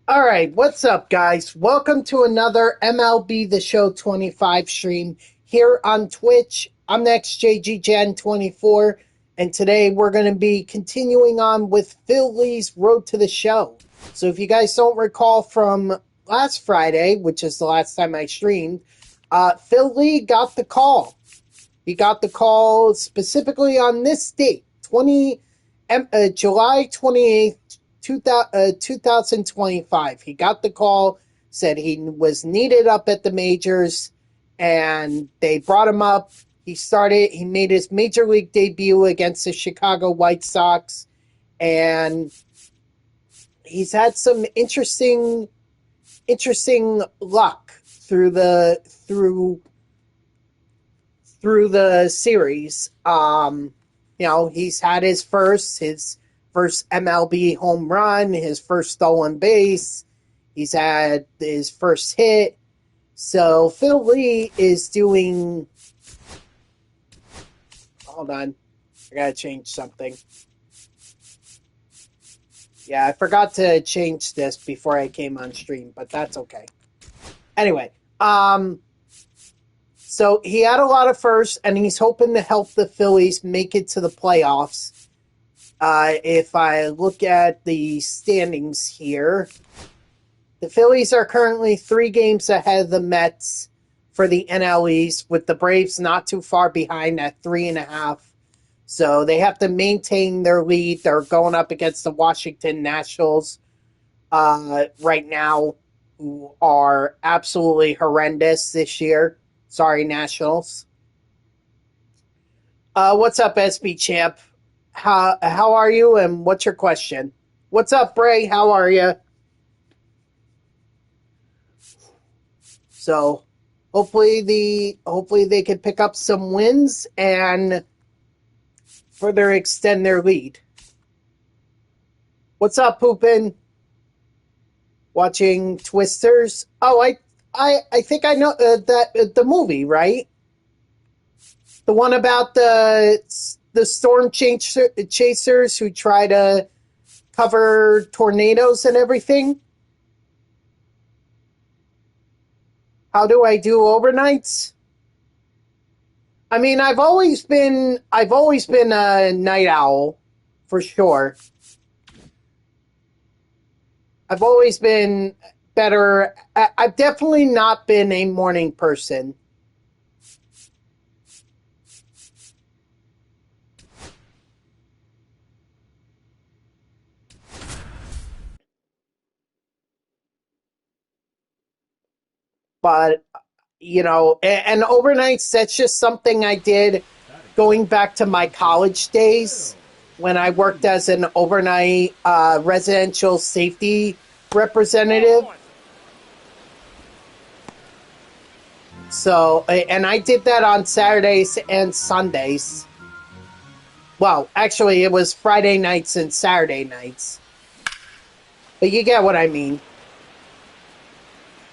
All right, what's up, guys? Welcome to another MLB The Show 25 stream here on Twitch. I'm next JGGen24, and today we're going to be continuing on with Phillies Road to the Show. So if you guys don't recall from last Friday, which is the last time I streamed, Phil Lee got the call. He got the call specifically on this date, July 28th, 2025. He got the call, said he was needed up at the majors, and they brought him up. He made his major league debut against the Chicago White Sox, and he's had some interesting luck through the series. He's had his first MLB home run, his first stolen base. He's had his first hit. So Phil Lee is doing... Hold on. I gotta change something. Yeah, I forgot to change this before I came on stream, but that's okay. Anyway, so he had a lot of firsts, and he's hoping to help the Phillies make it to the playoffs. If I look at the standings here, the Phillies are currently 3 games ahead of the Mets for the NL East, with the Braves not too far behind at 3.5. So they have to maintain their lead. They're going up against the Washington Nationals right now, who are absolutely horrendous this year. Sorry, Nationals. What's up, SB Champ? How are you, and what's your question? What's up, Bray? How are you? So, hopefully they can pick up some wins and further extend their lead. What's up, Poopin? Watching Twisters? Oh, I think I know that the movie, right? The one about the storm chasers who try to cover tornadoes and everything. How do I do overnights? I mean, I've always been a night owl, for sure. I've always been better. I've definitely not been a morning person. But, and overnights, that's just something I did going back to my college days when I worked as an overnight residential safety representative. So, and I did that on Saturdays and Sundays. Well, actually, it was Friday nights and Saturday nights. But you get what I mean.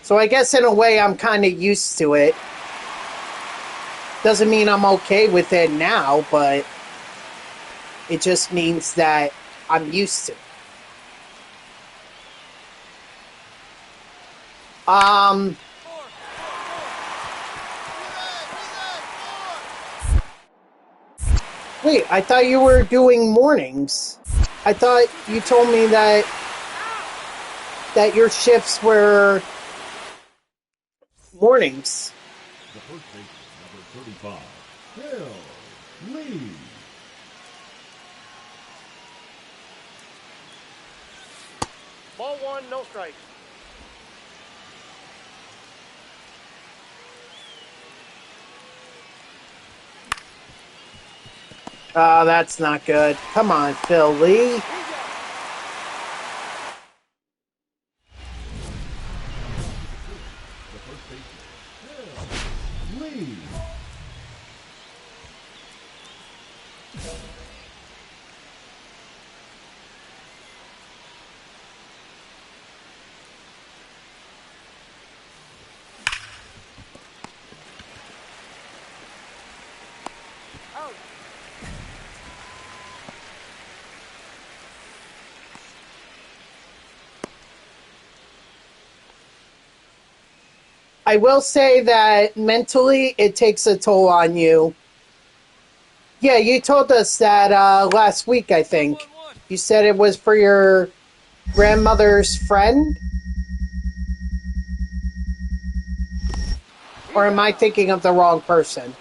So I guess in a way I'm kind of used to it. Doesn't mean I'm okay with it now, but it just means that I'm used to it. Wait, I thought you were doing mornings. I thought you told me that your shifts were mornings. The first baseman, number 35, Phil Lee. Ball 1, no strike. Oh, that's not good. Come on, Phil Lee. I will say that mentally it takes a toll on you. Yeah, you told us that last week, I think. You said it was for your grandmother's friend? Or am I thinking of the wrong person?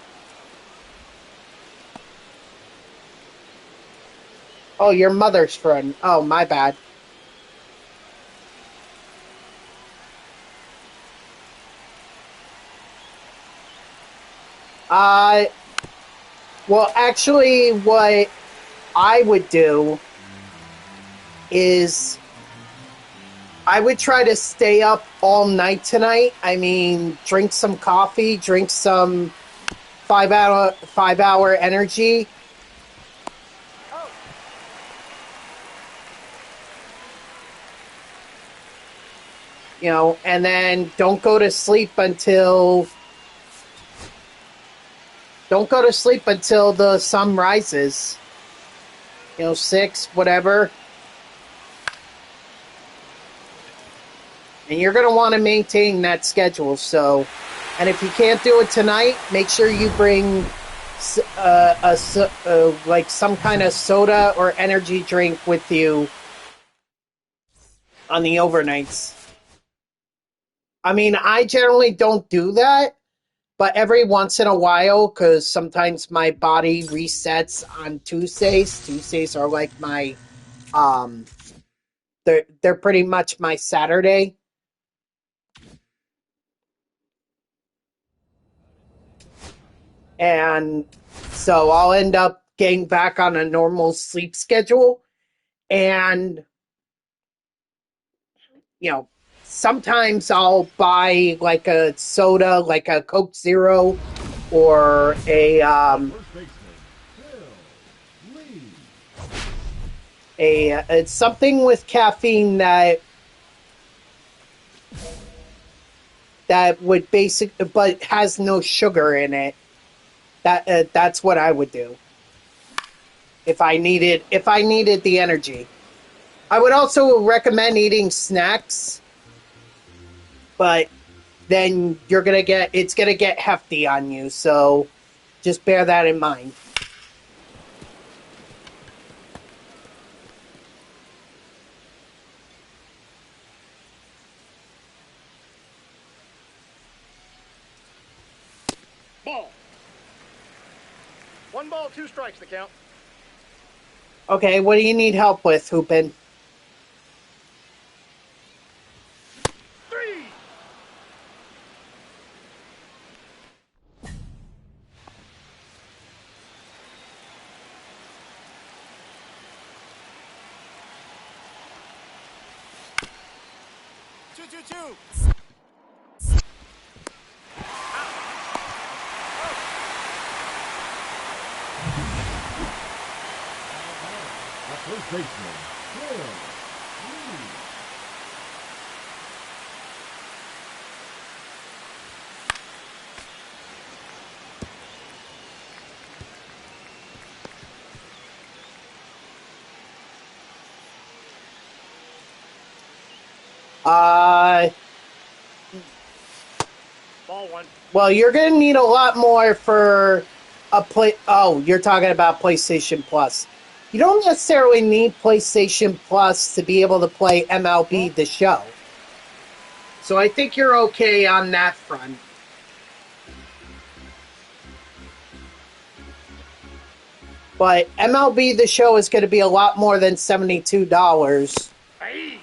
Oh, your mother's friend. Oh, my bad. Uh, well, actually, what I would do is I would try to stay up all night tonight. I mean, drink some coffee, drink some 5 hour energy. You know, and then don't go to sleep until the sun rises. You know, 6, whatever. And you're going to want to maintain that schedule. So, and if you can't do it tonight, make sure you bring like some kind of soda or energy drink with you on the overnights. I mean, I generally don't do that, but every once in a while, because sometimes my body resets on Tuesdays. Tuesdays are like my, um, they're pretty much my Saturday. And so I'll end up getting back on a normal sleep schedule. And, you know, sometimes I'll buy like a soda, like a Coke Zero or it's something with caffeine that would but has no sugar in it. That's what I would do if I needed the energy. I would also recommend eating snacks, but then it's gonna get hefty on you. So just bear that in mind. Ball. 1 ball, 2 strikes, the count. Okay, what do you need help with, Hoopin? 3. Two. First baseman, Phil. Ball 1. Well, you're gonna need a lot more for a play. Oh, you're talking about PlayStation Plus. You don't necessarily need PlayStation Plus to be able to play MLB The Show. So I think you're okay on that front. But MLB The Show is going to be a lot more than $72. Aye.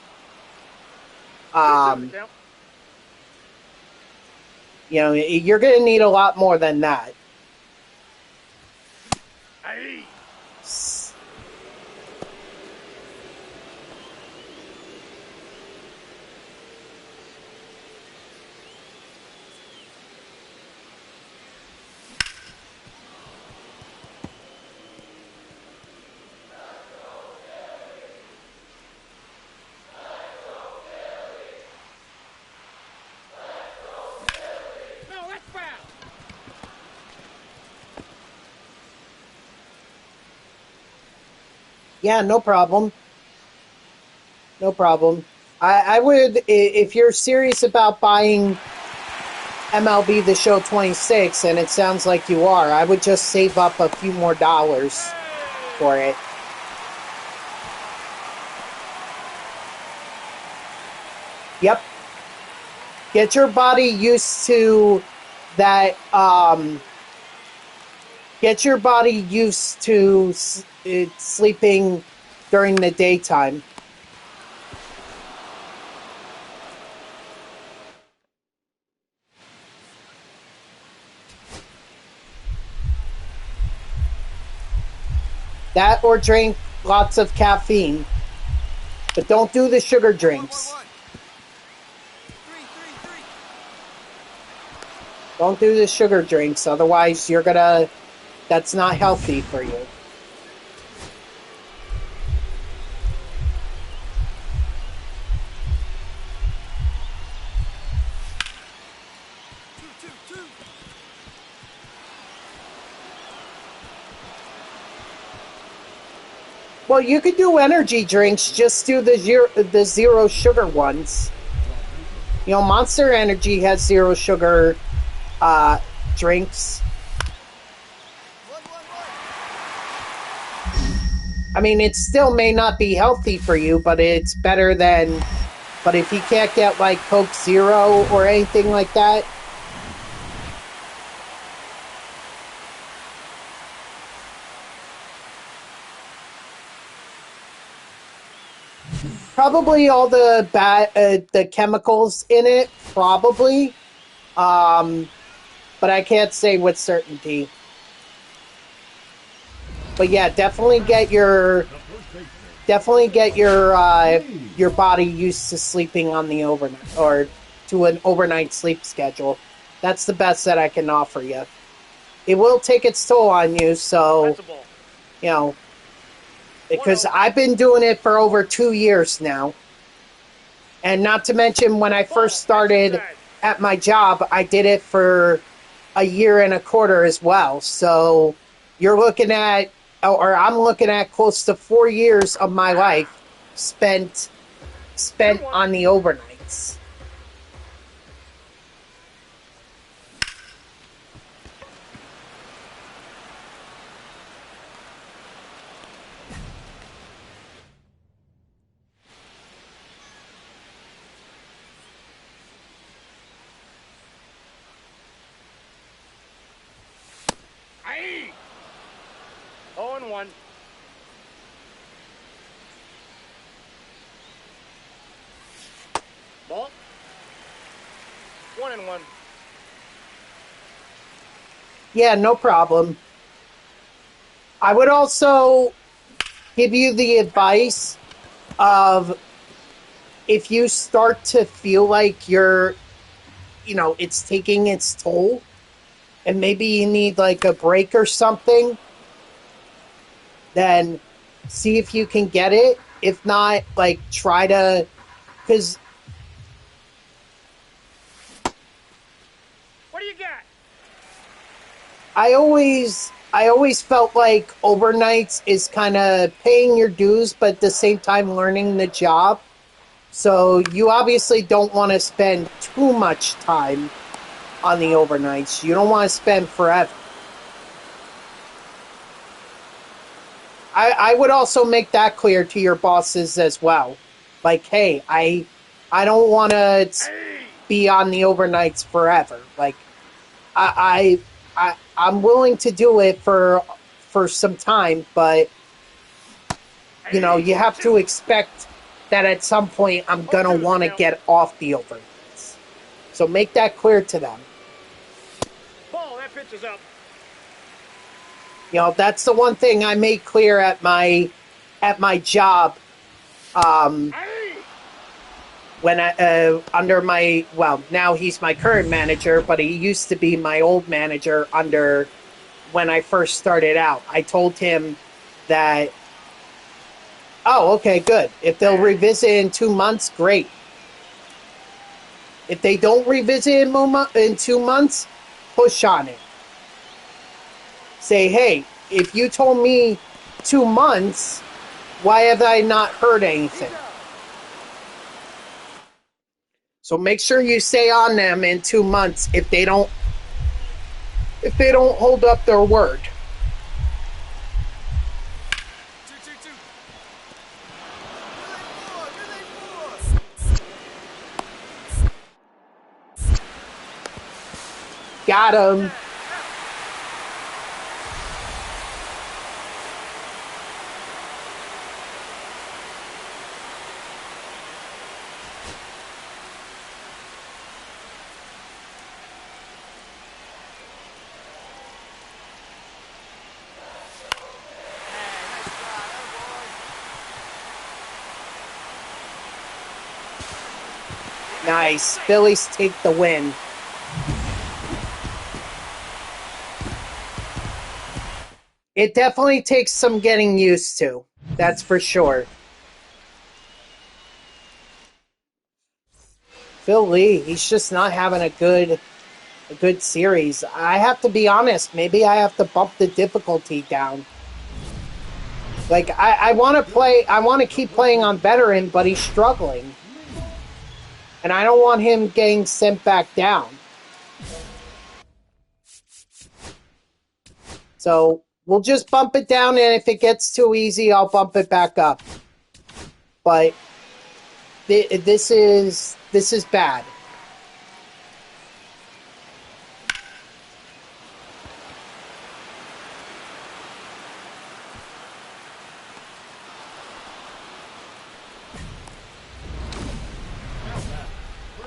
You know, you're going to need a lot more than that. Aye. Yeah, no problem. No problem. I would, if you're serious about buying MLB The Show 26, and it sounds like you are. I would just save up a few more dollars for it. Yep. Get your body used to that, get your body used to sleeping during the daytime. That or drink lots of caffeine. But don't do the sugar drinks. Don't do the sugar drinks, otherwise you're gonna... That's not healthy for you. Well, you could do energy drinks, just do the zero sugar ones. You know, Monster Energy has zero sugar drinks. I mean, it still may not be healthy for you, but it's better than... But if you can't get, like, Coke Zero or anything like that... Probably all the the chemicals in it, probably. But I can't say with certainty. But yeah, definitely get your body used to sleeping on the overnight, or to an overnight sleep schedule. That's the best that I can offer you. It will take its toll on you, so you know. Because I've been doing it for over 2 years now. And not to mention, when I first started at my job, I did it for 1.25 years as well. So you're looking at, or I'm looking at close to 4 years of my life spent on the overnights. Aye. 0-1. Ball. 1-1. Yeah, no problem. I would also give you the advice of, if you start to feel like you're, you know, it's taking its toll, and maybe you need like a break or something, then see if you can get it. If not, like, try to, because... What do you got? I always felt like overnights is kind of paying your dues, but at the same time learning the job. So you obviously don't want to spend too much time on the overnights. You don't want to spend forever. I would also make that clear to your bosses as well. Like, hey, I don't want to be on the overnights forever. Like, I'm willing to do it for some time, but you know, you have to expect that at some point I'm gonna want to get off the overnights. So make that clear to them. Ball, that pitch is up. You know, that's the one thing I made clear at my job. When under my, well, now he's my current manager, but he used to be my old manager under when I first started out. I told him that, oh, okay, good. If they'll revisit in 2 months, great. If they don't revisit in 2 months, push on it. Say, hey, if you told me 2 months, why have I not heard anything? So make sure you stay on them in 2 months if they don't hold up their word. Got him. Nice. Phillies take the win. It definitely takes some getting used to. That's for sure. Phil Lee, he's just not having a good series. I have to be honest, maybe I have to bump the difficulty down. Like, I want to keep playing on veteran, but he's struggling. And I don't want him getting sent back down. So we'll just bump it down, and if it gets too easy, I'll bump it back up. But this is bad.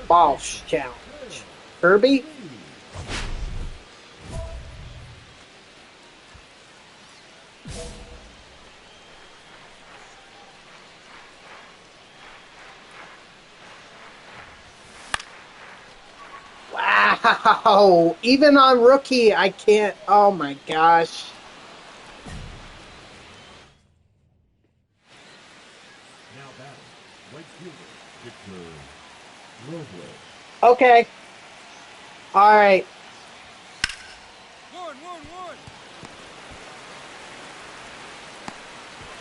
Ball challenge. Kirby? Wow! Even on rookie, I can't. Oh my gosh. Now batting, right fielder, Victor Robles. Okay. All right. One.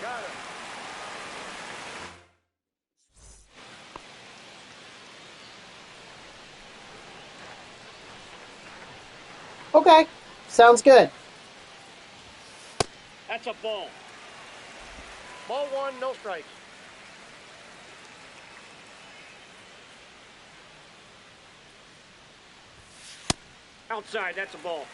Got him. Okay. Sounds good. That's a ball. Ball one, no strikes. Outside, that's a ball.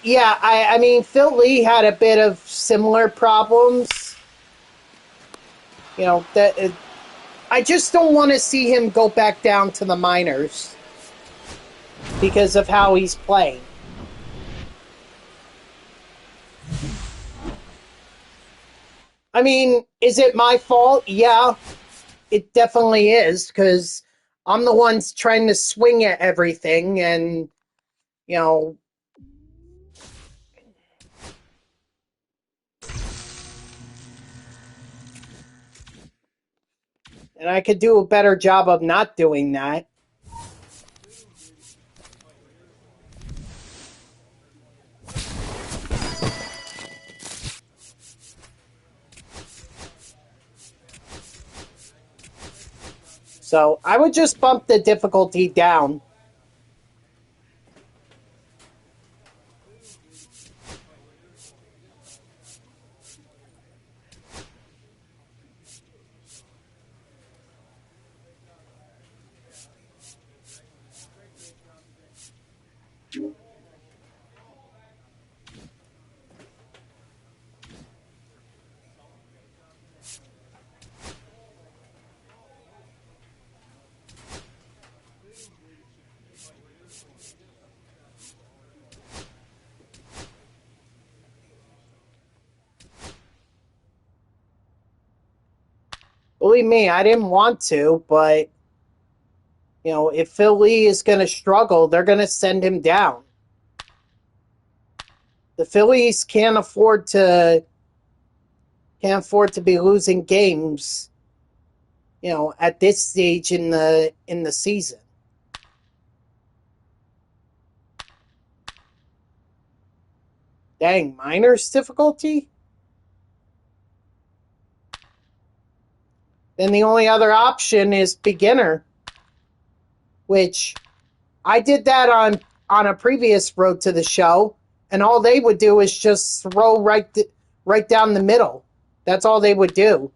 Yeah, I mean, Phil Lee had a bit of similar problems. You know, I just don't want to see him go back down to the minors because of how he's playing. I mean, is it my fault? Yeah, it definitely is, because I'm the one trying to swing at everything, and, you know, and I could do a better job of not doing that. So I would just bump the difficulty down. Believe me, I didn't want to, but, you know, if Phil Lee is going to struggle, they're going to send him down. The Phillies can't afford to be losing games, you know, at this stage in the season. Dang, minors difficulty? then the only other option is beginner, which I did that on a previous road to the show, and all they would do is just throw right down the middle. That's all they would do.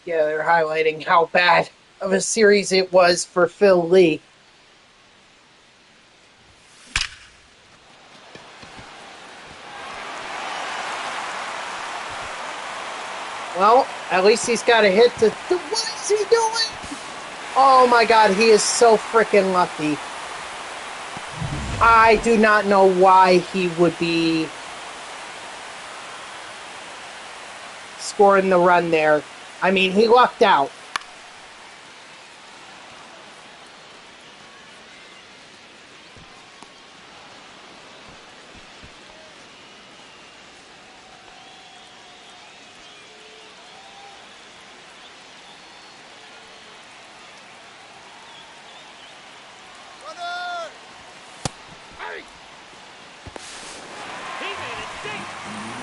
Yeah, they're highlighting how bad of a series it was for Phil Lee. Well, at least he's got a hit to... What is he doing? Oh my god, he is so freaking lucky. I do not know why he would be scoring the run there. I mean, he lucked out.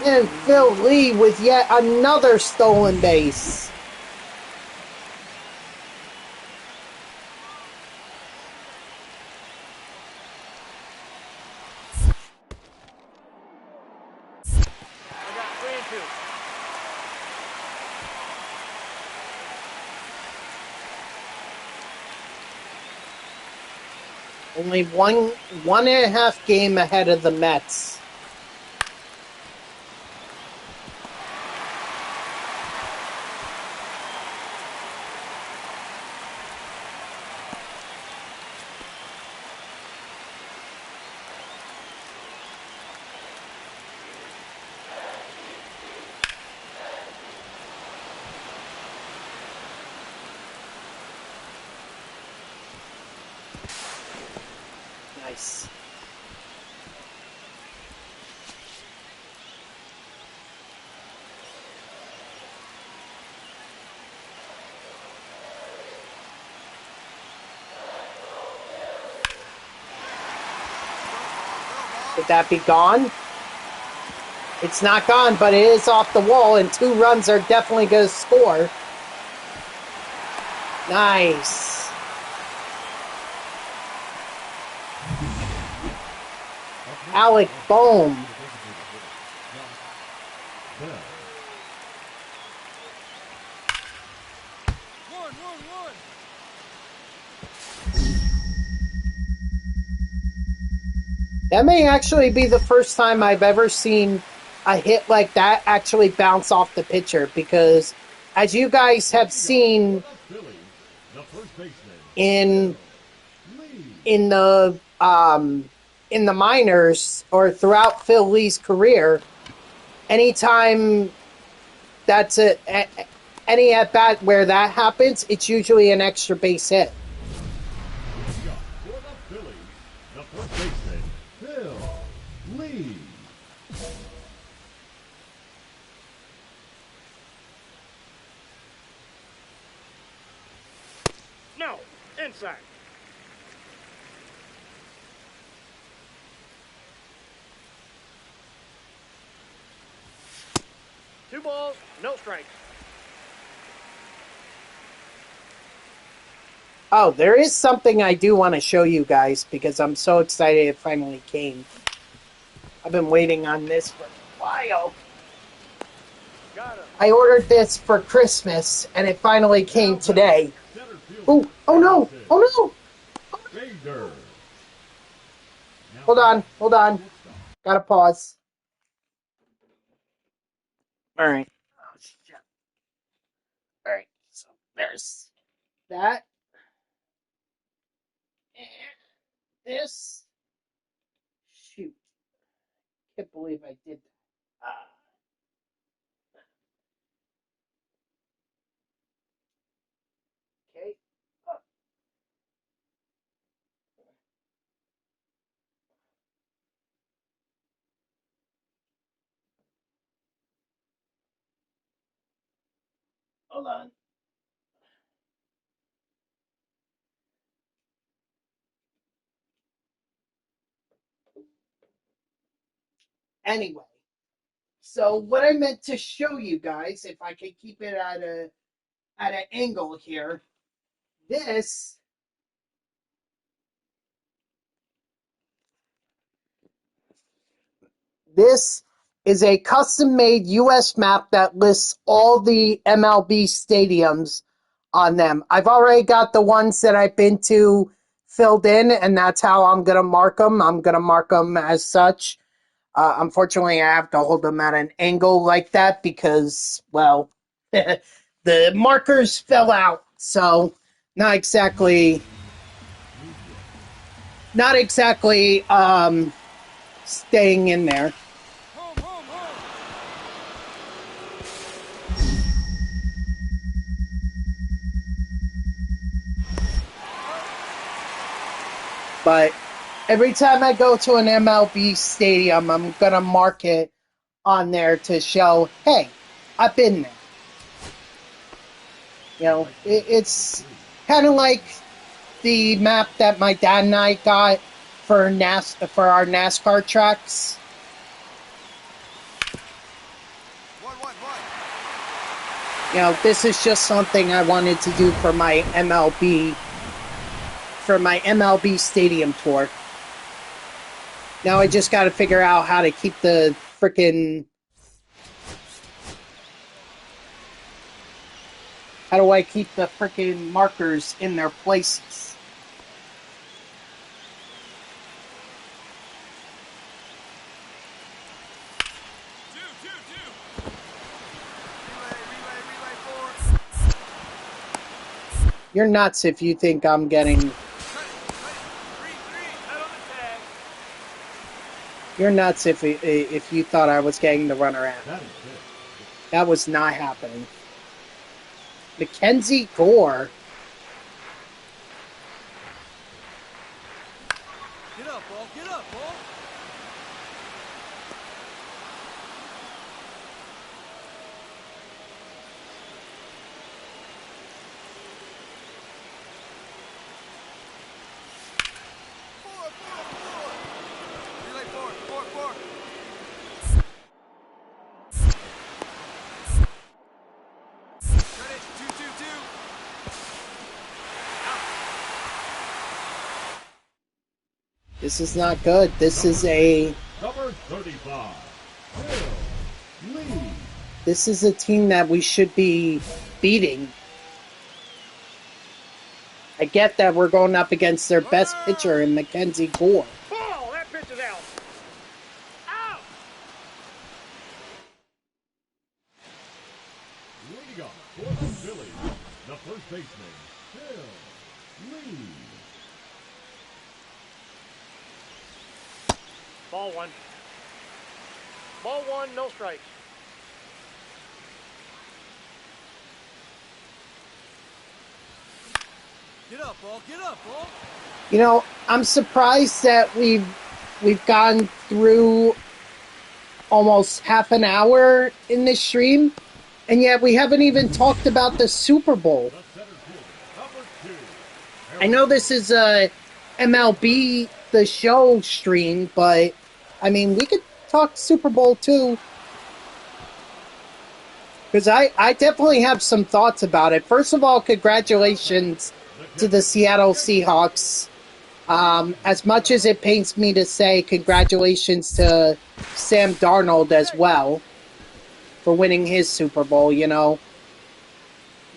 And Phil Lee with yet another stolen base. Only one and a half game ahead of the Mets. Nice. Would that be gone? It's not gone, but it is off the wall, and 2 runs are definitely going to score. Nice. Alec Bohm. That may actually be the first time I've ever seen a hit like that actually bounce off the pitcher, because as you guys have seen in the minors or throughout Phil Lee's career, anytime that's any at bat where that happens, it's usually an extra base hit. No, inside. Two balls, no strikes. Oh, there is something I do want to show you guys because I'm so excited it finally came. I've been waiting on this for a while. I ordered this for Christmas and it finally came today. Oh no! Oh no! Hold on. Gotta pause. Alright. Alright, so there's that. And this. Shoot. Can't believe I did that. Hold on. Anyway, so what I meant to show you guys, if I can keep it at an angle here, this this is a custom-made U.S. map that lists all the MLB stadiums on them. I've already got the ones that I've been to filled in, and that's how I'm going to mark them. I'm going to mark them as such. Unfortunately, I have to hold them at an angle like that because, well, the markers fell out. So not exactly staying in there. But every time I go to an MLB stadium, I'm going to mark it on there to show, hey, I've been there. You know, it's kind of like the map that my dad and I got for our NASCAR tracks. You know, this is just something I wanted to do for my MLB stadium tour. Now I just got to figure out how to keep the freaking... How do I keep the freaking markers in their places? You're nuts if you think I'm getting... You're nuts if you thought I was getting the runner out. That was not happening. Mackenzie Gore. Get up, ball. Get up, ball. This is not good. This is a... Number 35. Phil Lee. This is a team that we should be beating. I get that we're going up against their best pitcher in Mackenzie Gore. Ball! That pitch is out. Out! Leading up for the Phillies, the first baseman, Phil Lee. Ball one. Ball one, no strikes. Get up, ball. Get up, ball. You know, I'm surprised that we've gone through almost half an hour in this stream, and yet we haven't even talked about the Super Bowl. I know this is a MLB The Show stream, but I mean, we could talk Super Bowl too. Because I definitely have some thoughts about it. First of all, congratulations to the Seattle Seahawks. As much as it pains me to say, congratulations to Sam Darnold as well for winning his Super Bowl, you know.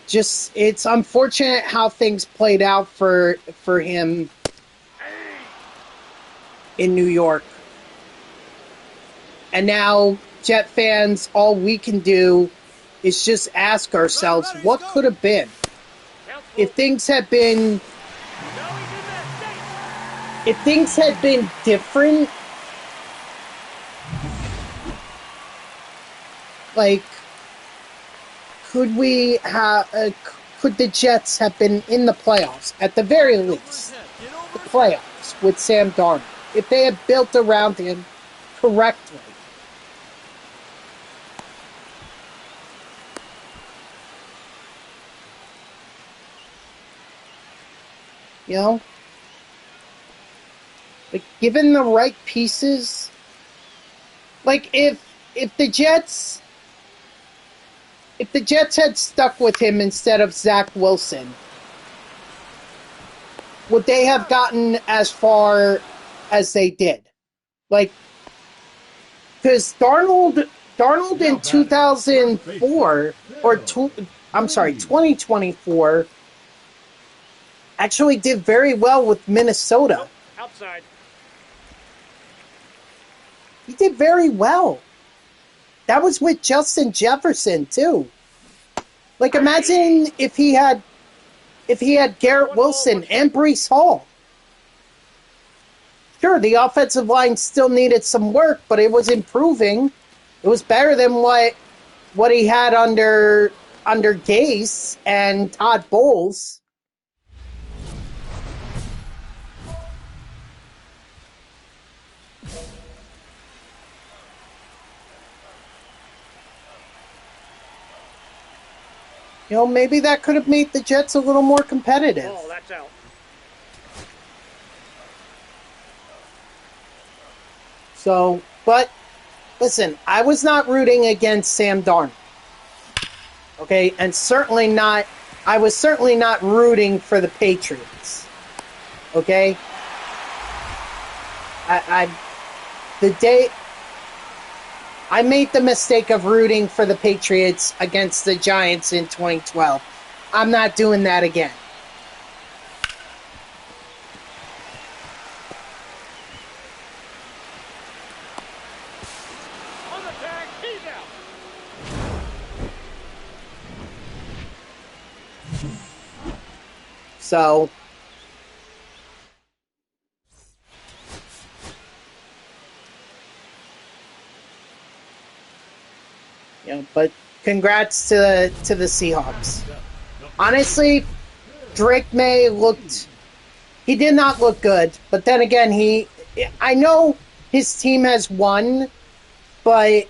Just, it's unfortunate how things played out for him in New York. And now, Jet fans, all we can do is just ask ourselves, what could have been? If things had been different, like, could the Jets have been in the playoffs, at the very least, the playoffs with Sam Darnold, if they had built around him correctly? You know? Like, given the right pieces, like if the Jets had stuck with him instead of Zach Wilson, would they have gotten as far as they did? Like, because Darnold in 2004 2024 actually did very well with Minnesota. Nope, outside. He did very well. That was with Justin Jefferson too. Like, imagine if he had Garrett Wilson and Breece Hall. Sure, the offensive line still needed some work, but it was improving. It was better than what he had under Gase and Todd Bowles. You know, maybe that could have made the Jets a little more competitive. Oh, that's out. So, but listen, I was not rooting against Sam Darnold. Okay, and I was certainly not rooting for the Patriots. Okay? I made the mistake of rooting for the Patriots against the Giants in 2012. I'm not doing that again. On the tag, he's out. So, you know, but congrats to the Seahawks. Honestly, Drake May he did not look good, but then again, I know his team has won, but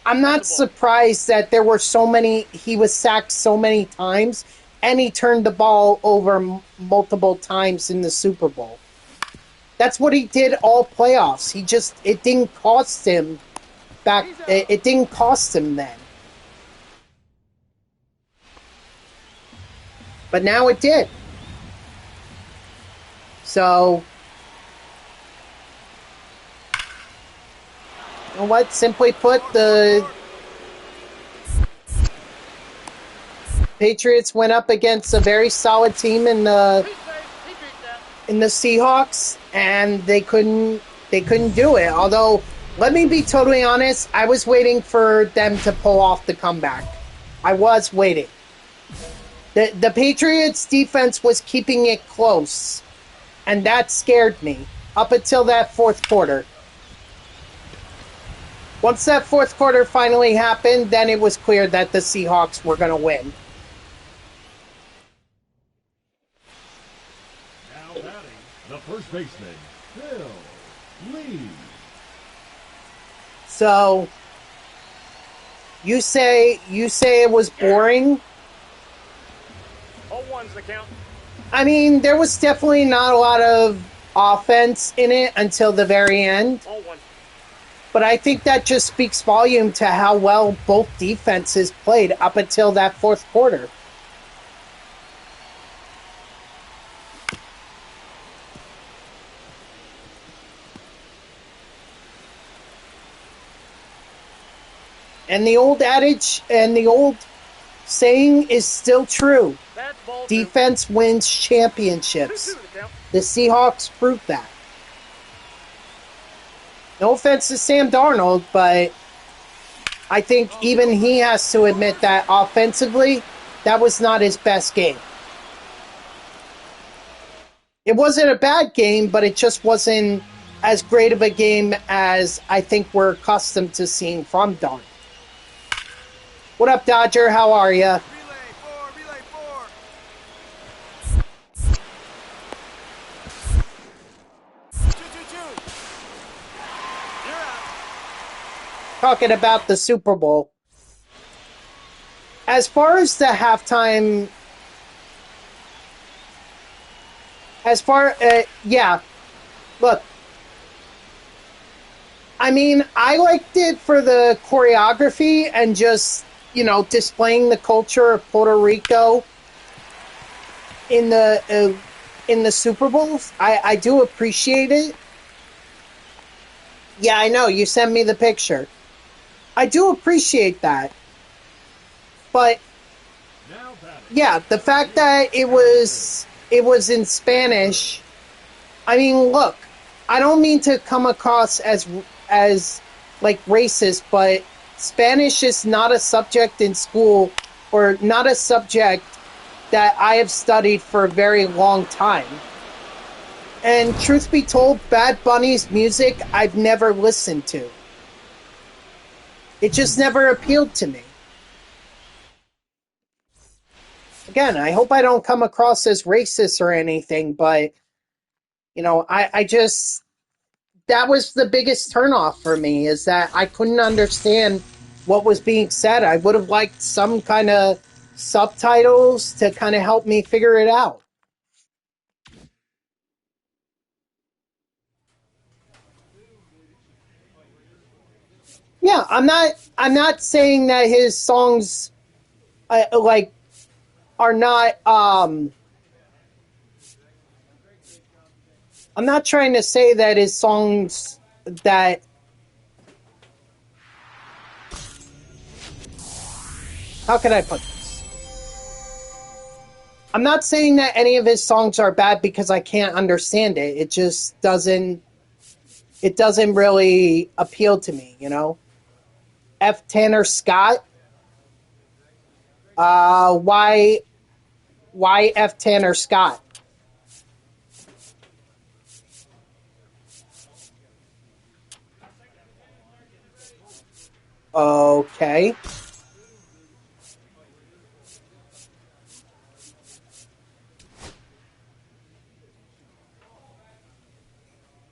I'm not surprised that there were he was sacked so many times, and he turned the ball over multiple times in the Super Bowl. That's what he did all playoffs. It didn't cost him it didn't cost him then. But now it did. So, you know what? Simply put, the Patriots went up against a very solid team in the Seahawks, and they couldn't do it. Although, let me be totally honest, I was waiting for them to pull off the comeback. I was waiting. The Patriots defense was keeping it close, and that scared me up until that fourth quarter. Once that fourth quarter finally happened, then it was clear that the Seahawks were going to win. Now batting, the first baseman, Phillies. So, you say it was boring? 0-1's the count. I mean, there was definitely not a lot of offense in it until the very end. 0-1. But I think that just speaks volume to how well both defenses played up until that fourth quarter. And the old adage and the old saying is still true. Defense wins championships. The Seahawks proved that. No offense to Sam Darnold, but I think even he has to admit that offensively, that was not his best game. It wasn't a bad game, but it just wasn't as great of a game as I think we're accustomed to seeing from Darnold. What up, Dodger? How are you? Relay 4. You're out. Talking about the Super Bowl. As far as the halftime As far, yeah, look, I mean, I liked it for the choreography and just, displaying the culture of Puerto Rico in the Super Bowls. I do appreciate it. Yeah, I know. You sent me the picture. I do appreciate that. But Now batting. yeah, the fact that it was in Spanish. I mean, look, I don't mean to come across as like racist, but Spanish is not a subject in school or not a subject that I have studied for a very long time. And truth be told, Bad Bunny's music I've never listened to. It just never appealed to me. Again, I hope I don't come across as racist or anything, but I just that was the biggest turnoff for me is that I couldn't understand what was being said. I would have liked some kind of subtitles to kind of help me figure it out. Yeah, I'm not saying that his songs like are not I'm not trying to say that his songs that how can I put this? I'm not saying that any of his songs are bad because I can't understand it. It doesn't really appeal to me. F. Tanner Scott. Why F. Tanner Scott? Okay.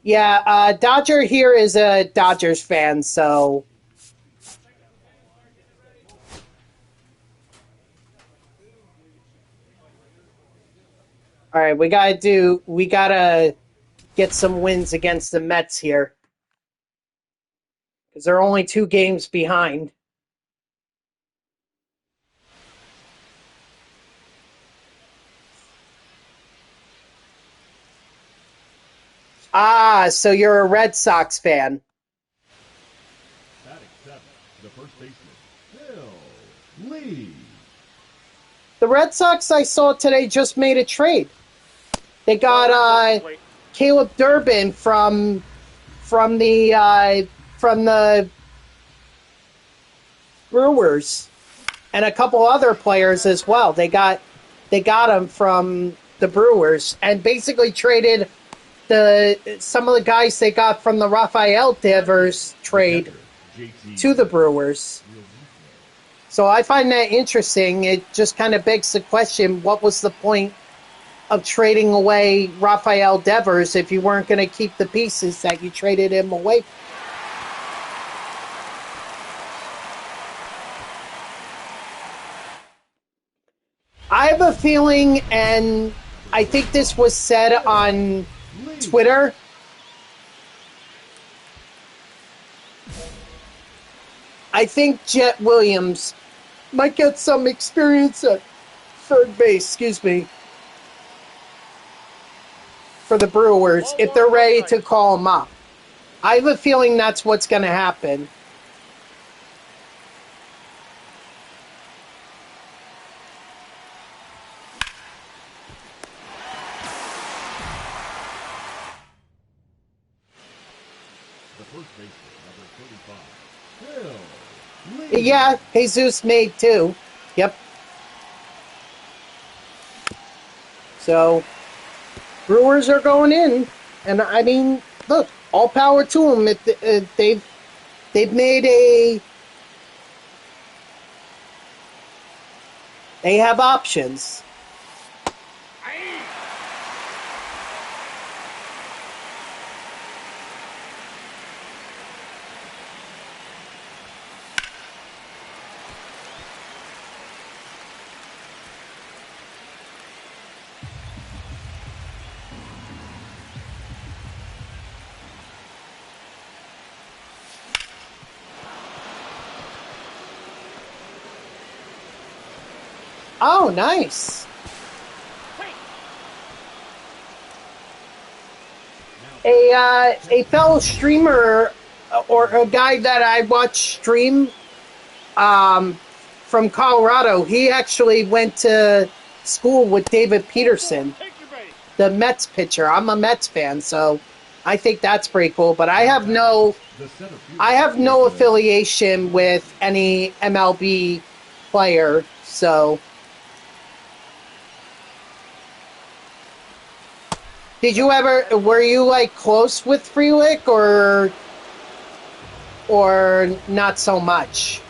Yeah, Dodger here is a Dodgers fan, so all right, we gotta get some wins against the Mets here because they're only 2 games behind. Ah, so you're a Red Sox fan. Batting seventh, the first baseman, Phillies. The Red Sox I saw today just made a trade. They got Caleb Durbin from the Brewers and a couple other players as well. They got him from the Brewers and basically traded some of the guys they got from the Rafael Devers trade to the Brewers. So I find that interesting. It just kind of begs the question, what was the point of trading away Rafael Devers if you weren't going to keep the pieces that you traded him away? I have a feeling, and I think this was said on Twitter. I think Jet Williams might get some experience at third base, for the Brewers if they're ready to call him up. I have a feeling that's what's going to happen. The first baseman, number 35, Phillies. Yeah, Jesus made 2. Yep. So, Brewers are going in, and I mean, look, all power to them. If they've made they have options. Oh, nice. A fellow streamer or a guy that I watch stream from Colorado, he actually went to school with David Peterson, the Mets pitcher. I'm a Mets fan, so I think that's pretty cool. But I have no affiliation with any MLB player, so. Were you like close with Freelick or not so much?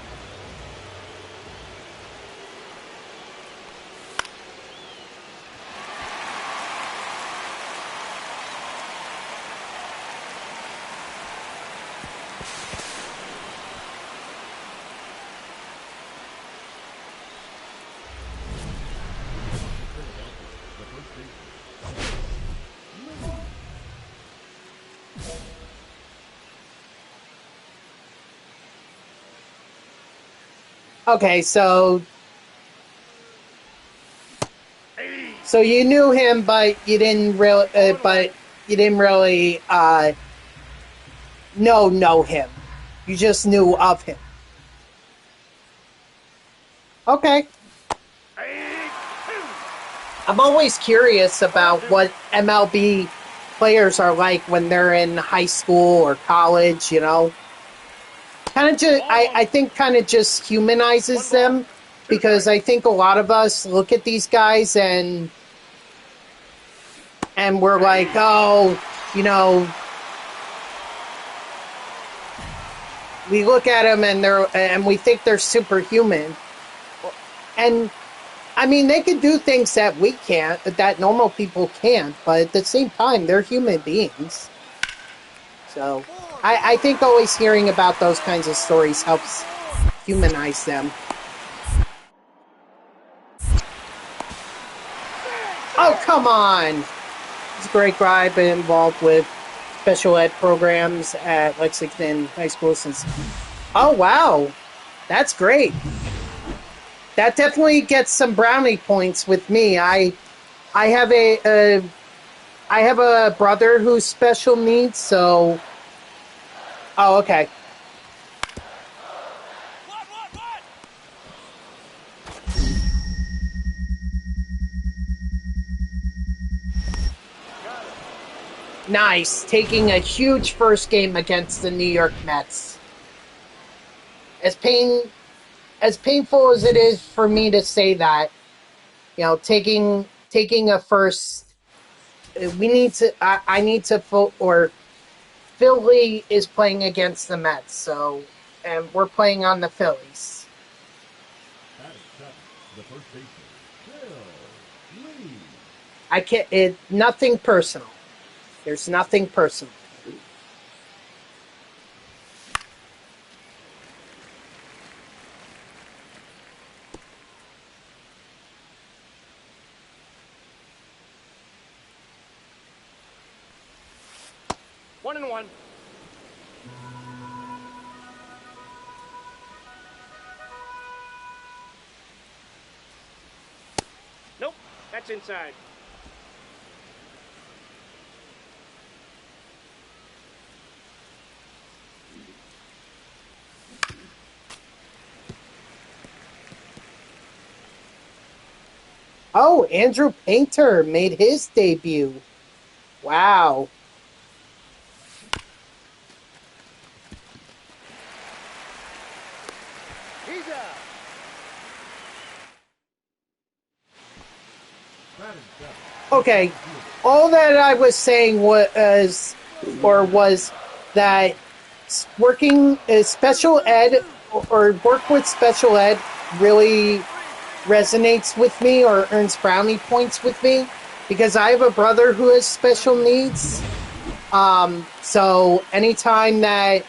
Okay, so you knew him, but you didn't really know him. You just knew of him. Okay. I'm always curious about what MLB players are like when they're in high school or college, you know. Kind of just, I think kind of just humanizes them, because I think a lot of us look at these guys and we're like, oh, you know, we look at them and we think they're superhuman. And I mean, they can do things that we can't, that normal people can't, but at the same time, they're human beings. So I think always hearing about those kinds of stories helps humanize them. Oh, come on! It's a great guy. I've been involved with special ed programs at Lexington High School since... Oh, wow! That's great. That definitely gets some brownie points with me. I have a brother who's special needs, so... Oh, okay. Nice, taking a huge first game against the New York Mets. As painful as it is for me to say that, you know, taking a first, I need to vote, or Philly is playing against the Mets, so, and we're playing on the Phillies. The first baseman, Phillies. I can't, nothing personal. There's nothing personal. One and one. Nope, that's inside. Oh, Andrew Painter made his debut. Wow. He's out. Okay, all that I was saying was that working special ed or work with special ed really resonates with me or earns brownie points with me, because I have a brother who has special needs. So anytime that,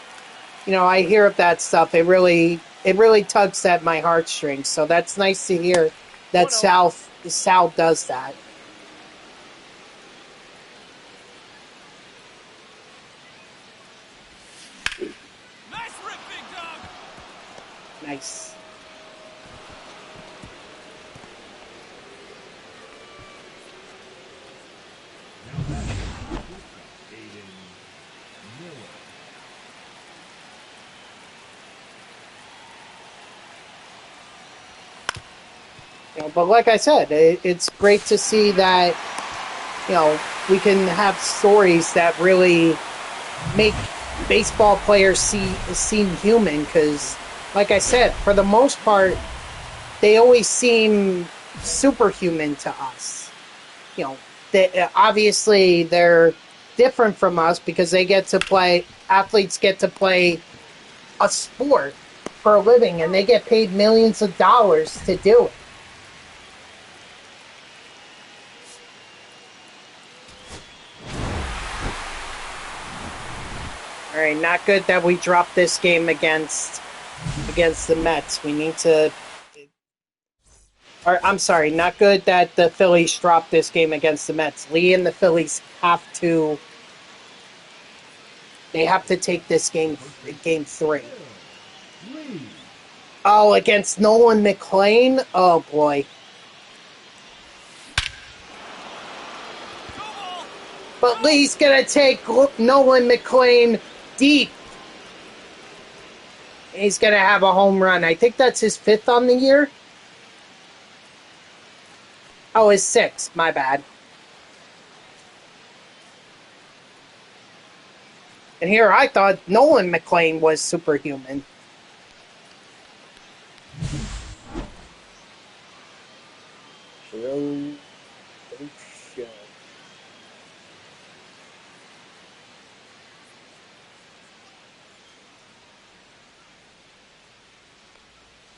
you know, I hear of that stuff, it really tugs at my heartstrings. So that's nice to hear that Sal does that. Nice rip, big dog. Nice. But like I said, it's great to see that we can have stories that really make baseball players seem human. Because, like I said, for the most part, they always seem superhuman to us. Obviously they're different from us because athletes get to play a sport for a living, and they get paid millions of dollars to do it. All right, not good that we dropped this game against the Mets. We need to. Or, I'm sorry, not good that the Phillies dropped this game against the Mets. Lee and the Phillies have to. They have to take this game 3. Oh, against Nolan McLean? Oh, boy. But Lee's going to take Nolan McLean deep. He's going to have a home run. I think that's his 5th on the year. Oh, his 6th. My bad. And here I thought Nolan McLean was superhuman.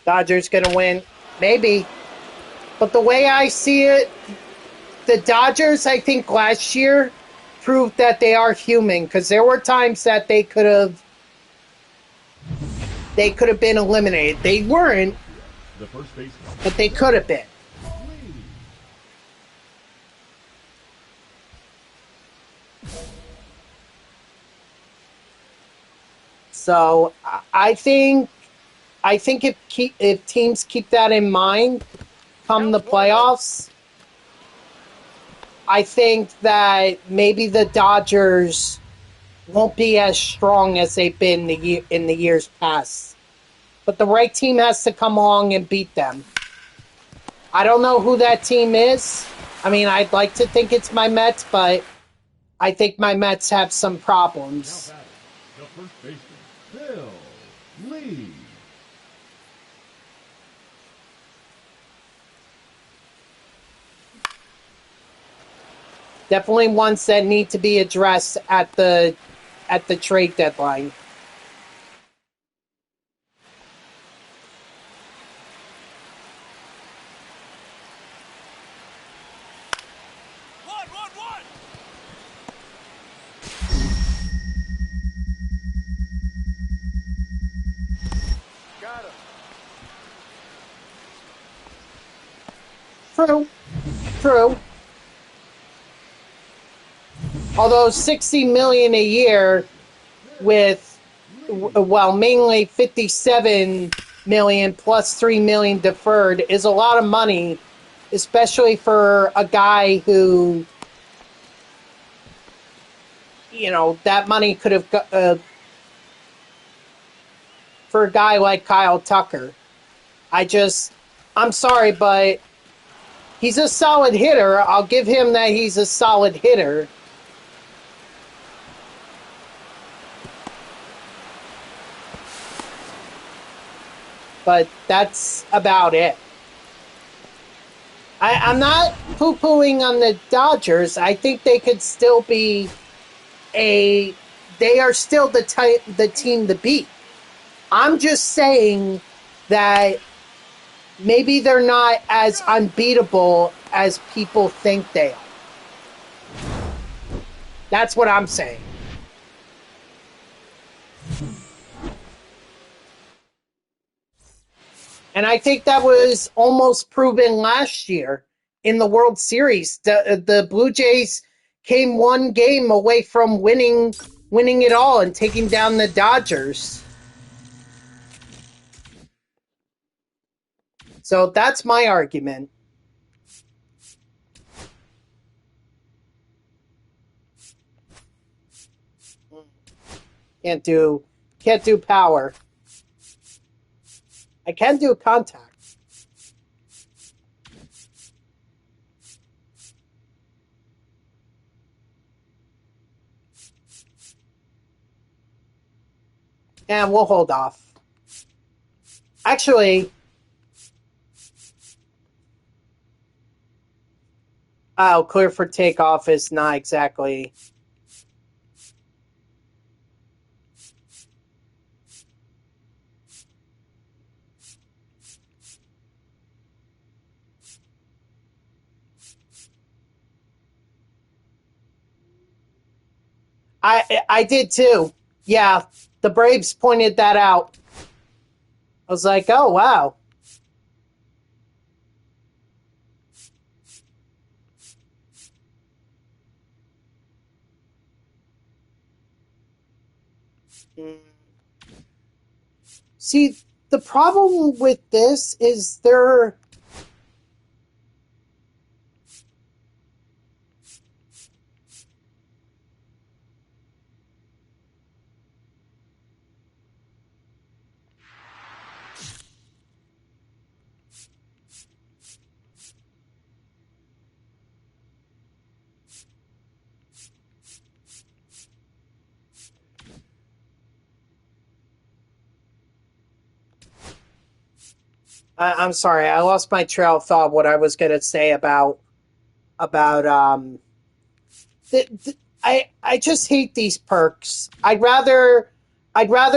Dodgers gonna win. Maybe. But the way I see it, the Dodgers, I think last year, proved that they are human, because there were times that they could have been eliminated. They weren't, but they could have been. So I think if teams keep that in mind come the playoffs, I think that maybe the Dodgers won't be as strong as they've been in the years past. But the right team has to come along and beat them. I don't know who that team is. I mean, I'd like to think it's my Mets, but I think my Mets have some problems. The first baseman, Bill Lee. Definitely ones that need to be addressed at the trade deadline. One. Got him. True. Although $60 million a year with, well, mainly $57 million plus $3 million deferred is a lot of money, especially for a guy who, that money could have, for a guy like Kyle Tucker. I'm sorry, but he's a solid hitter. I'll give him that he's a solid hitter. But that's about it. I'm not poo-pooing on the Dodgers. I think they could still be they are still the team to beat. I'm just saying that maybe they're not as unbeatable as people think they are. That's what I'm saying. And I think that was almost proven last year in the World Series. The Blue Jays came one game away from winning it all and taking down the Dodgers. So that's my argument. Can't do power. I can do contact. And we'll hold off. Actually, oh, clear for takeoff is not exactly. I did too. Yeah, the Braves pointed that out. I was like, oh wow. See, the problem with this is there. I'm sorry, I lost my trail of thought. What I was going to say about. I just hate these perks. I'd rather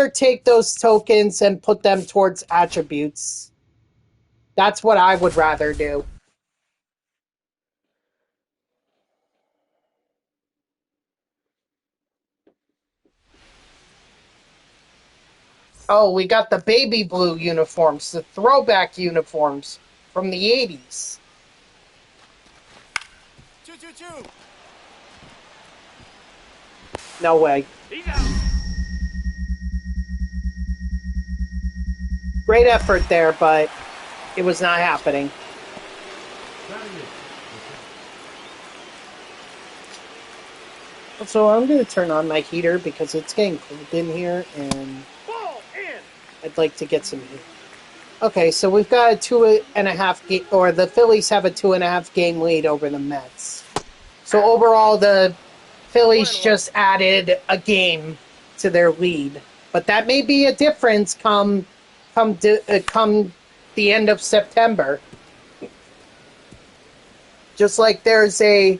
take those tokens and put them towards attributes. That's what I would rather do. Oh, we got the baby blue uniforms, the throwback uniforms from the 80s. 2-2-2. No way. He's out. Great effort there, but it was not happening. So I'm going to turn on my heater because it's getting cold in here, and Ball in. I'd like to get some heat. Okay, so we've got a 2.5 game, or the Phillies have a 2.5 game lead over the Mets. So overall, the Phillies just added a game to their lead, but that may be a difference come the end of September. Just like there's a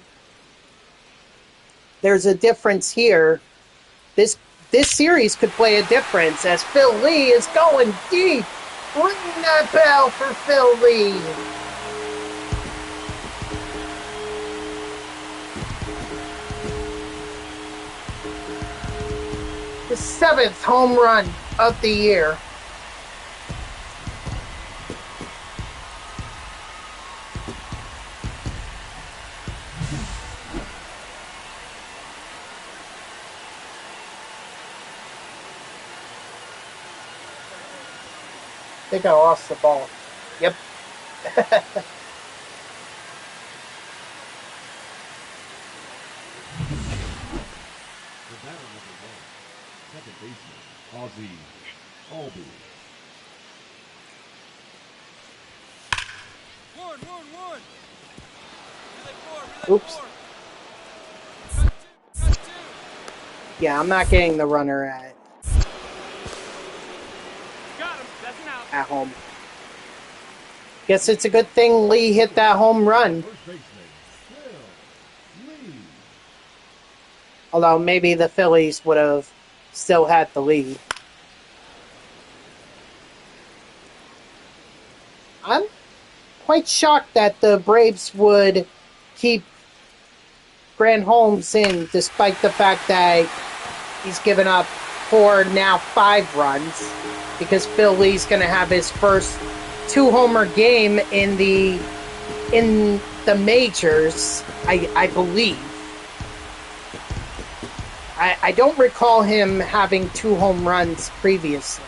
difference here. This series could play a difference as Phil Lee is going deep. Ring that bell for Phil Lee. The 7th home run of the year. I think I lost the ball. Yep. The batter number one, second baseman, Ozzie Albies. 1-1-1. Relay 4. Relay Oops. 4. Cut 2. Cut 2. Yeah, I'm not getting the runner Got him. That's an out. at home. Guess it's a good thing Lee hit that home run. First baseman, Phil Lee. Although maybe the Phillies would have still had the lead. I'm quite shocked that the Braves would keep Grant Holmes in despite the fact that he's given up 4, now 5 runs, because Phil Lee's going to have his first 2-homer game in the majors, I believe. I don't recall him having 2 home runs previously.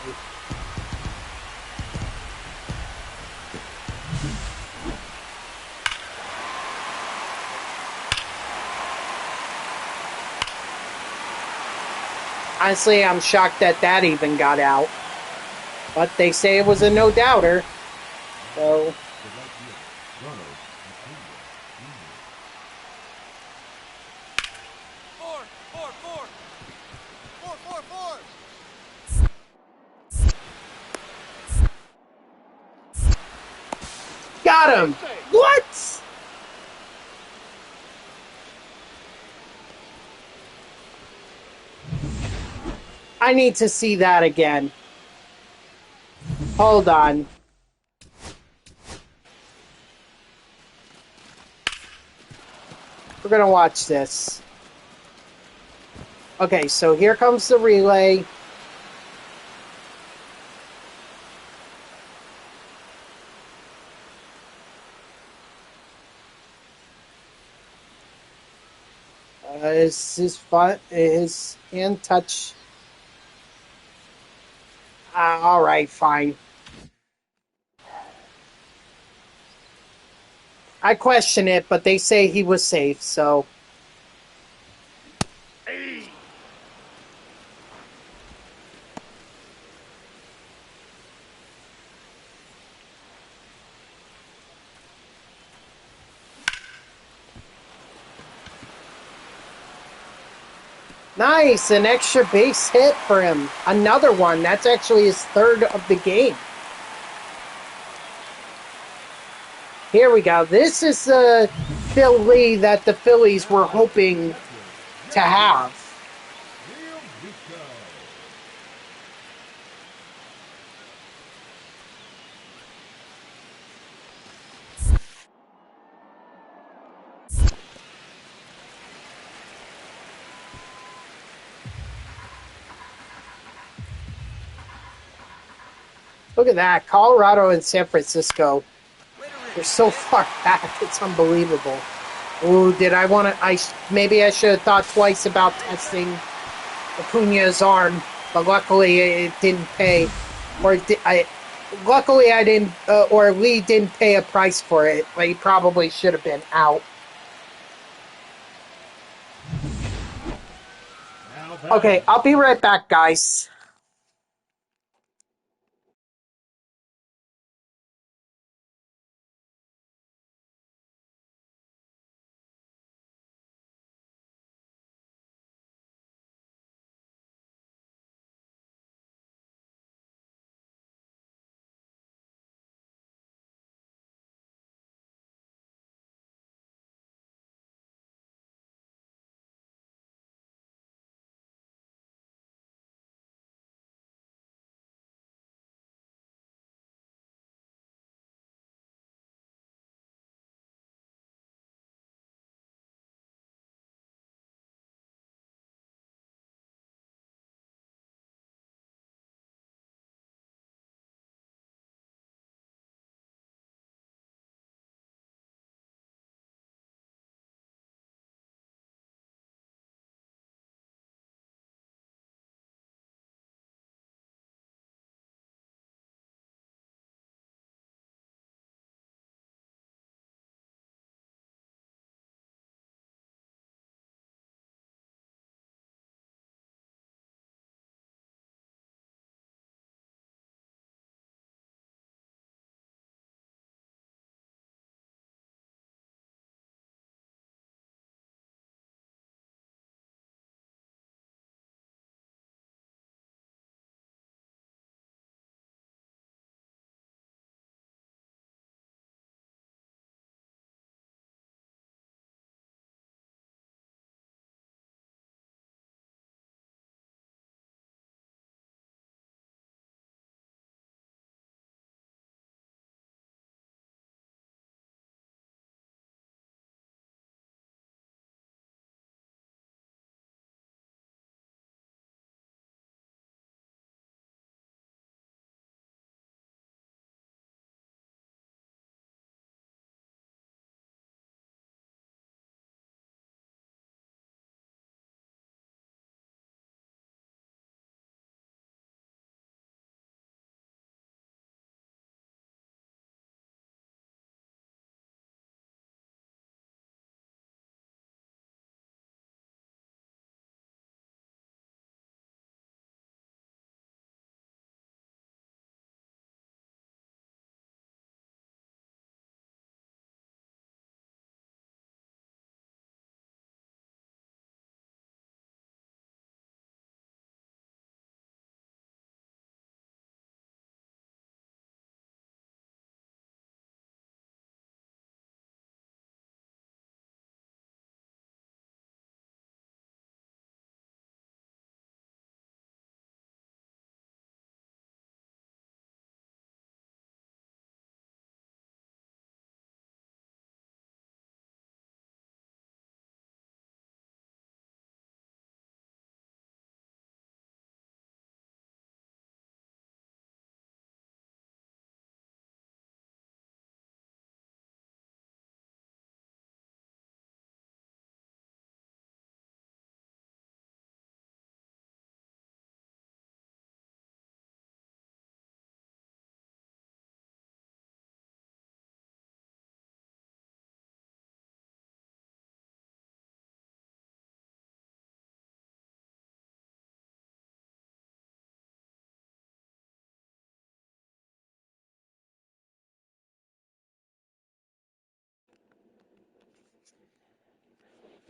Honestly, I'm shocked that even got out. But they say it was a no-doubter. So, The right field, Ronald Acuna. 4. 4. 4. 4. 4. 4. got him. What? I need to see that again. Hold on. We're going to watch this. Okay, so here comes the relay. His hand touch? All right, fine. I question it, but they say he was safe, so. Nice, an extra base hit for him. Another one. That's actually his third of the game. Here we go. This is the Phil Lee that the Phillies were hoping to have. Look at that. Colorado and San Francisco. They're so far back. It's unbelievable. Ooh, did I want to... Maybe I should have thought twice about testing Acuna's arm, but luckily it didn't pay. Luckily I didn't... or Lee didn't pay a price for it. But he probably should have been out. Okay, I'll be right back, guys.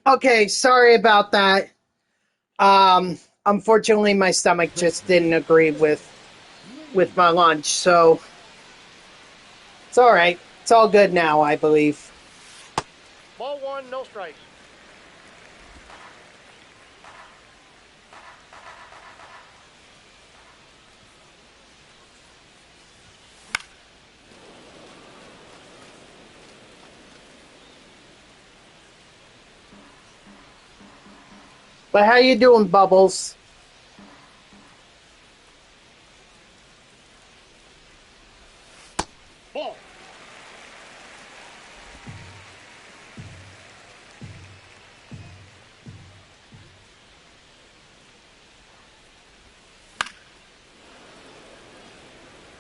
Okay, sorry about that. Unfortunately, my stomach just didn't agree with my lunch, so it's all right. It's all good now, I believe. Ball one, no strikes. But how you doing, Bubbles? Ball.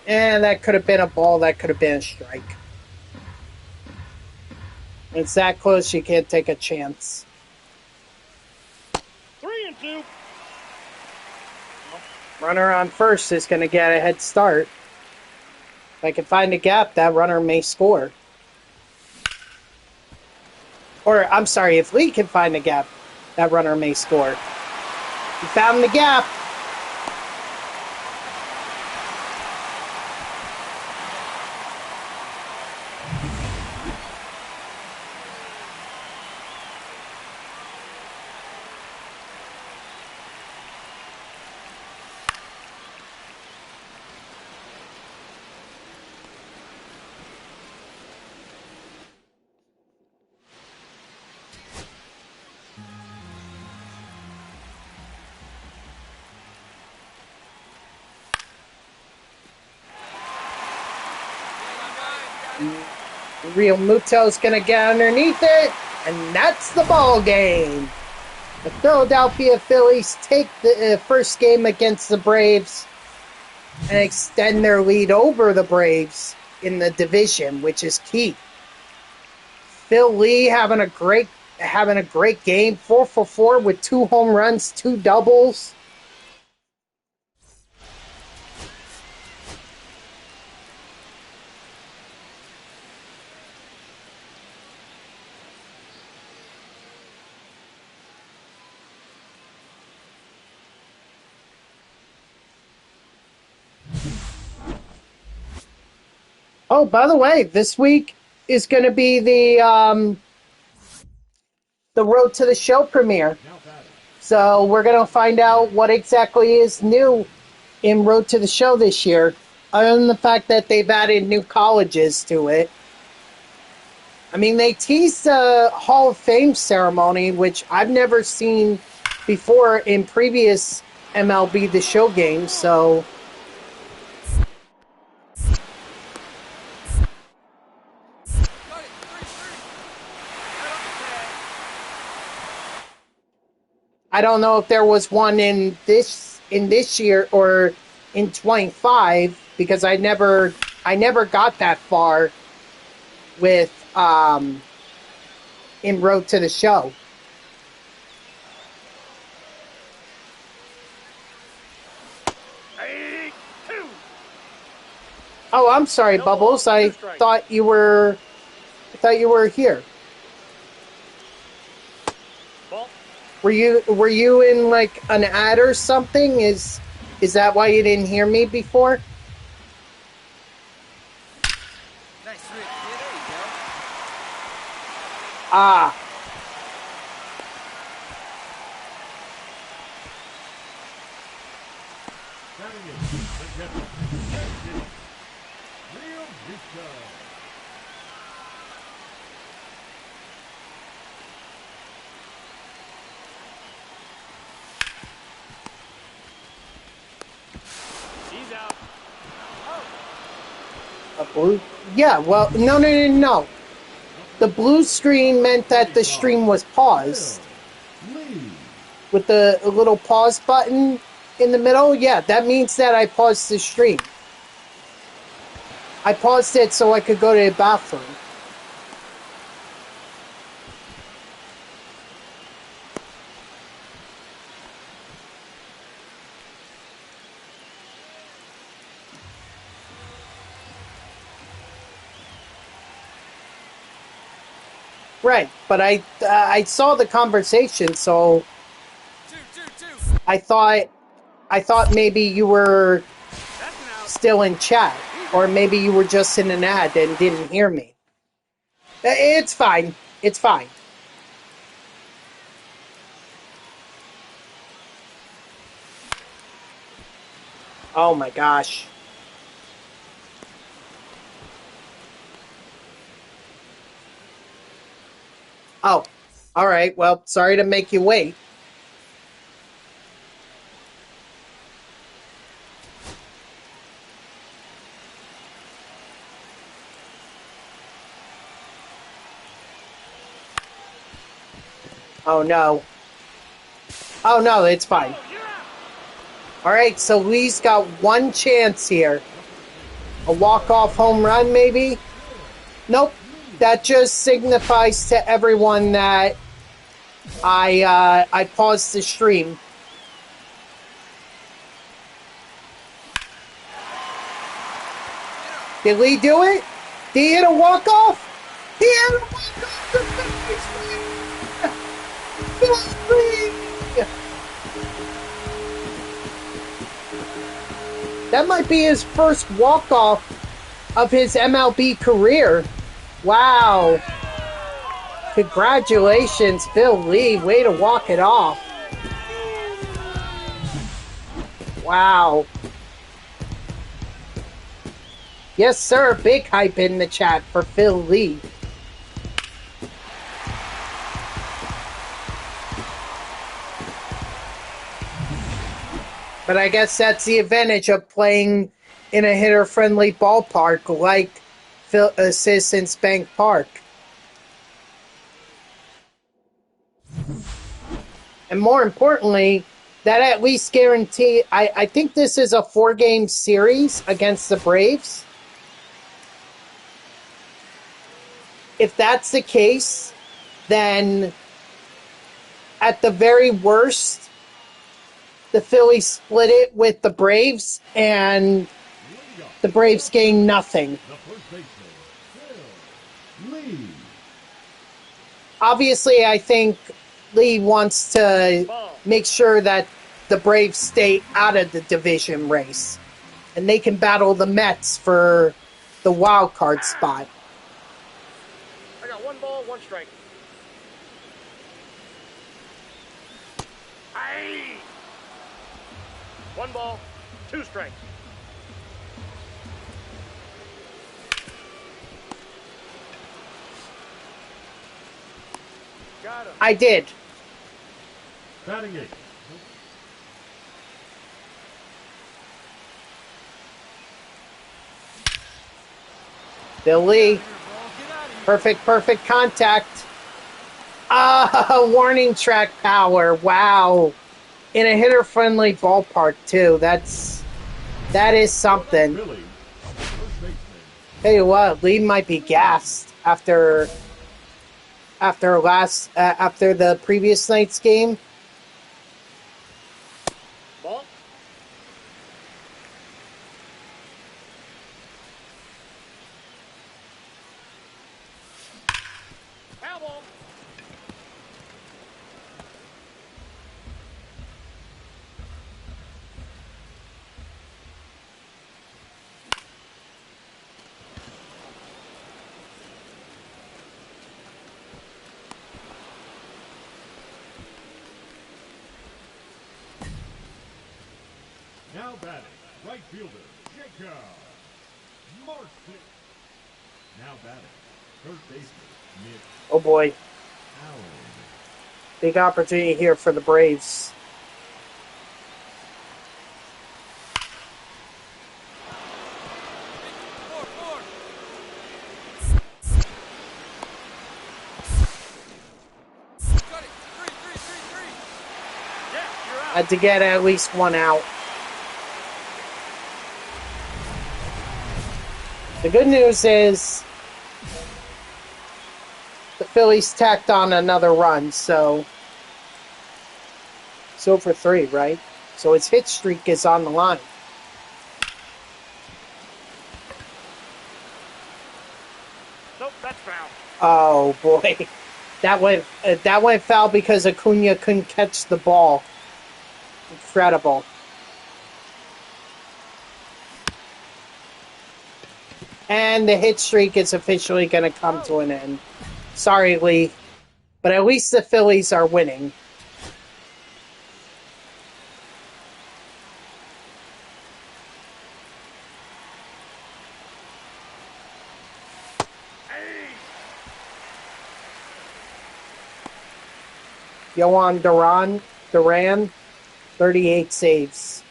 And that could have been a ball. That could have been a strike. It's that close, you can't take a chance. 3-2. Runner on first is going to get a head start. If I can find a gap, that runner may score. Or, I'm sorry, if Lee can find a gap, that runner may score. He found the gap. Real Muto's going to get underneath it, and that's the ball game. The Philadelphia Phillies take the first game against the Braves and extend their lead over the Braves in the division, which is key. Phil Lee having a great game, 4 for 4 with 2 home runs, 2 doubles. Oh, by the way, this week is going to be the Road to the Show premiere. So we're going to find out what exactly is new in Road to the Show this year, other than the fact that they've added new colleges to it. I mean, they teased the Hall of Fame ceremony, which I've never seen before in previous MLB The Show games, so... Got it. 3-3. I don't know if there was one in this year or in 25, because I never got that far with in Road to the Show. Oh, I'm sorry, Bubbles. I thought you were here. Ball. Were you in like an ad or something? Is that why you didn't hear me before? Nice swing. Yeah, there you go. Ah, Batting in the catcher, Real Muto. He's out. a blue. Yeah, well, no. The blue screen meant that the stream was paused. Lee. With the little pause button in the middle, yeah, that means that I paused the stream. I paused it so I could go to the bathroom. Right, but I saw the conversation, so 2-2-2. I thought maybe you were That's an out. still in chat, or maybe you were just in an ad and didn't hear me. It's fine. It's fine. Oh my gosh. Oh, all right. Well, sorry to make you wait. Oh no. Oh no, it's fine. All right, so Lee's got one chance here. A walk-off home run, maybe? Nope. That just signifies to everyone that I paused the stream. Did Lee do it? Did he hit a walk-off? He hit a walk-off to Phillies! That might be his first walk-off of his MLB career. Wow. Congratulations, Phil Lee. Way to walk it off. Wow. Yes, sir. Big hype in the chat for Phil Lee. But I guess that's the advantage of playing in a hitter-friendly ballpark like Citizens Bank Park. And more importantly, that at least guarantee... I think this is a 4-game series against the Braves. If that's the case, then at the very worst, the Phillies split it with the Braves, and the Braves gain nothing. The first baseman, Phil Lee. Obviously, I think Lee wants to make sure that the Braves stay out of the division race, and they can battle the Mets for the wild card spot. I got 1 ball, 1 strike. Aye. 1 ball, 2 strikes. Got him. I did. Batting 8. Bill Lee. Get out of here. Perfect contact. Warning track power. Wow. In a hitter-friendly ballpark, too. That is something. Philly. First baseman. Tell you what, Lee might be gassed after the previous night's game. Ball. Foul ball. Now batting, right fielder, Jacob Martin. Now batting, third baseman, Nick Oh boy, Allen. big opportunity here for the Braves. Four. Got it. Three. Yeah, you're out. Had to get at least one out. The good news is the Phillies tacked on another run, so it's over 3, right? So its hit streak is on the line. Nope, that's foul. Oh boy. That went foul because Acuna couldn't catch the ball. Incredible. And the hit streak is officially going to come to an end. Sorry, Lee. But at least the Phillies are winning. Yohan Duran, 38 saves.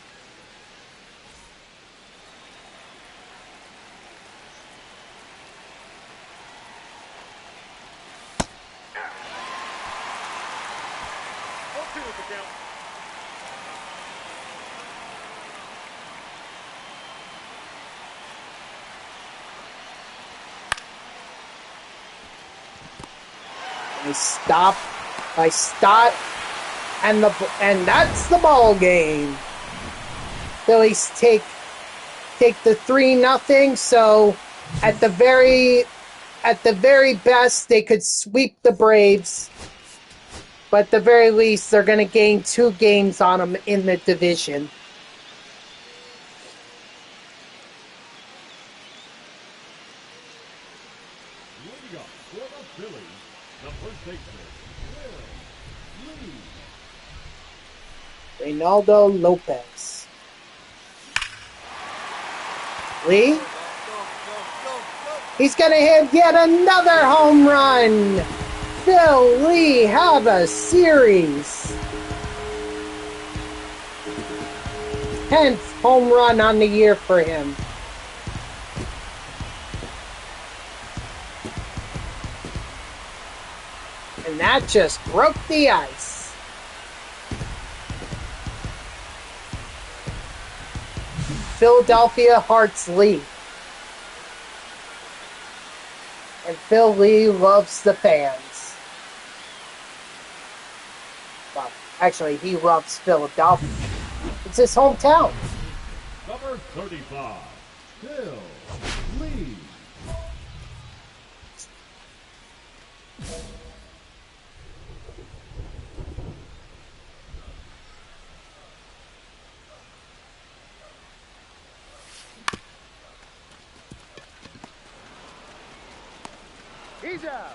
I stop, and that's the ball game. Phillies take the 3-0. So at the very best, they could sweep the Braves, but at the very least, they're going to gain 2 games on them in the division. Leading up for the Phillies, the first baseman, Will Lee. Reynaldo Lopez. Lee? He's going to hit yet another home run. Phil Lee have a series. 10th home run on the year for him. And that just broke the ice. Philadelphia Hearts lead. And Phil Lee loves the fans. Well, actually, he loves Philadelphia. It's his hometown. Number 35, Phil Lee. He's out.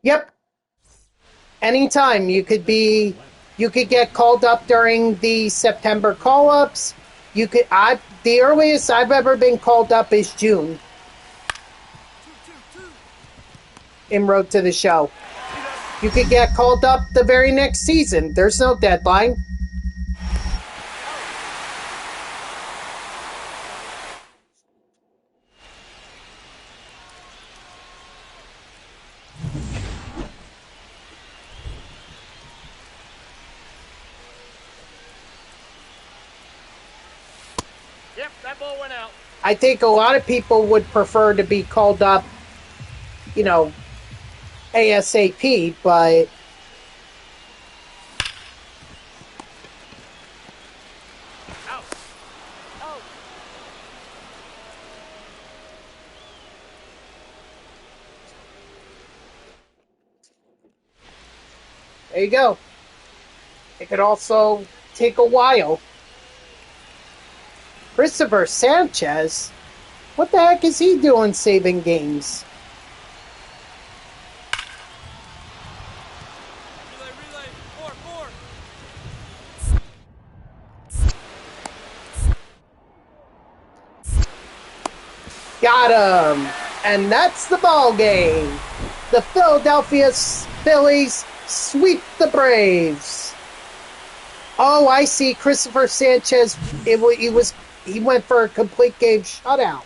Yep. Anytime you could get called up during the September call-ups. The earliest I've ever been called up is June. En route to the show. You could get called up the very next season. There's no deadline. Yep, that ball went out. I think a lot of people would prefer to be called up, ASAP, but Out. Out. there you go. It could also take a while. Christopher Sanchez? What the heck is he doing saving games? Relay. 4. Got him! And that's the ball game. The Philadelphia Phillies sweep the Braves. Oh, I see. Christopher Sanchez. He went for a complete game shutout.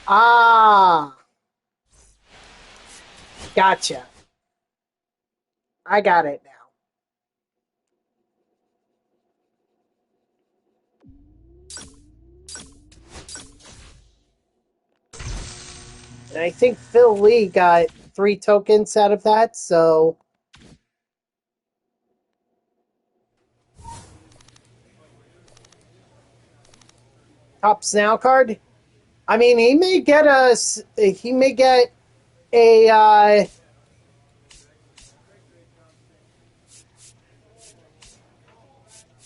Ah, gotcha. I got it now. And I think Phil Lee got 3 tokens out of that, so Topps Now card. I mean, he may get a,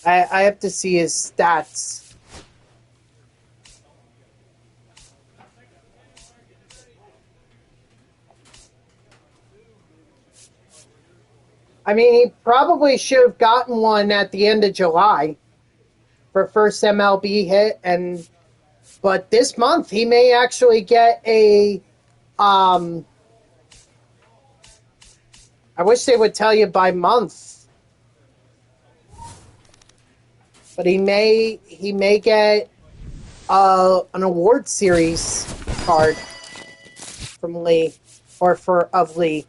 I have to see his stats. I mean, he probably should have gotten one at the end of July for first MLB hit, but this month he may actually get a. I wish they would tell you by month, but he may get an award series card from Lee of Lee.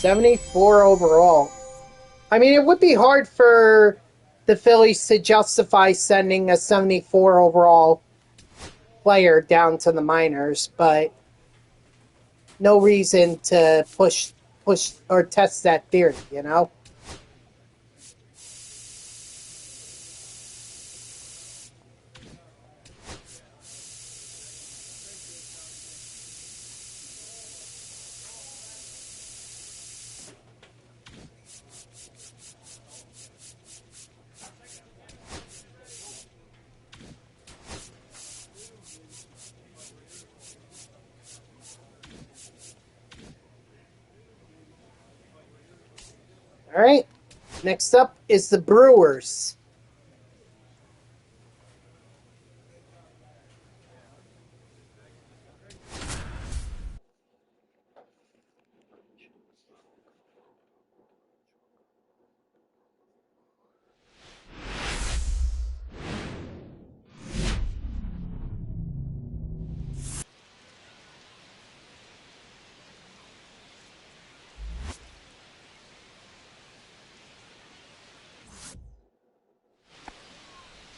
$74 overall. I mean, it would be hard for the Phillies to justify sending a 74 overall player down to the minors, but no reason to push or test that theory, you know? All right. Next up is the Brewers.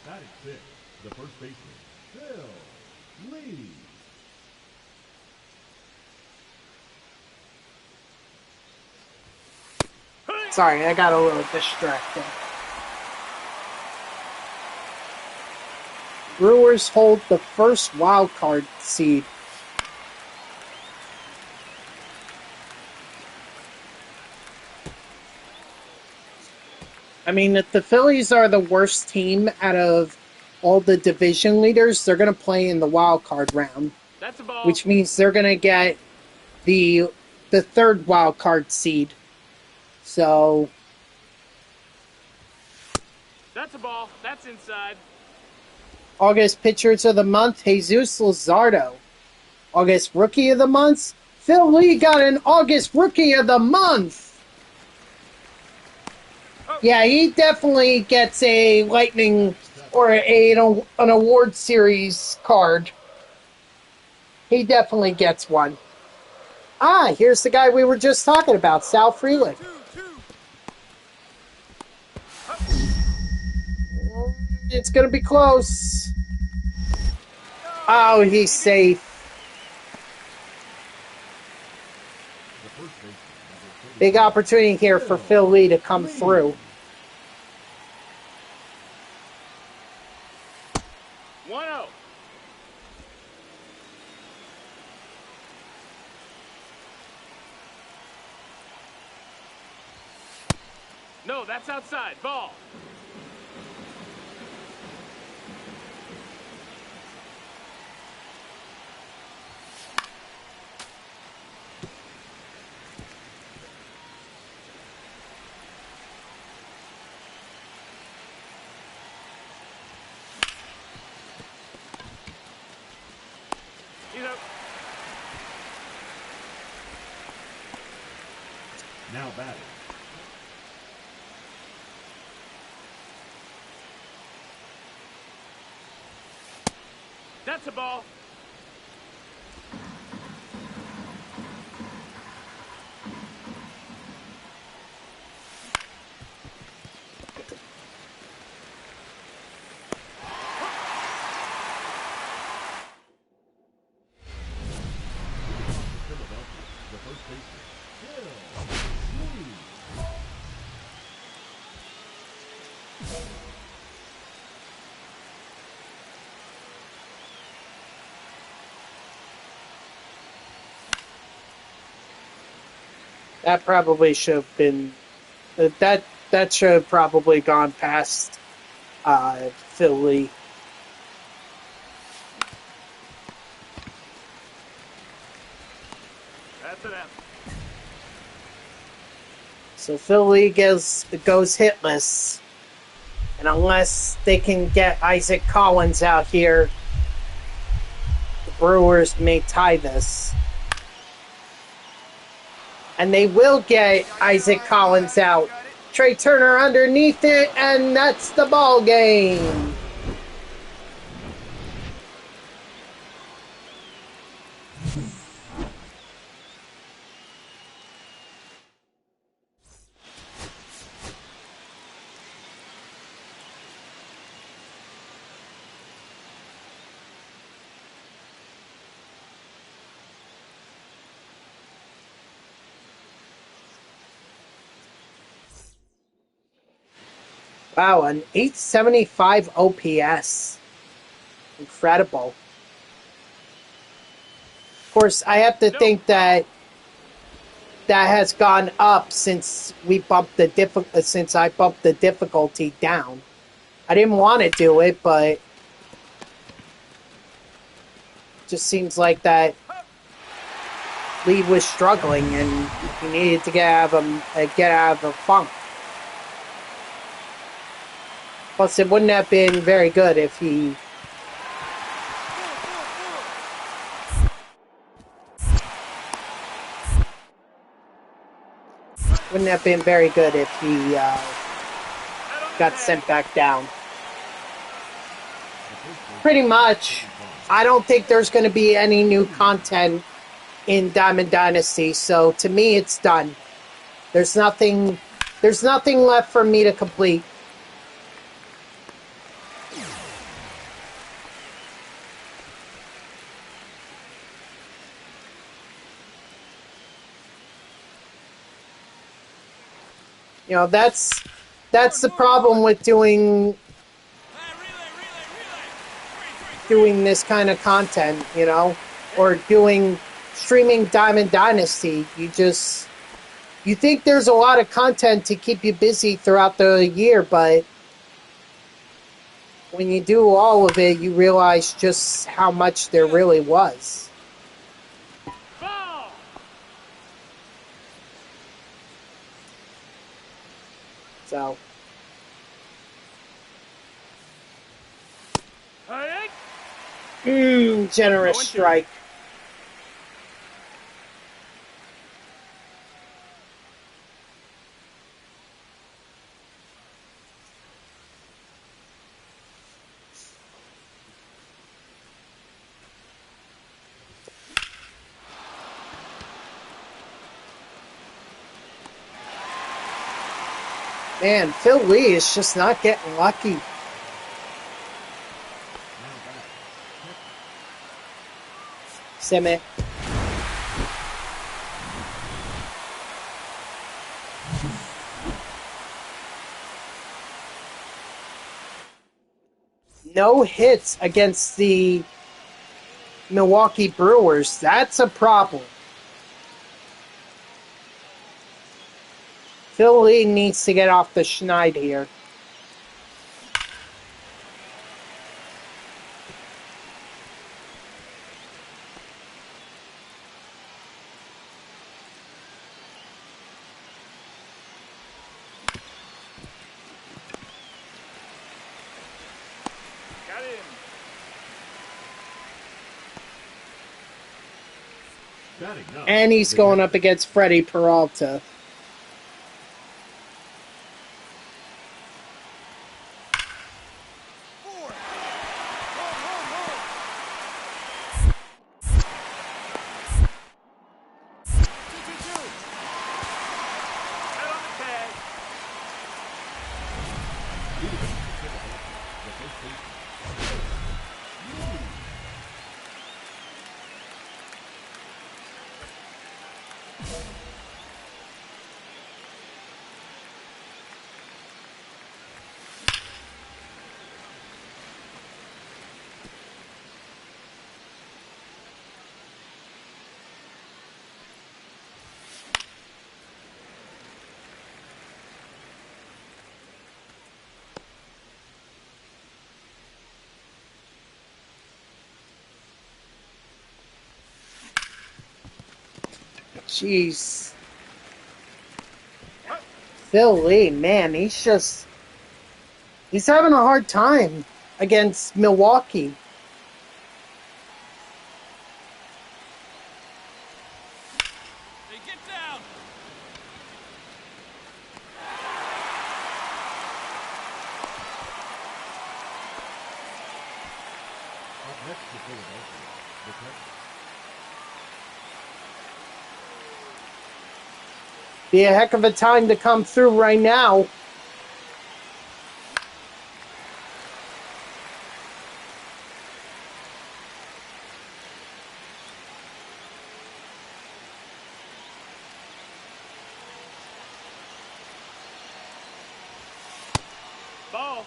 Batting six, the first baseman, Phillies. Sorry, I got a little distracted. Brewers hold the first wild card seed. I mean, if the Phillies are the worst team out of all the division leaders, they're going to play in the wild card round, That's a ball. which means they're going to get the third wild card seed. So That's a ball. That's inside. August pitchers of the month, Jesus Luzardo. August rookie of the month, Phil Lee got an August rookie of the month. Yeah, he definitely gets a Lightning or an award series card. He definitely gets one. Ah, here's the guy we were just talking about, Sal Frelick. 2-2. It's going to be close. Oh, he's safe. Big opportunity here for Phil Lee to come through. 1-0. No, that's outside. Ball. Now batting. That's a ball. Philadelphia, the first baseman, Phillies. That probably should have been that should have probably gone past Philly. That's an F. So Philly goes hitless, and unless they can get Isaac Collins out here, the Brewers may tie this. And they will get Isaac Collins out. Trey Turner underneath it, and that's the ball game. Wow, an 875 OPS. Incredible. Of course, I have to think that has gone up since I bumped the difficulty down. I didn't want to do it, but it just seems like that Lee was struggling and he needed to get out of the funk. Plus, it wouldn't have been very good if he got sent back down. Pretty much, I don't think there's going to be any new content in Diamond Dynasty, so to me, it's done. There's nothing left for me to complete. You know, that's the problem with doing this kind of content, you know, or doing streaming Diamond Dynasty. You think there's a lot of content to keep you busy throughout the year, but when you do all of it, you realize just how much there really was. Ball. So, generous strike. Man, Phil Lee is just not getting lucky. Simmet. No hits against the Milwaukee Brewers. That's a problem. Phil Lee needs to get off the schneid here. Got him. Batting up. And he's going up against Freddie Peralta. Jeez. Philly, man, he's having a hard time against Milwaukee. Hey, get down. Up next to Philadelphia, the Cubs. Be a heck of a time to come through right now. Ball.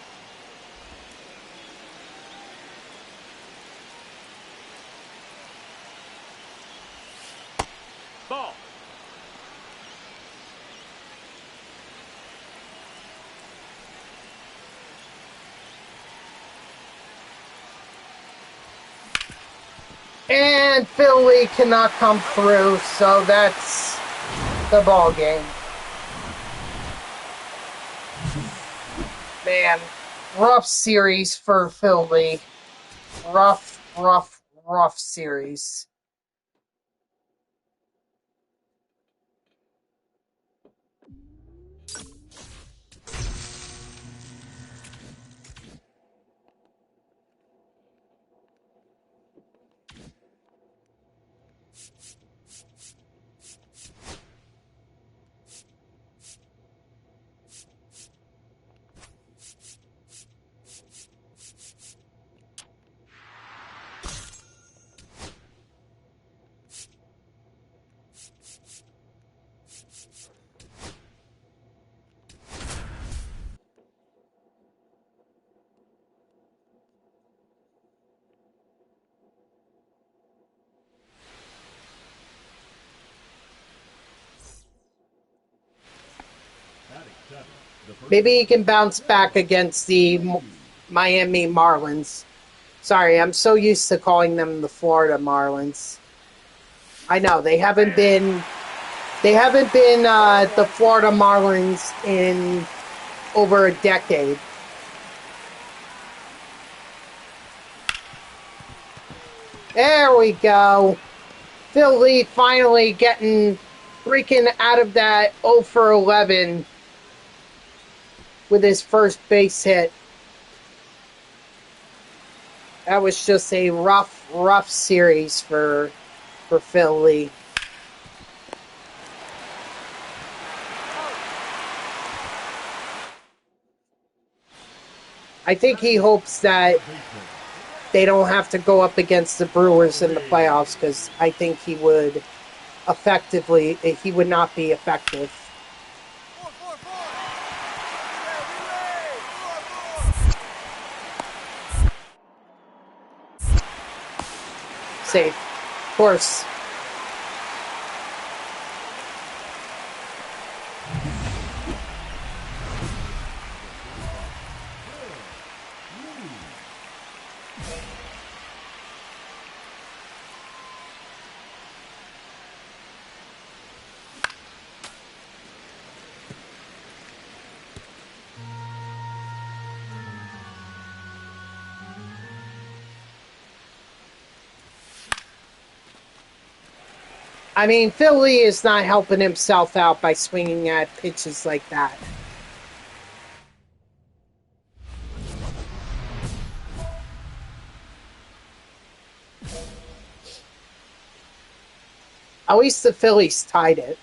Ball. And Philly cannot come through, so that's the ball game. Man, rough series for Philly. Rough series. Batting seven, the first Maybe he can bounce back against the Miami Marlins. Sorry, I'm so used to calling them the Florida Marlins. I know they haven't been the Florida Marlins in over a decade. There we go. Philly finally getting freaking out of that 0 for 11 with his first base hit. That was just a rough series for Philly. I think he hopes that they don't have to go up against the Brewers in the playoffs, because I think he would not be effective. 4, 4, 4. Safe. Of course. I mean, Philly is not helping himself out by swinging at pitches like that. At least the Phillies tied it.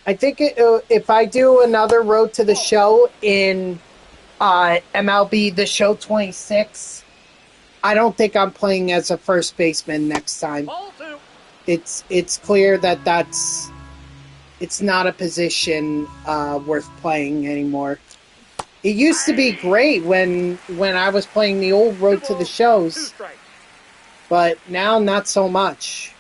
I think if I do another Road to the Show in MLB The Show 26, I don't think I'm playing as a first baseman next time. Ball 2. It's clear that it's not a position worth playing anymore. It used to be great when I was playing the old Road to the 2 Shows, strikes. but now not so much.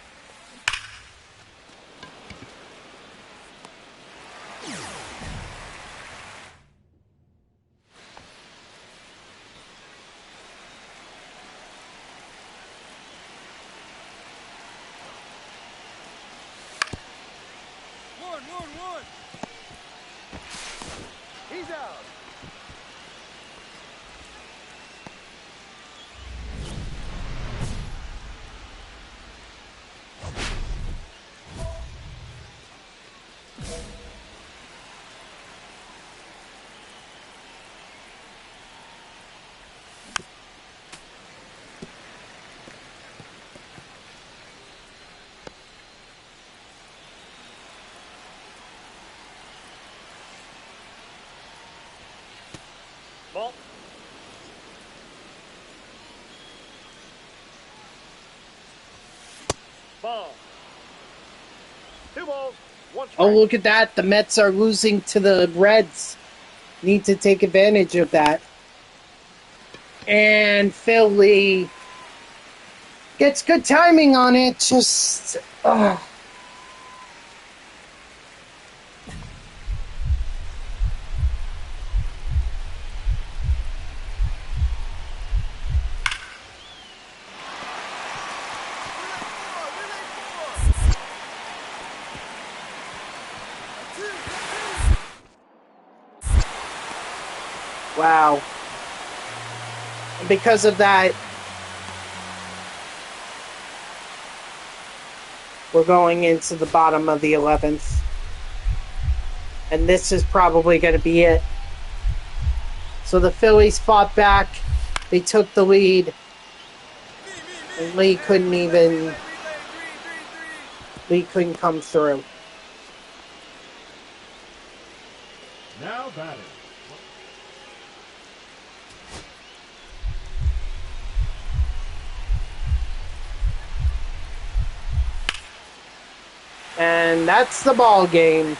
Ball. 2 balls, 1 strike. Oh, look at that. The Mets are losing to the Reds. Need to take advantage of that. And Philly gets good timing on it. Just, wow. And because of that, we're going into the bottom of the 11th. And this is probably going to be it. So the Phillies fought back. They took the lead. And Lee couldn't come through. Now batting. And that's the ball game.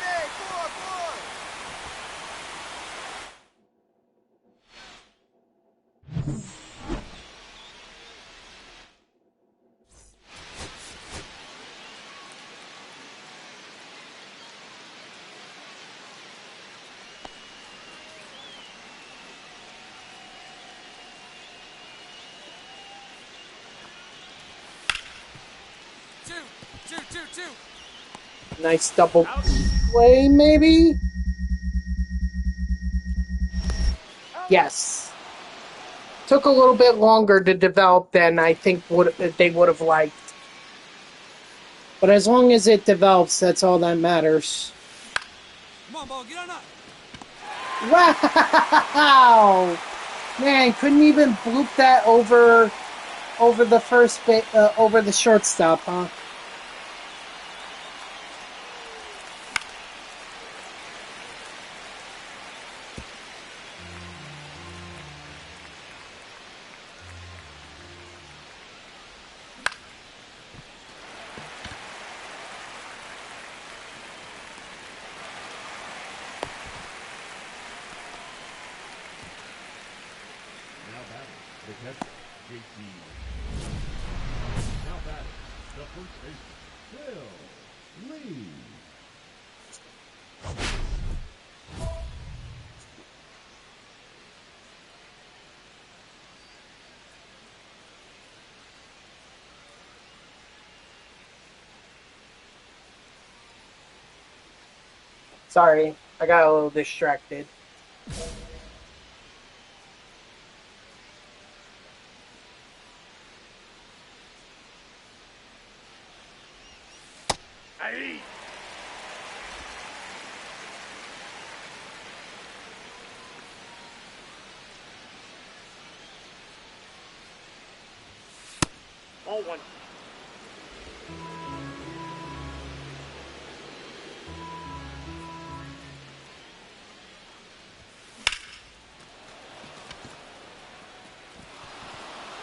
Two. Nice double play, maybe? Yes. Took a little bit longer to develop than I think they would have liked. But as long as it develops, that's all that matters. Come on, ball, get on up. Wow! Man, couldn't even bloop that over the over the shortstop, huh? Now batting. The catcher, JT. Now batting. The first baseman, Phil Lee. Sorry, I got a little distracted. Aye. Ball 1.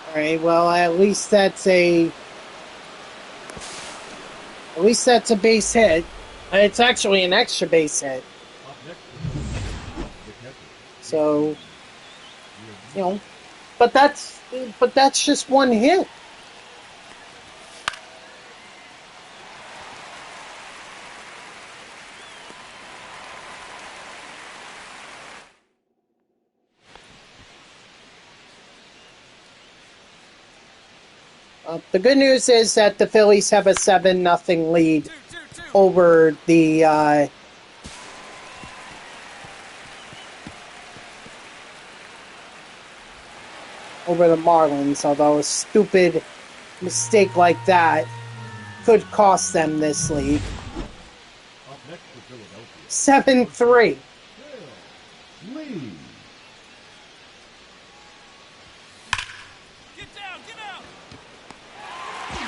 Alright, well, at least that's a base hit. It's actually an extra base hit. Up next, the catcher. So, you know, but that's just one hit. The good news is that the Phillies have a 7-0 lead over the Marlins, although a stupid mistake like that could cost them this league. Up next for Philadelphia, 7-3. Phil Lee. Get down, get out. Two.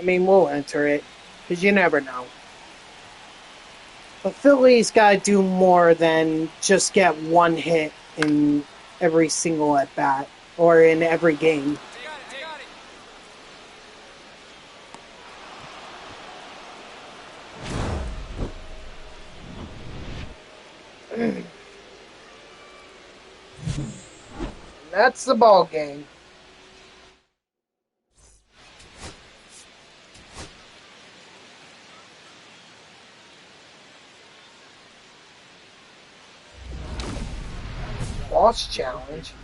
I mean, we'll enter it, because you never know. But Philly's got to do more than just get one hit in every single at-bat, or in every game. That's the ball game. Boss challenge.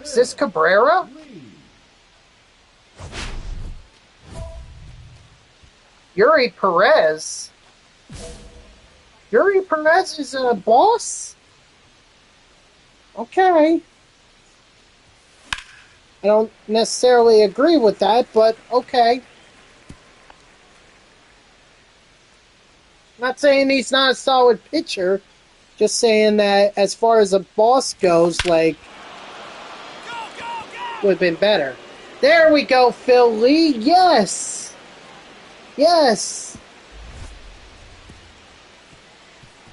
Is this Cabrera? Yuri Perez. Yuri Perez is a boss? Okay. I don't necessarily agree with that, but okay. Not saying he's not a solid pitcher. Just saying that as far as a boss goes, like, would have been better. There we go, Philly. Yes. Yes.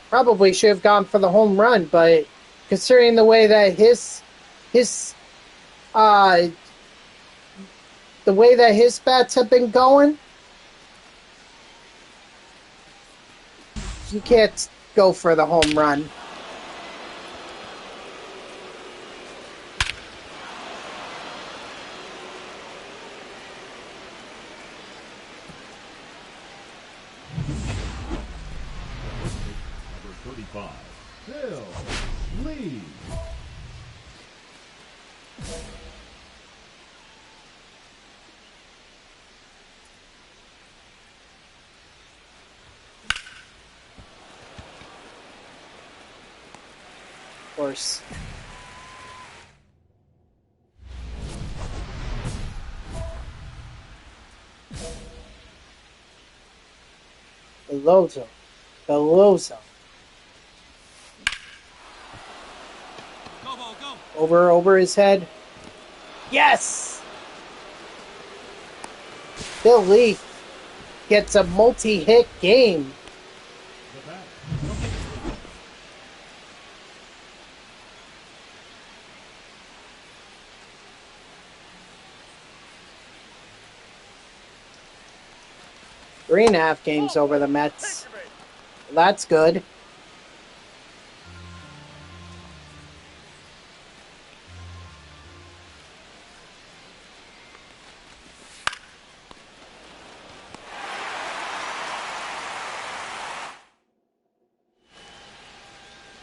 Probably should have gone for the home run, but considering the way that the way that his bats have been going, you can't go for the home run. Number 35, Phillies. Of course. Belozo. Go, ball, go. Over his head. Yes! Bill Leaf gets a multi-hit game. The batter, 3.5 games over the Mets. That's good.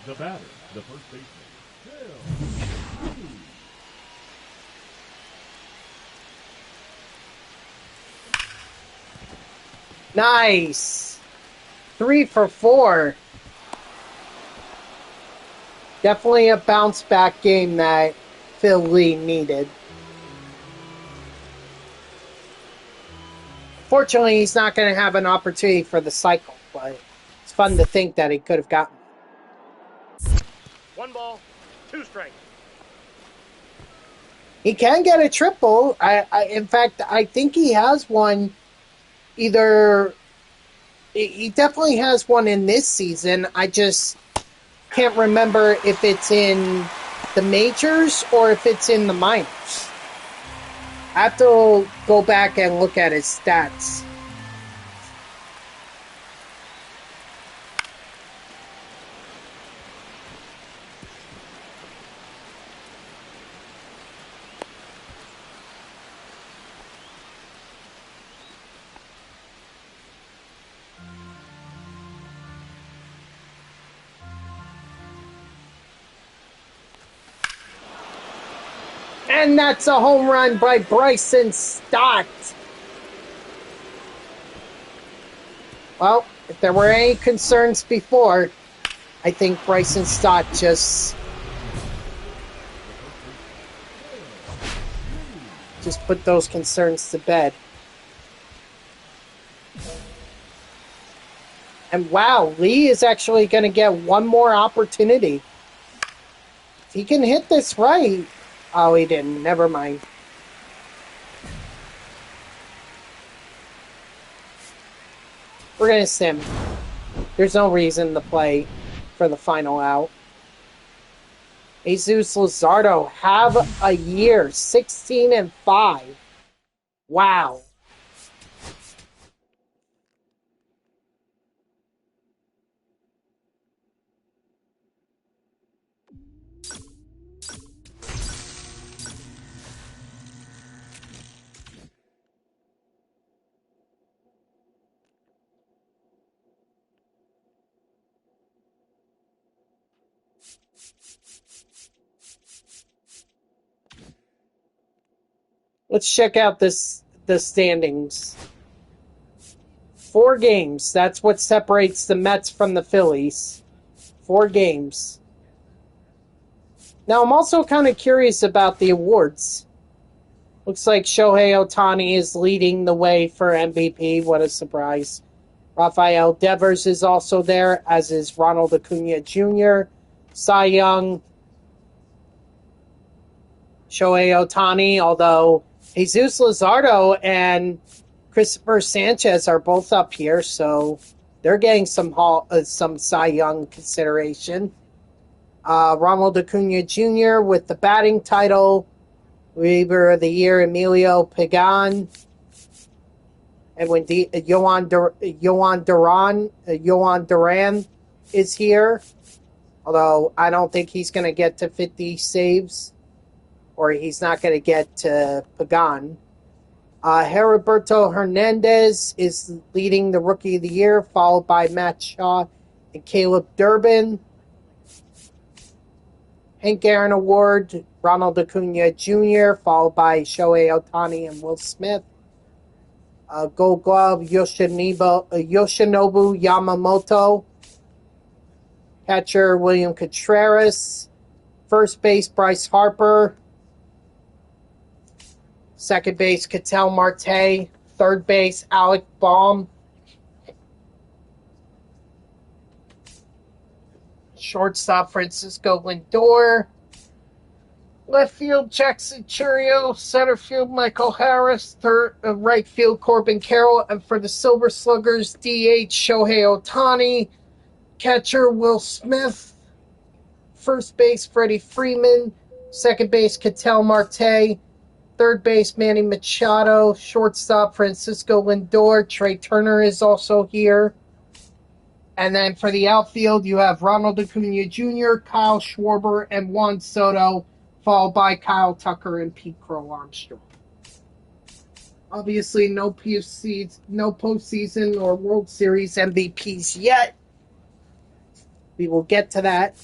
the batter, the first baseman, Phillies. Nice. 3 for 4. Definitely a bounce back game that Philly needed. Fortunately, he's not going to have an opportunity for the cycle, but it's fun to think that he could have gotten. 1 ball, 2 strikes. He can get a triple. In fact, I think he has one. Either he definitely has one in this season. I just can't remember if it's in the majors or if it's in the minors. I have to go back and look at his stats. And that's a home run by Bryson Stott. Well, if there were any concerns before, I think Bryson Stott just put those concerns to bed. And wow, Lee is actually going to get one more opportunity. If he can hit this right... Oh, he didn't. Never mind. We're going to sim. There's no reason to play for the final out. Jesus Luzardo, have a year. 16-5. Wow. Let's check out the standings. 4 games. That's what separates the Mets from the Phillies. 4 games. Now, I'm also kind of curious about the awards. Looks like Shohei Ohtani is leading the way for MVP. What a surprise. Rafael Devers is also there, as is Ronald Acuna Jr., Cy Young, Shohei Ohtani, although Jesus Luzardo and Christopher Sanchez are both up here, so they're getting some Cy Young consideration. Ronald Acuna Jr. with the batting title, reliever of the year Emilio Pagan, and when Yohan Duran is here, although I don't think he's going to get to 50 saves, or he's not going to get to Pagan. Heriberto Hernandez is leading the Rookie of the Year, followed by Matt Shaw and Caleb Durbin. Hank Aaron Award, Ronald Acuna Jr., followed by Shohei Ohtani and Will Smith. Gold Glove, Yoshinobu Yamamoto. Catcher, William Contreras. First base, Bryce Harper. Second base, Ketel Marte. Third base, Alec Baum. Shortstop, Francisco Lindor. Left field, Jackson Churio. Center field, Michael Harris. Right field, Corbin Carroll. And for the Silver Sluggers, DH, Shohei Ohtani. Catcher, Will Smith. First base, Freddie Freeman. Second base, Ketel Marte. Third base, Manny Machado. Shortstop, Francisco Lindor. Trey Turner is also here. And then for the outfield, you have Ronald Acuna Jr., Kyle Schwarber, and Juan Soto, followed by Kyle Tucker and Pete Crow Armstrong. Obviously, no postseason or World Series MVPs yet. We will get to that.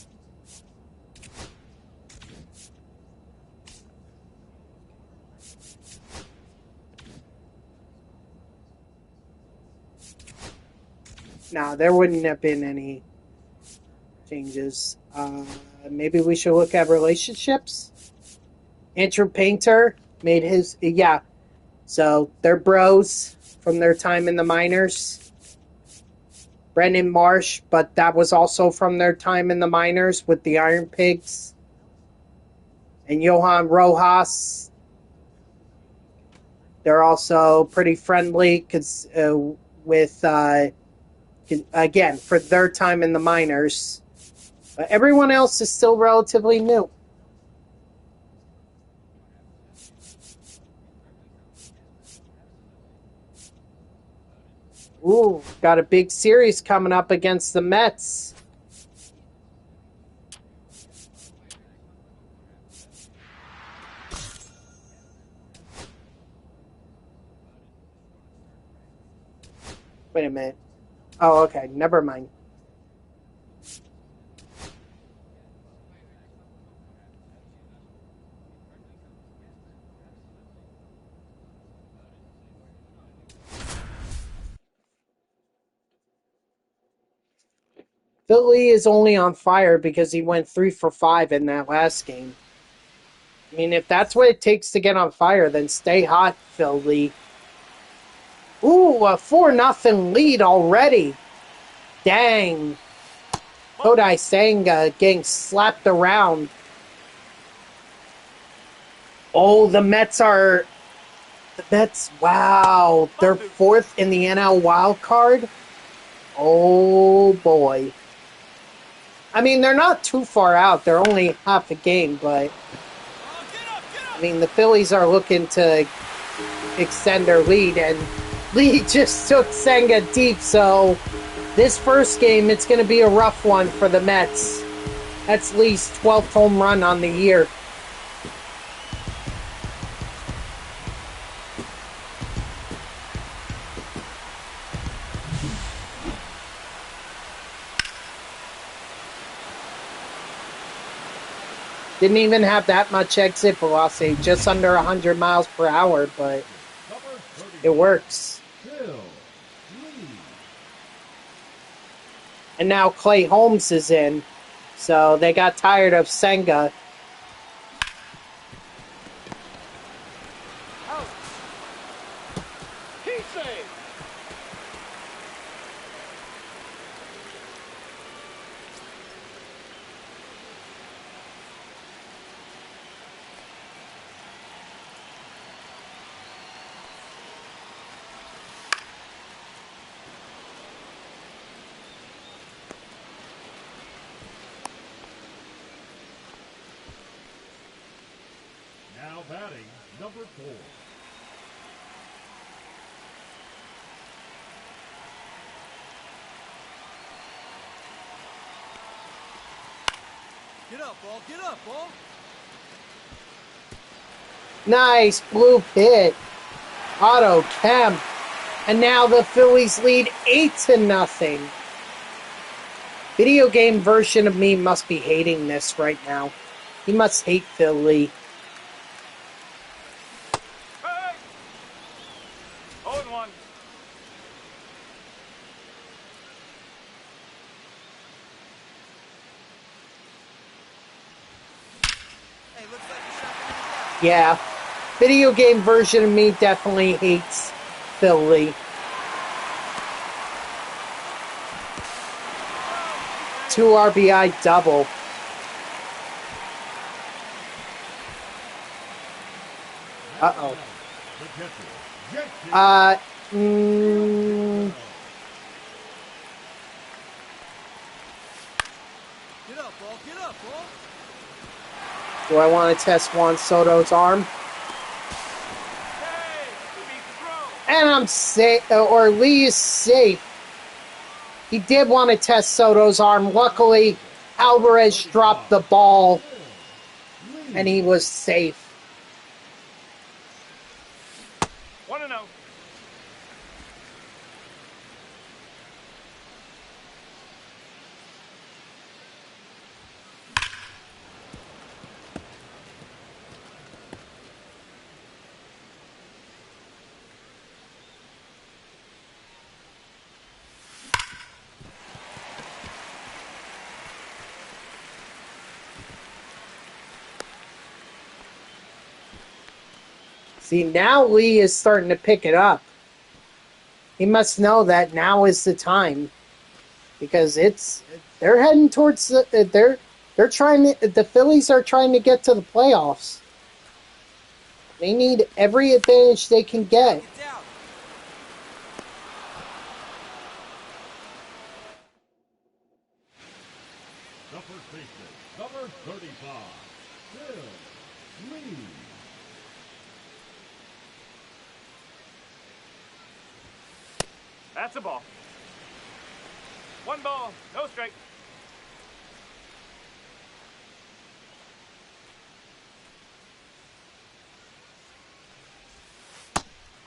No, there wouldn't have been any changes. Maybe we should look at relationships. Andrew Painter made his... Yeah. So, they're bros from their time in the minors. Brendan Marsh, but that was also from their time in the minors with the Iron Pigs. And Johan Rojas. They're also pretty friendly because with... again, for their time in the minors. But everyone else is still relatively new. Ooh, got a big series coming up against the Mets. Wait a minute. Oh, okay. Never mind. Philly is only on fire because he went 3 for 5 in that last game. I mean, if that's what it takes to get on fire, then stay hot, Philly. Ooh, a 4-0 lead already. Dang. Kodai Senga getting slapped around. Oh, the Mets, wow. They're 4th in the NL wild card. Oh, boy. I mean, they're not too far out. They're only half a game, but... Oh, get up! I mean, the Phillies are looking to extend their lead, and Lee just took Senga deep, so this first game, it's going to be a rough one for the Mets. That's Lee's 12th home run on the year. Didn't even have that much exit velocity, just under 100 miles per hour, but it works. And now Clay Holmes is in, so they got tired of Senga. Out. He saved. Now batting, number 4. Get up, ball! Get up, ball! Nice blue hit. Otto Kemp. And now the Phillies lead 8-0. Video game version of me must be hating this right now. He must hate Philly. Hey! 0-1. Hey, looks like you're shot. Yeah. Video game version of me definitely hates Philly. 2 RBI double. Uh-oh. The catcher, Jesse Get up, ball! Get up, ball! Do I want to test Juan Soto's arm? Hey! He beats the throw. And I'm safe, or Lee is safe. He did want to test Soto's arm. Luckily, Alvarez dropped the ball, and he was safe. 1-0. See, now Lee is starting to pick it up. He must know that now is the time, because they're heading towards they're trying to, the Phillies are trying to get to the playoffs. They need every advantage they can get. Get down! the first baseman, number 35, Phil Lee. That's a ball. 1 ball, no strike.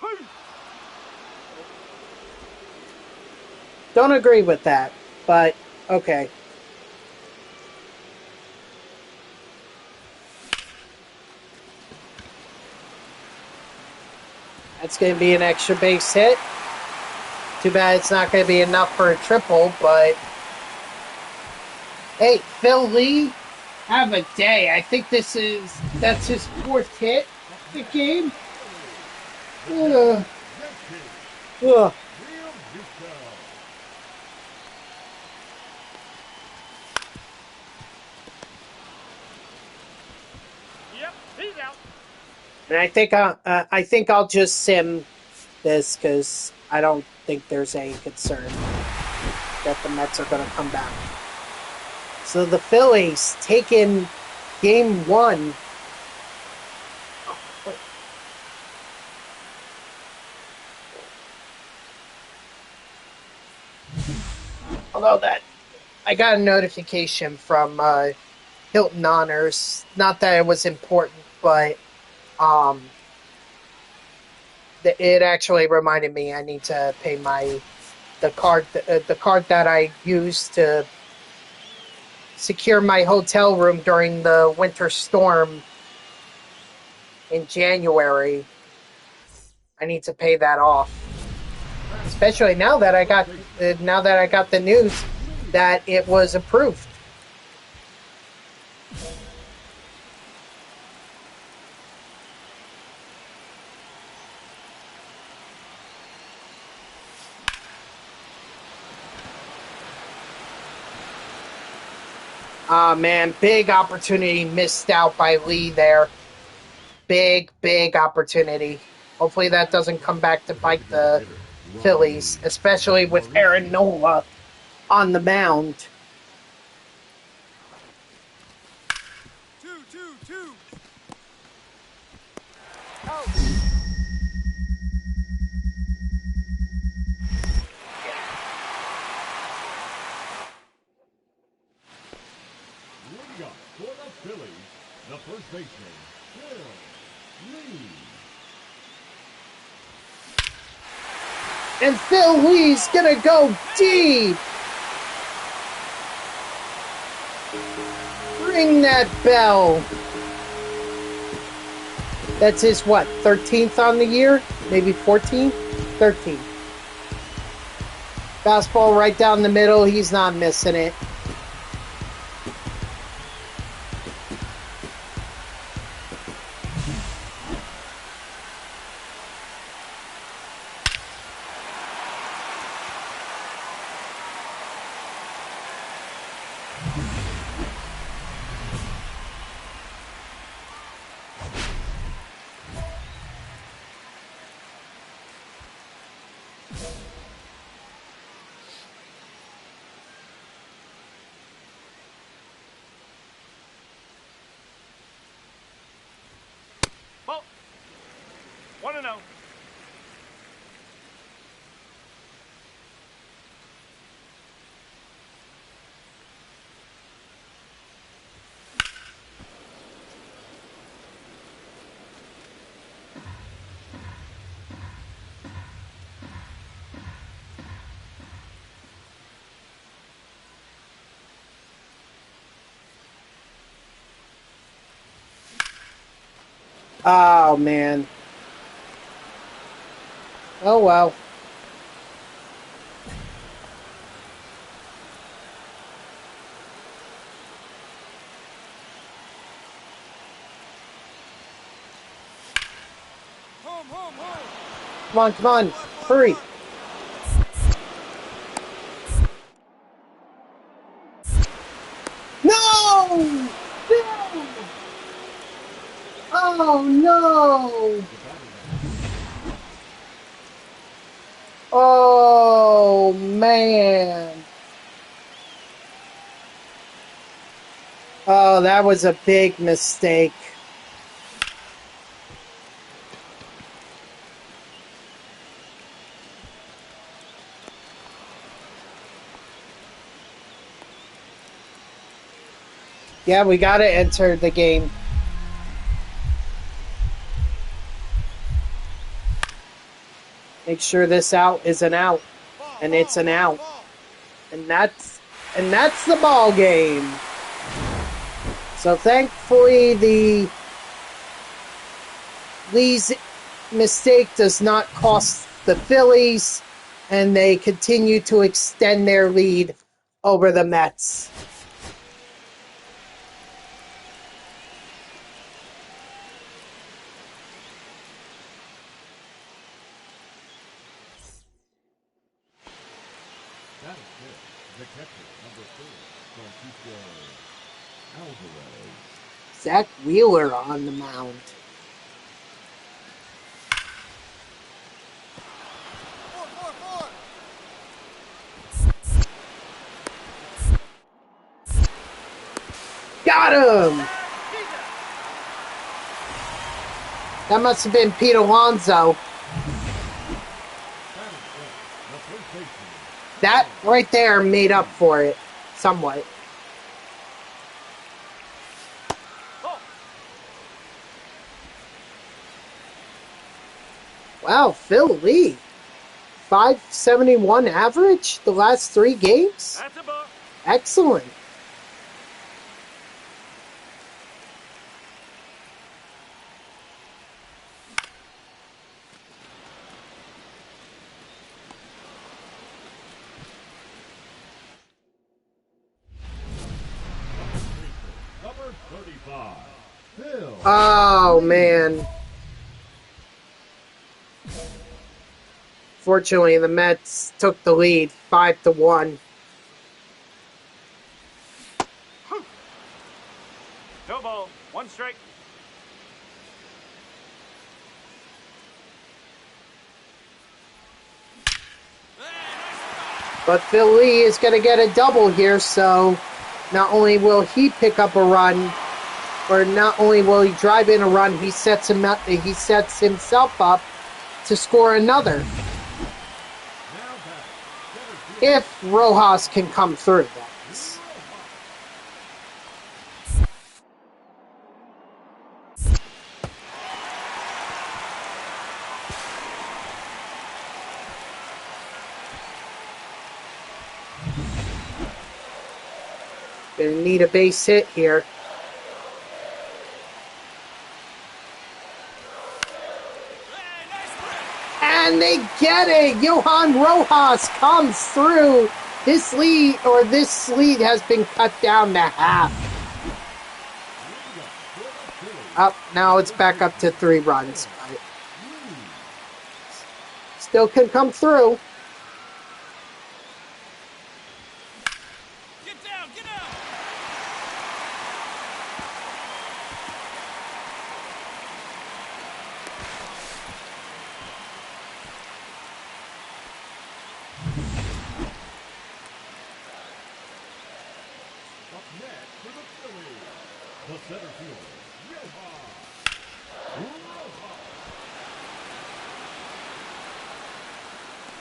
Hey! Don't agree with that, but okay. That's going to be an extra base hit. Too bad it's not going to be enough for a triple, but hey, Phil Lee, have a day. I think that's his 4th hit of the game. Ugh. Ugh. Yep, he's out. And I think I'll just sim this because I don't think there's any concern. that the Mets are going to come back. So the Phillies taking game 1. Although that, I got a notification from Hilton Honors. Not that it was important, but it actually reminded me I need to pay the card that I used to secure my hotel room during the winter storm in January. I need to pay that off, especially now that I got the news that it was approved. Ah, man, big opportunity missed out by Lee there. Big opportunity. Hopefully that doesn't come back to bite the Phillies, especially with Aaron Nola on the mound. 2-2-2. Leading up for the Phillies, the first baseman, Phil Lee. And Phil Lee's gonna go deep. Ring that bell. That's his, what, 13th on the year? Maybe 14th? 13th. Fastball right down the middle. He's not missing it. Ball. 1-0. Oh, man. Oh, well. Home. Come on. Hurry. No! No! Oh, no! Oh, man. Oh, that was a big mistake. Yeah, we got to enter the game. Make sure this out is an out, and it's an out, and that's the ball game. So thankfully, the Lee's mistake does not cost the Phillies, and they continue to extend their lead over the Mets. That is it. The catcher, number 4, Francisco Alvarez. Zach Wheeler on the mound. 4. Got him! That must have been Pete Alonso. The first baseman. That right there made up for it somewhat. Oh, Wow, Phil Lee. 571 average the last 3 games? that's a ball. Excellent. Number 35. Phil. Oh, man. Fortunately, the Mets took the lead 5-1. No ball. 1 strike. But Phil Lee is going to get a double here, so not only will he pick up a run, or not only will he drive in a run, he sets himself up to score another. If Rojas can come through, that is. Gonna need a base hit here. And they get it! Johan Rojas comes through. This lead has been cut down to half. Up now it's back up to 3 runs. But still can come through. Get down, get down! Up next for the Phillies. The center fielder, Johan.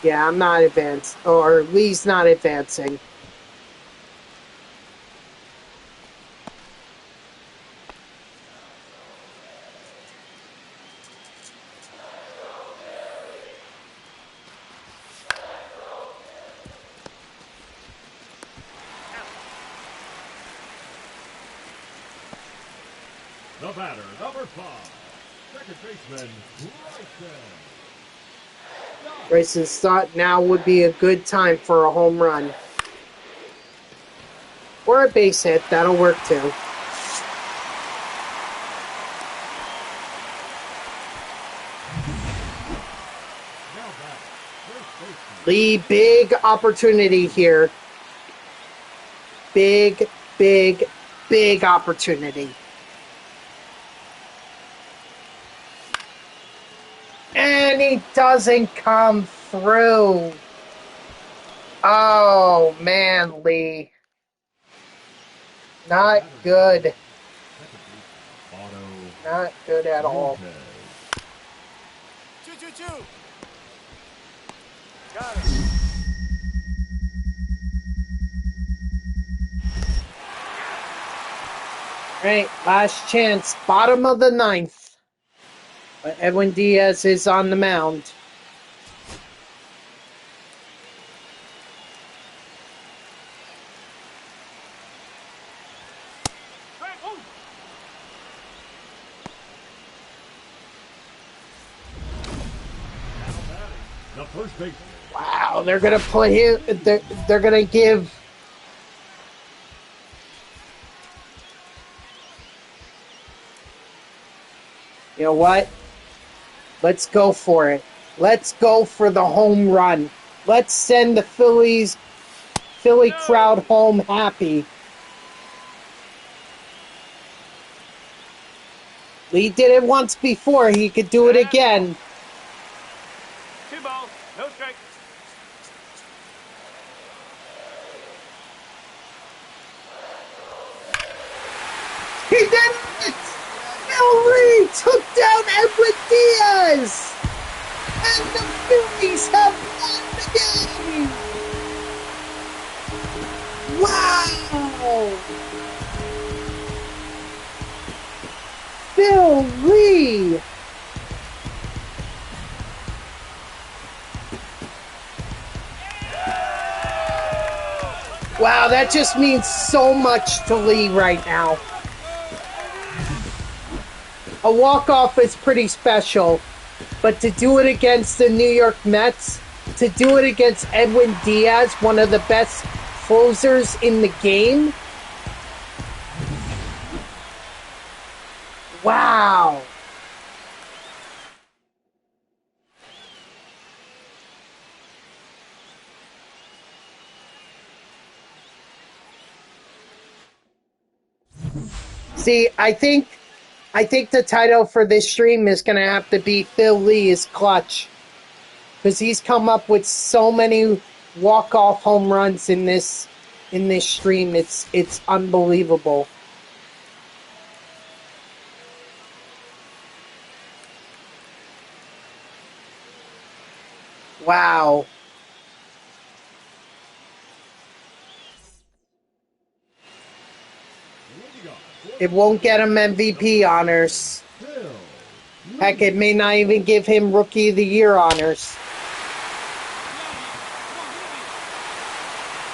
Yeah, I'm not advanced. Or Lee's not advancing. The batter, number 5. Second baseman, Bryson. Grayson's thought now would be a good time for a home run. Or a base hit, that'll work too. Lee, big opportunity here. Big, big, big opportunity. And he doesn't come through. Oh, man, Lee. Not good. Not good at all. 2-2-2. Got it. Right, last chance, bottom of the 9th. But Edwin Diaz is on the mound. The first baseman. Wow, they're gonna put him. They're gonna give. You know what? Let's go for it. Let's go for the home run. Let's send the Philly crowd home happy. Lee did it once before. He could do it again. 2 balls. No strike. did it! Philly took down Edwin Diaz! And the Phillies have won the game! Wow! Philly! Wow, that just means so much to Lee right now. A walk-off is pretty special, but to do it against the New York Mets, to do it against Edwin Diaz, one of the best closers in the game, wow. See, I think the title for this stream is going to have to be Phil Lee is clutch, because he's come up with so many walk-off home runs in this stream. It's unbelievable. Wow. It won't get him MVP honors. Heck, it may not even give him Rookie of the Year honors.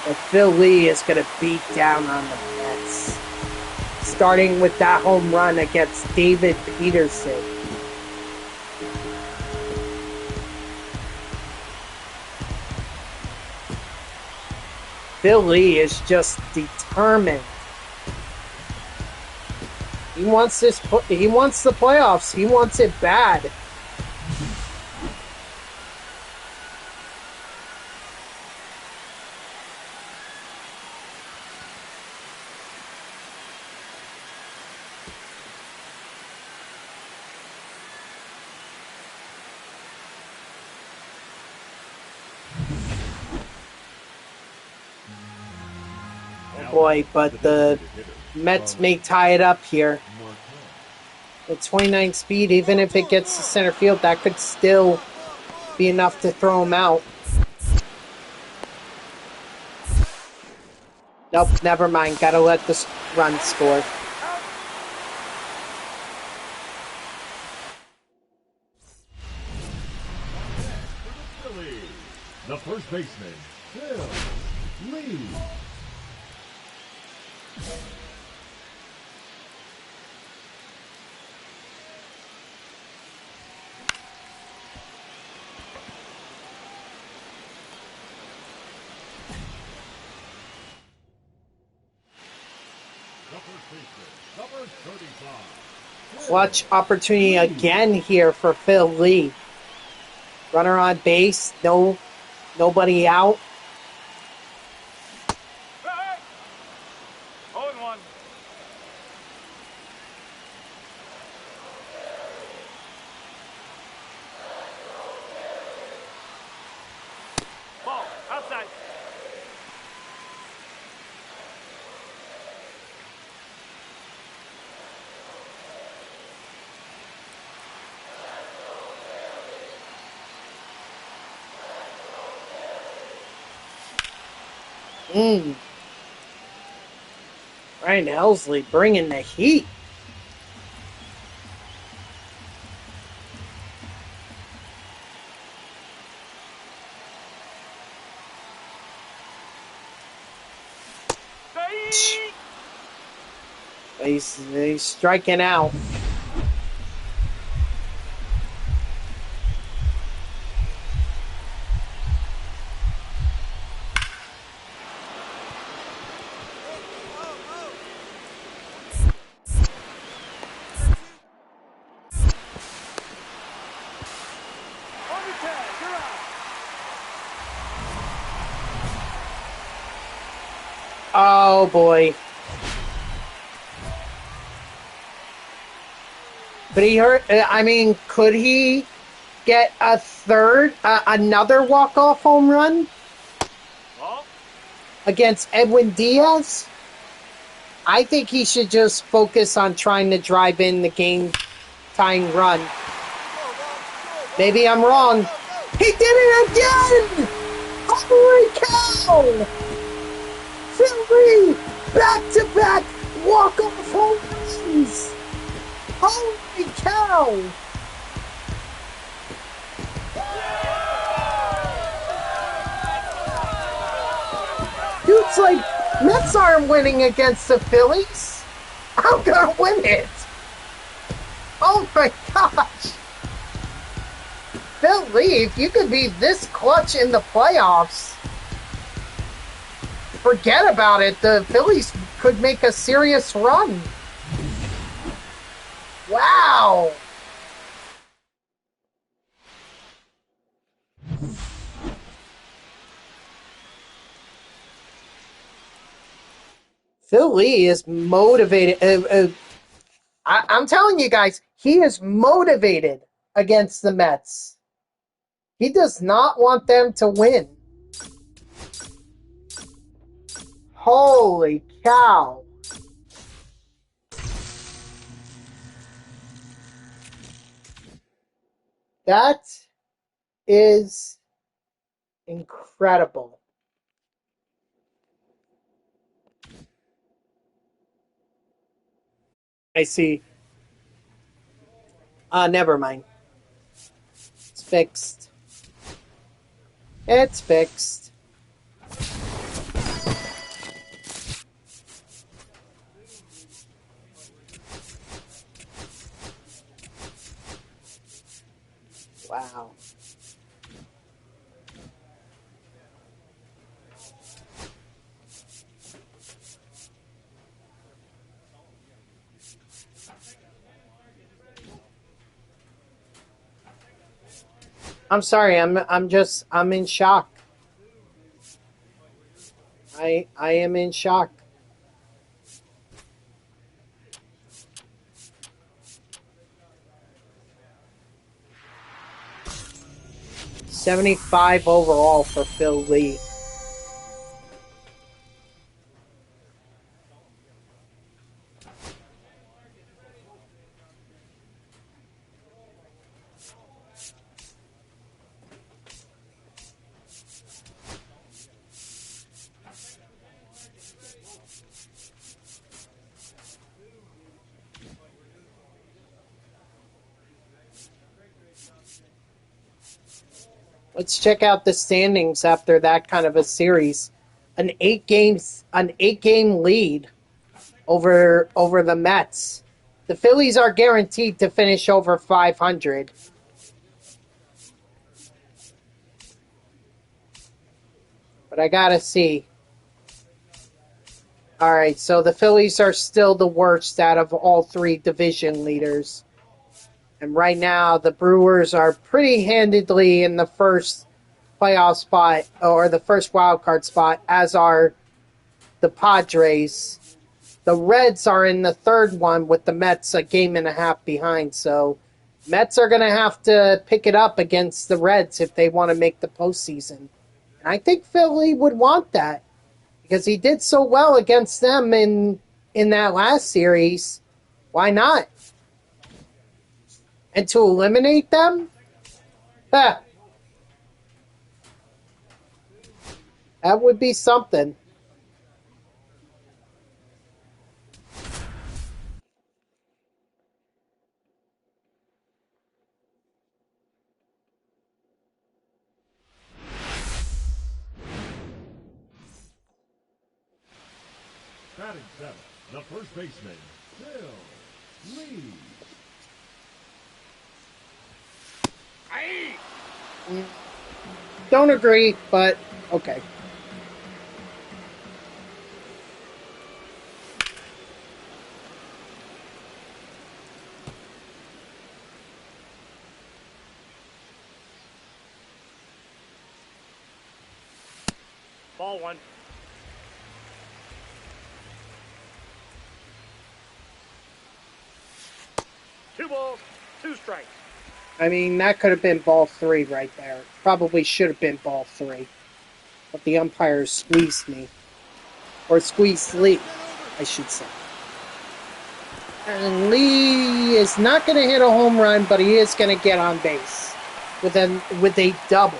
But Phil Lee is going to beat down on the Mets. Starting with that home run against David Peterson. Phil Lee is just determined. He wants this. He wants the playoffs. He wants it bad. Oh boy, but the Mets may tie it up here. At 29 speed, even if it gets to center field, that could still be enough to throw him out. Nope, never mind. Gotta let the run score. The first baseman, Phil Lee. Clutch opportunity again here for Phil Lee. Runner on base, nobody out. Hey! 0-1. Ball, outside. Ryan Helsley bringing the heat. He's striking out. Oh boy. But he hurt. I mean, could he get a third, another walk-off home run against Edwin Diaz? I think he should just focus on trying to drive in the game-tying run. Maybe I'm wrong. He did it again! Holy cow! Philly, back-to-back walk-off home runs! Holy cow! Dude's like, Mets aren't winning against the Phillies. I'm gonna win it. Oh my gosh. Philly, if you could be this clutch in the playoffs, forget about it. The Phillies could make a serious run. Wow. Philly is motivated. I'm telling you guys, he is motivated against the Mets. He does not want them to win. Holy cow. That is incredible. I see. Never mind. It's fixed. It's fixed. Wow. I'm sorry. I'm in shock. I am in shock. $75 overall for Phil Lee. Let's check out the standings after that kind of a series. An eight game lead over the Mets. The Phillies are guaranteed to finish over 500. But I gotta see. All right, so the Phillies are still the worst out of all three division leaders. And right now, the Brewers are pretty handedly in the first playoff spot, or the first wild card spot, as are the Padres. The Reds are in the third one with the Mets a game and a half behind. So Mets are going to have to pick it up against the Reds if they want to make the postseason. And I think Philly would want that because he did so well against them in that last series. Why not? And to eliminate them? That would be something. Batting seventh, the first baseman, Phil Lee. Don't agree, but okay. Ball one. Two balls, two strikes. I mean, that could have been ball three right there. Probably should have been ball three. But the umpires squeezed me. Or squeezed Lee. I should say. And Lee is not going to hit a home run, but he is going to get on base with a double.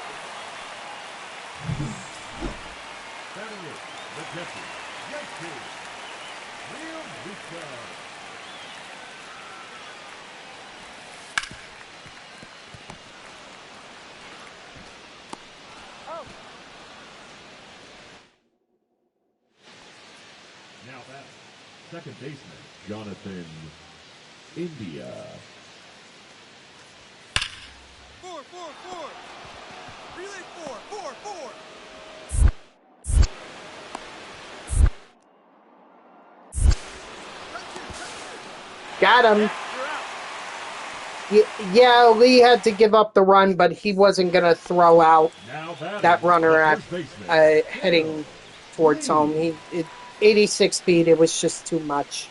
Now that second baseman, Jonathan India. 4. Relay 4. Got him. Yeah, Lee had to give up the run, but he wasn't going to throw out that runner at heading towards home. 86 speed, it was just too much.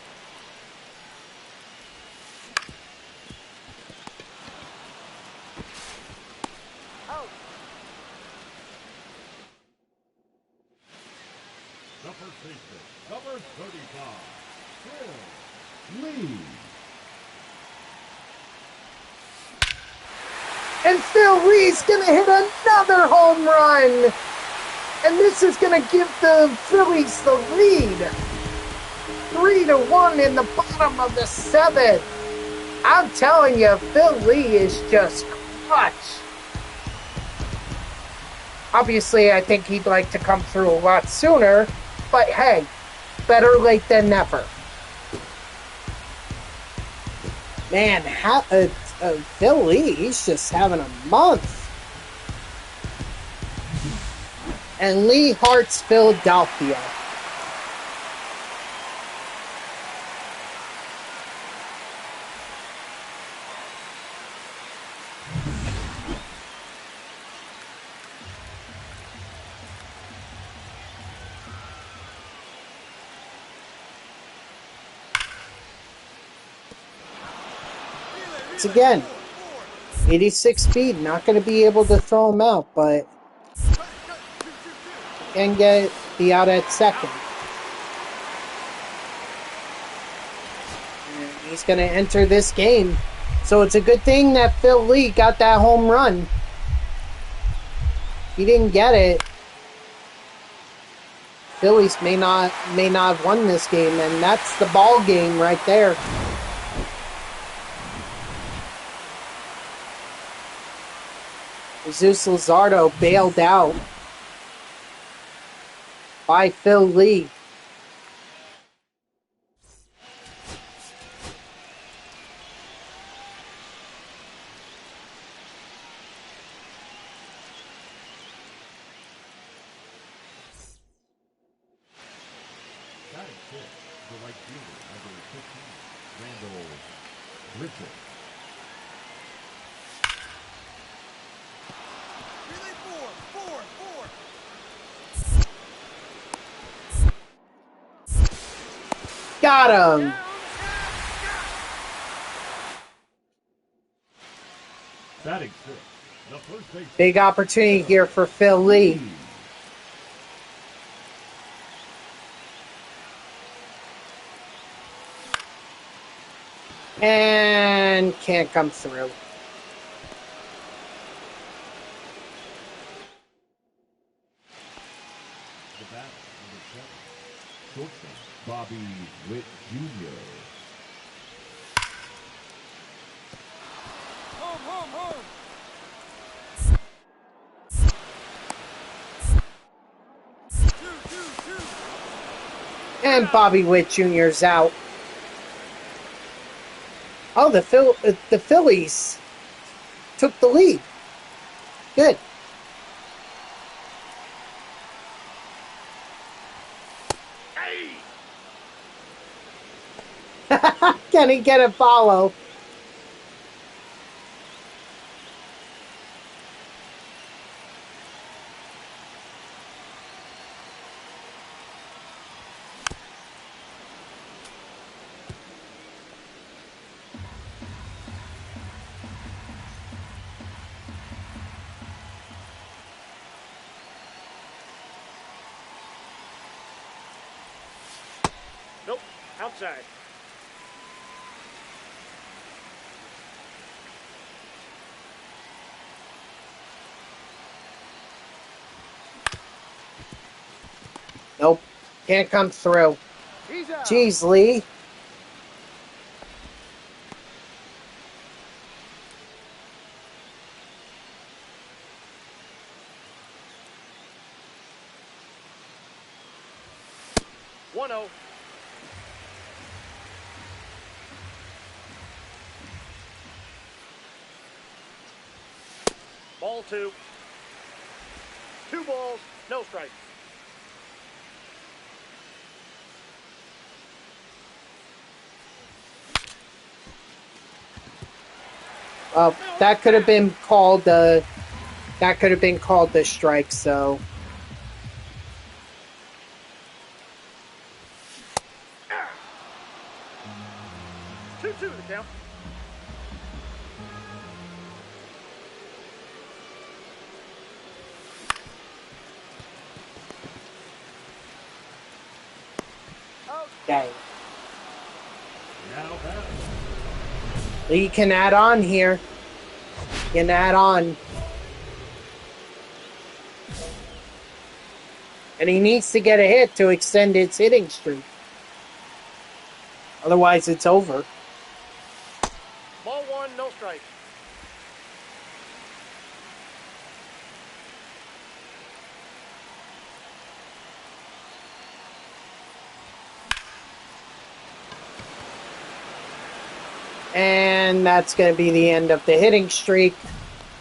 The first baseman, number 35, Phil Lee. And Phil Lee's going to hit another home run. And this is going to give the Phillies the lead. 3-1 in the bottom of the seventh. I'm telling you, Phil Lee is just clutch. Obviously, I think he'd like to come through a lot sooner. But hey, better late than never. Man, Phil Lee, he's just having a month. And Lee Hart's Philadelphia. Once again, 86 speed, not going to be able to throw him out, but can get the out at second. And he's going to enter this game. So it's a good thing that Phil Lee got that home run. He didn't get it. Phillies may not have won this game, and that's the ball game right there. Jesus Luzardo bailed out by Phil Lee. Batting fifth, the right fielder, number 15, Randall Richard. Relay 4. Got him. Batting sixth, the first baseman. Big opportunity here for Phil Lee. And can't come through. The batter, number 7, shortstop, Bobby Witt Jr. Home. Two. And Bobby Witt Jr.'s out. Oh, the Phillies took the lead. Good. Can he get a follow? Nope. Outside. Nope. Can't come through. He's out. Jeez, Lee. One zero. Ball two. 2 balls, no strikes. Well, that could have been called the strike, so 2-2 the count. dang. Now batting. Lee can add on here. He can add on. And he needs to get a hit to extend its hitting streak. Otherwise, it's over. Ball 1, no strikes. And that's going to be the end of the hitting streak.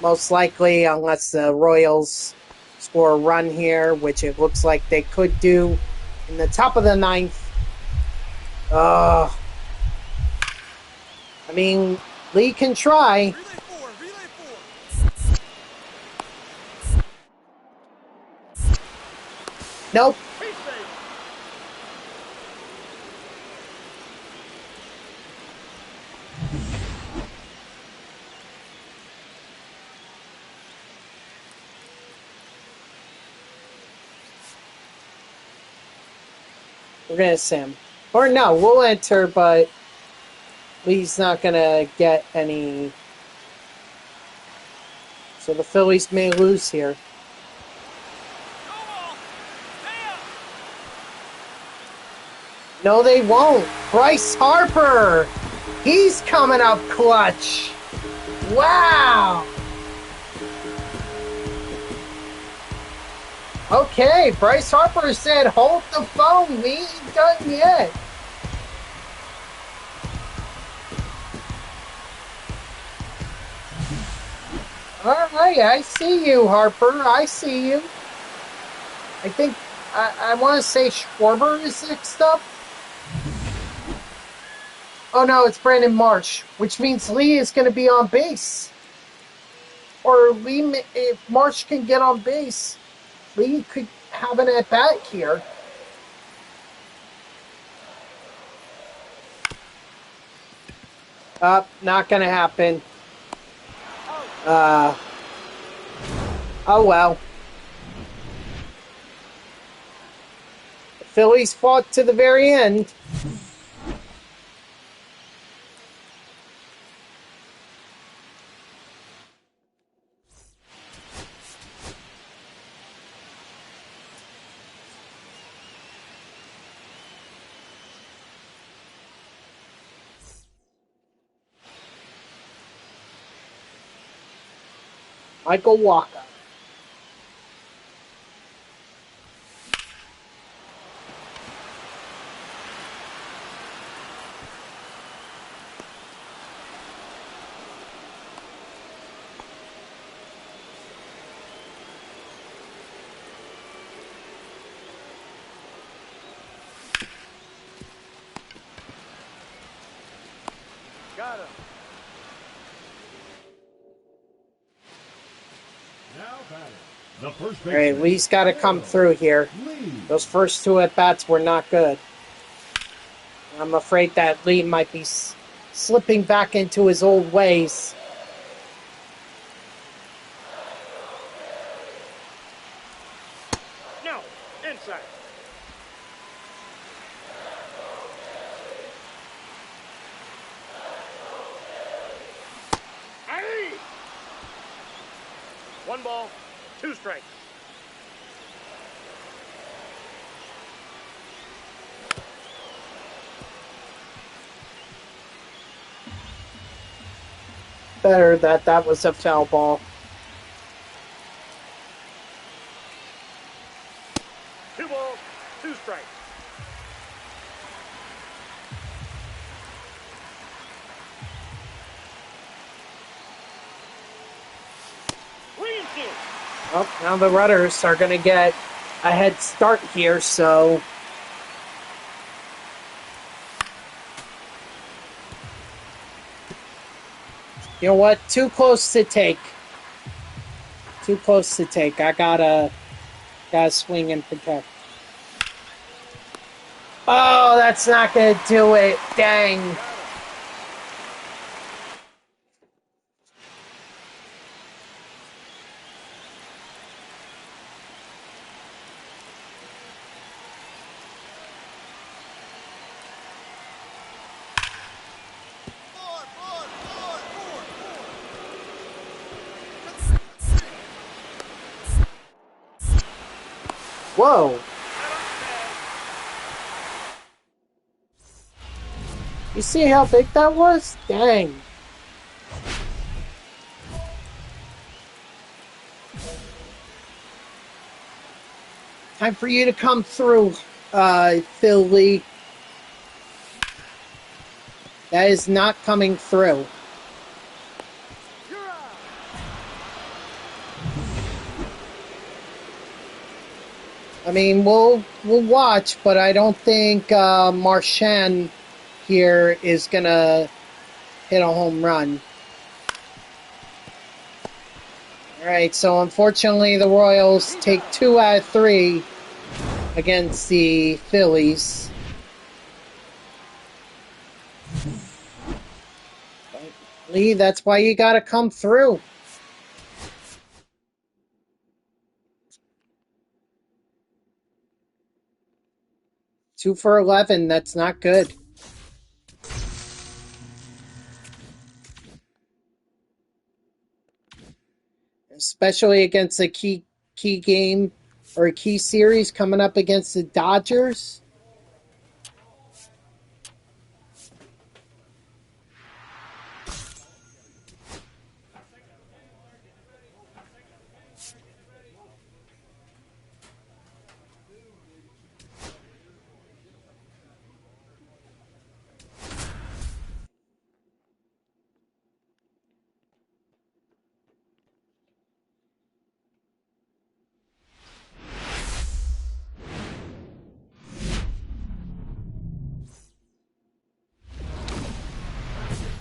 Most likely, unless the Royals score a run here, which it looks like they could do in the top of the 9th. I mean, Lee can try. Relay 4. Relay 4. Nope. He's safe. We're going to sim. Or no, we'll enter, but Lee's not going to get any. So the Phillies may lose here. Go ball. Damn. No, they won't. Bryce Harper. He's coming up clutch. Wow. Okay, Bryce Harper said, hold the phone. We ain't done yet. All right, I see you, Harper. I see you. I think, I want to say Schwarber is next up. Oh, no, it's Brandon Marsh, which means Lee is going to be on base. Or Lee, if Marsh can get on base, Lee could have an at-bat here. Not going to happen. Oh, well. The Phillies fought to the very end. Michael Walker. Got him. Now batting. The first All right, baseman. Lee's got to come through here. Lee. Those first 2 at-bats were not good. I'm afraid that Lee might be slipping back into his old ways. No. Inside. 1 ball, 2 strikes. Better that was a foul ball. 2 balls, 2 strikes. Well, now the Rudders are going to get a head start here, so... You know what? Too close to take. Too close to take. I gotta swing and protect. Oh, that's not gonna do it. Dang. Whoa. You see how big that was? Dang. Time for you to come through, Philly. That is not coming through. I mean, we'll watch, but I don't think Marchand here is gonna hit a home run. All right, so unfortunately, the Royals take 2 out of 3 against the Phillies. But Lee, that's why you got to come through. Two for 11. That's not good. Especially against a key game or a key series coming up against the Dodgers.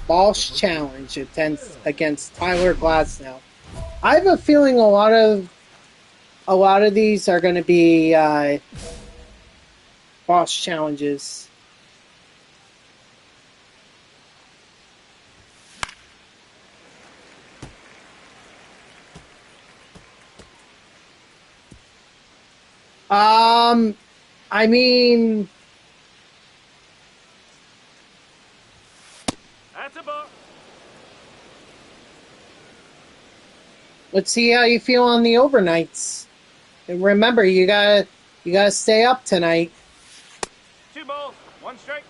Boss challenge against Tyler Glasnow. I have a feeling a lot of these are going to be boss challenges. I mean, That's a ball. let's see how you feel on the overnights. And remember, you gotta stay up tonight. 2 balls, 1 strike.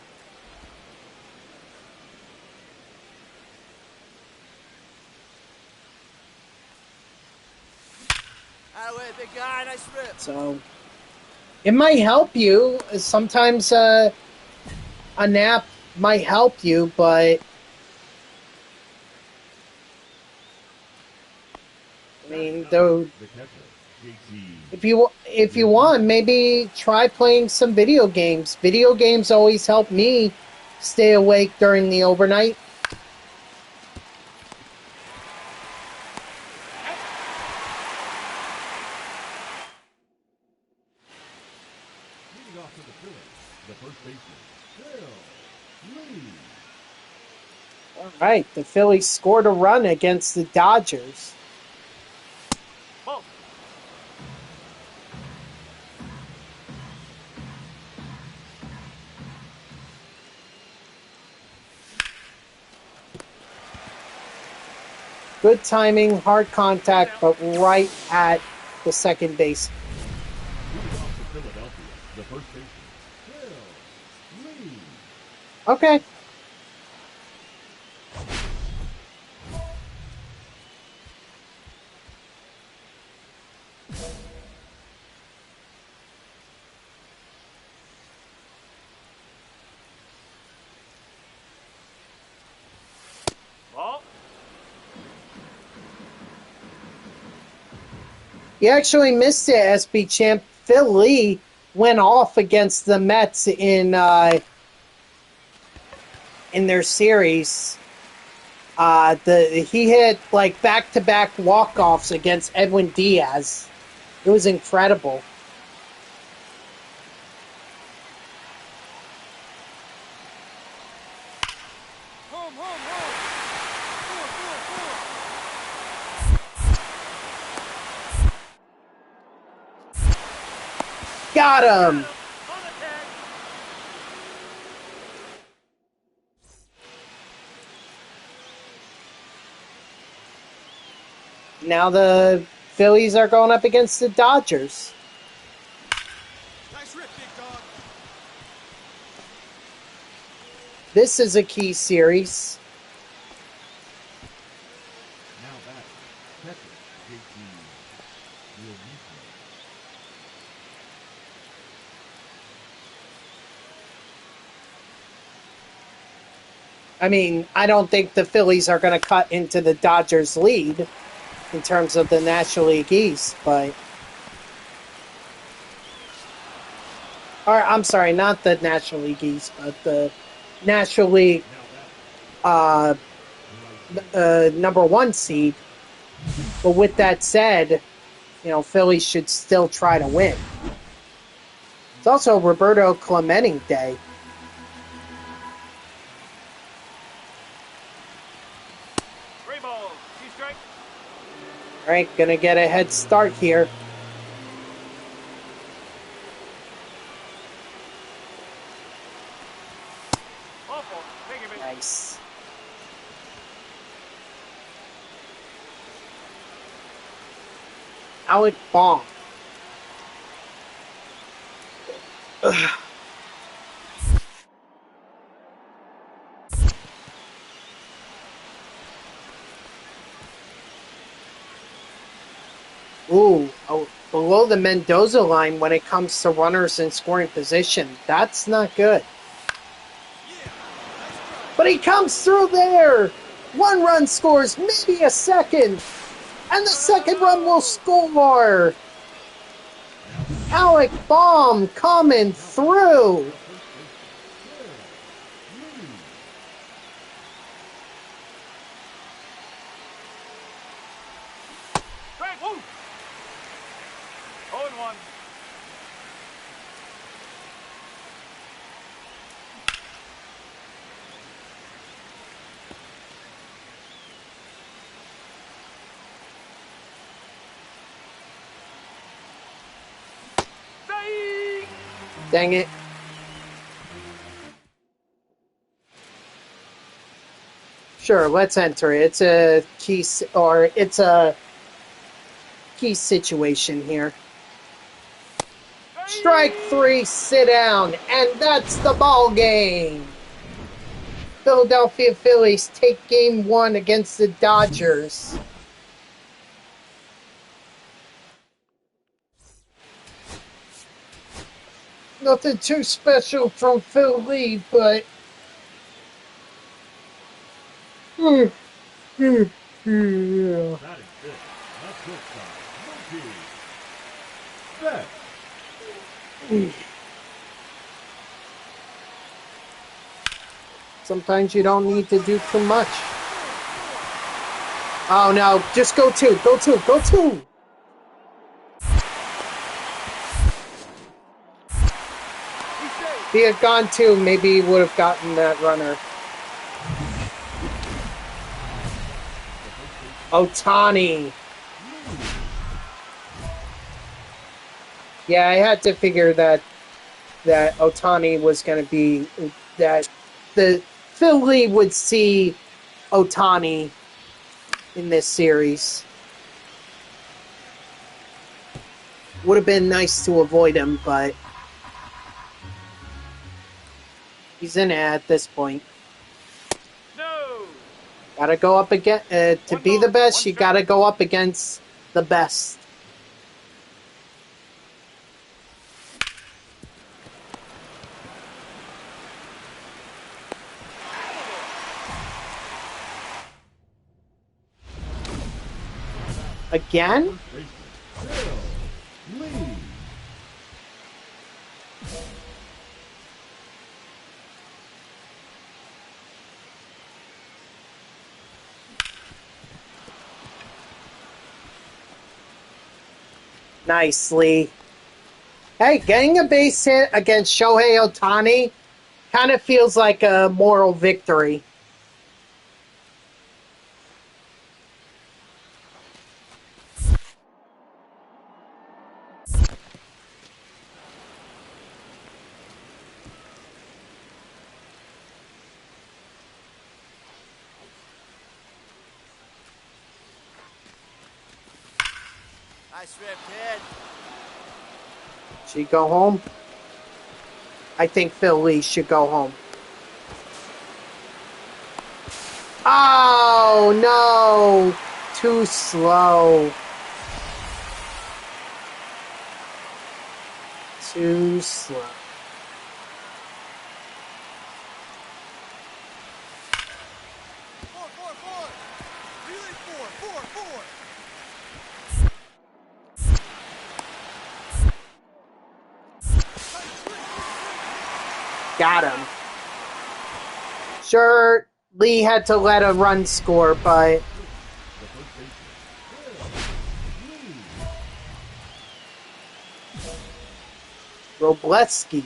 Out of the way, big guy. Nice rip. So it might help you. Sometimes a nap might help you, but I mean, though, The catcher, JT. if you want, maybe try playing some video games. Video games always help me stay awake during the overnight. Leading off to the Phillies, the first baseman, Phil. All right, the Phillies scored a run against the Dodgers. Ball. Good timing, hard contact, but right at the second base. Leading off for Philadelphia, the first baseman, Phillies. Okay. Ball. You actually missed it, SB champ. Phil Lee went off against the Mets in their series. He hit like back-to-back walk-offs against Edwin Diaz. It was incredible. Home, home, home. Got him. On the tag. Now the Phillies are going up against the Dodgers. Nice rip, big dog. This is a key series. Now back, catcher, JT Realmuto. I mean, I don't think the Phillies are going to cut into the Dodgers' lead in terms of the National League East, but... Or, I'm sorry, not the National League East, but the National League number one seed. But with that said, Phillies should still try to win. It's also Roberto Clemente Day. 3 balls. 2 strikes. All right, gonna get a head start here. Awful. Take him in. Nice. Alec Baum. Ugh. Ooh, below the Mendoza line when it comes to runners in scoring position. That's not good. But he comes through there. 1 run scores, maybe a second. And the second run will score. Alec Baum coming through. Strike. Woo. 0-1. Strike. Dang it. Sure, let's enter it. It's a key situation here. Strike 3, sit down, and that's the ball game. Philadelphia Phillies take game 1 against the Dodgers. Nothing too special from Philly, but... That is it. Not shortstop. Mookie. Betts. Sometimes you don't need to do too much. Oh no, just go 2, go 2, go 2! If he had gone 2, maybe he would have gotten that runner. Ohtani. Yeah, I had to figure that Ohtani was going to be... that the Philly would see Ohtani in this series. Would have been nice to avoid him, but he's in it at this point. No. Gotta go up again. To be the best, you gotta go up against the best. Again? Nicely. Hey, getting a base hit against Shohei Ohtani kind of feels like a moral victory. Nice rip, kid. Should he go home? I think Phillies should go home. Oh, no. Too slow. Too slow. Four. Relay four. Got him. Sure, Lee had to let a run score, but Robleski.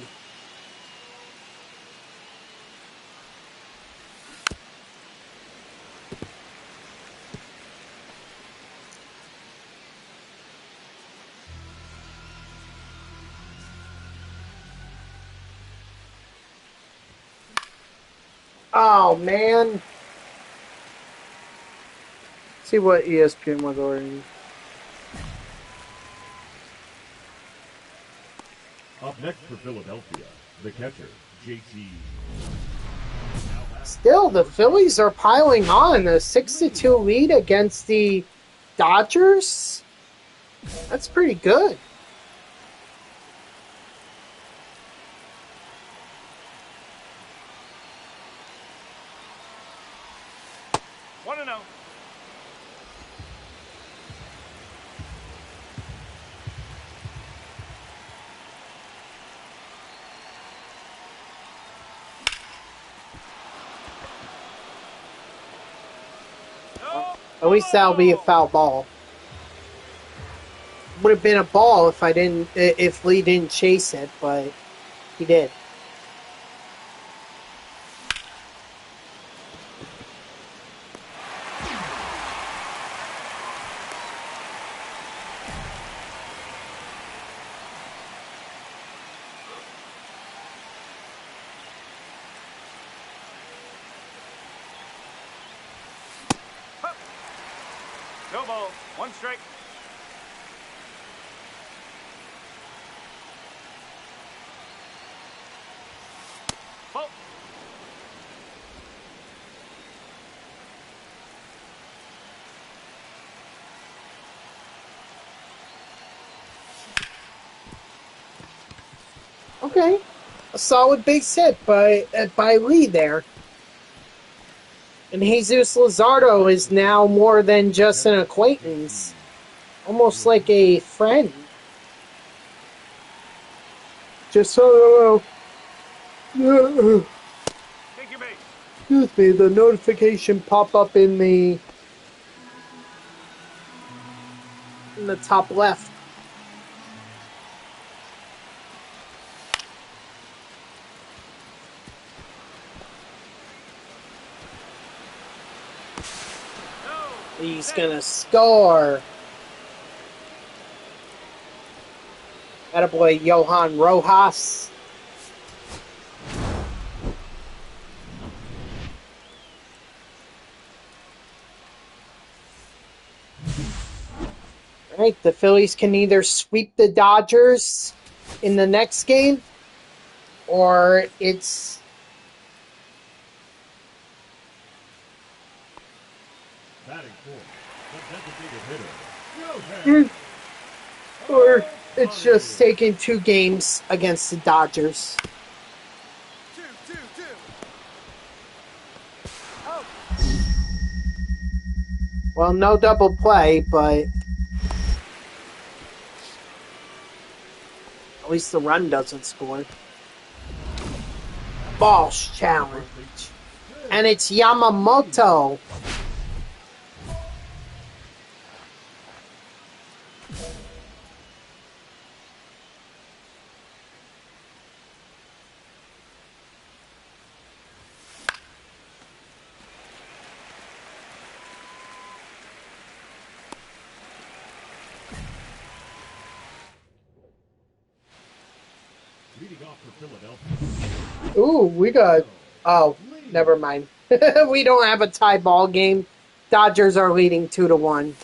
Oh, man. See what ESPN was ordering. Up next for Philadelphia, the catcher, JT. Still, the Phillies are piling on a 6-2 lead against the Dodgers. That's pretty good. One and 0. At least that'll be a foul ball. Would have been a ball if Lee didn't chase it, but he did. No ball. One strike. Ball. Okay. A solid base hit by Lee there. And Jesus Luzardo is now more than just an acquaintance. Almost like a friend. Just so Take your base. excuse me, the notification pop up in the top left. He's gonna score. Attaboy Johan Rojas. Right, the Phillies can either sweep the Dodgers in the next game, or it's Batting fourth, the designated hitter, or Johan it's just taking 2 games against the Dodgers. 2-2-2. Oh, Well, no double play, but at least the run doesn't score. Boss challenge. And it's Yamamoto. leading off for Philadelphia. Ooh, we got... Oh, never mind. We don't have a tie ball game. Dodgers are leading 2-1.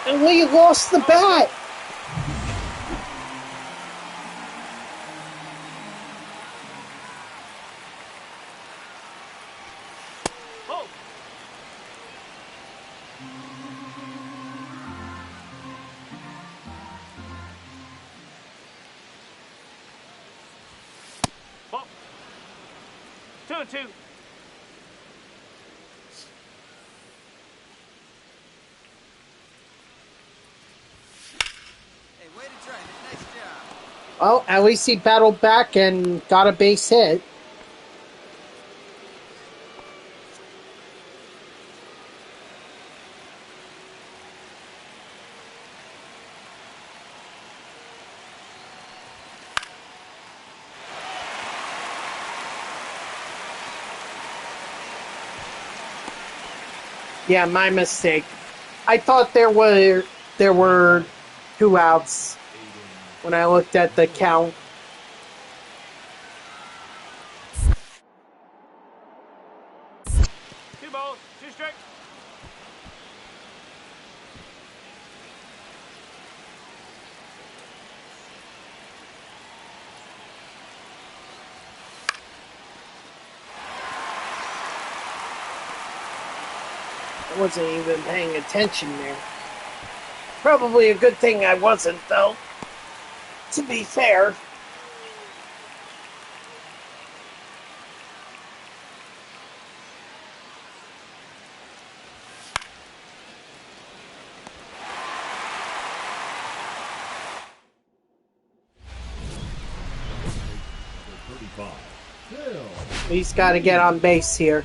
And we lost the bat. Oh, ball. 2-2. hey, way to drive it. Nice job. Well, at least he battled back and got a base hit. Yeah, my mistake. I thought there were 2 outs when I looked at the count. Two balls, 2 strikes. I wasn't even paying attention there. Probably a good thing I wasn't, though. To be fair. The 35, Phil. He's got to get on base here.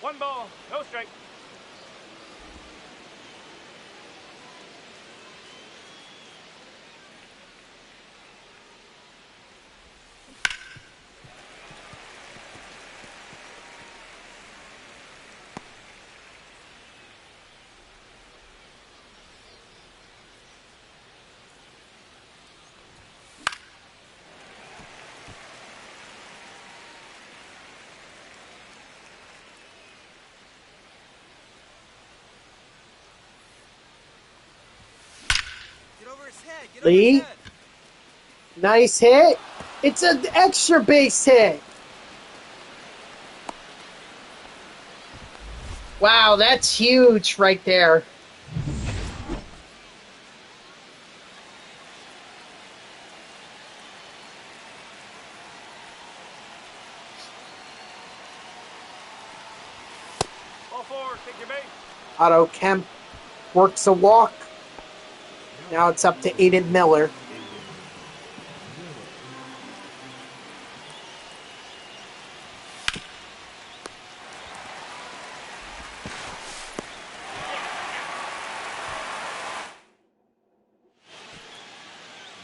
One ball, no strike. Get over his head. Get Lee? over his head. Nice hit. It's an extra base hit. Wow, that's huge right there. Ball 4, take your base. Otto Kemp works a walk. Now it's up to Aiden Miller.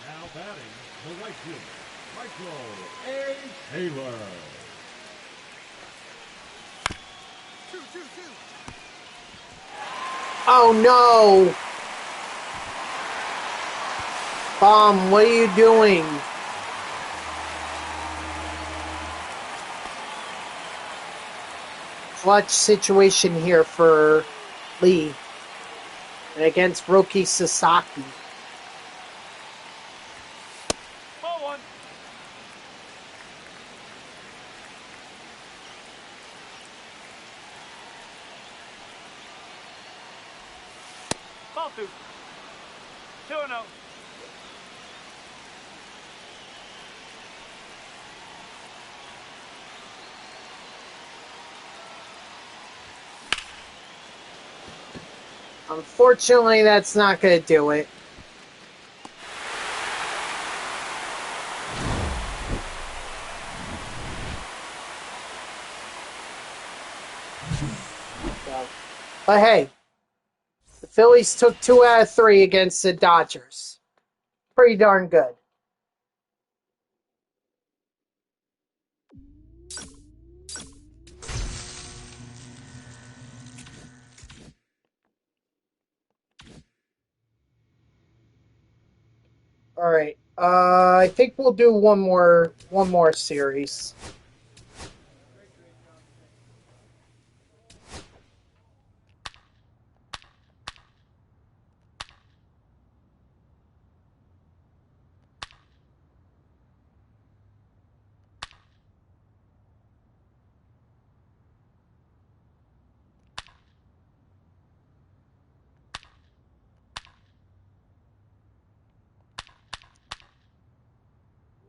Now batting, the right fielder, Michael A. Taylor. Oh no! Bomb, what are you doing? Clutch situation here for Lee. And against Roki Sasaki. Ball one. Ball two. 2-0. Unfortunately, that's not going to do it. So, but hey, the Phillies took 2 out of 3 against the Dodgers. Pretty darn good. All right. I think we'll do one more series.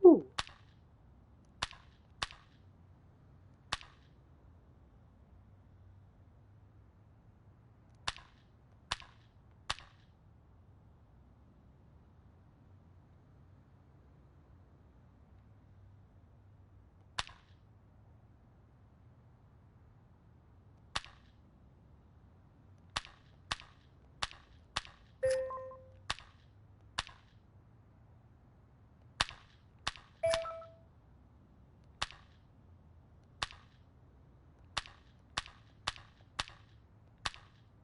Ooh.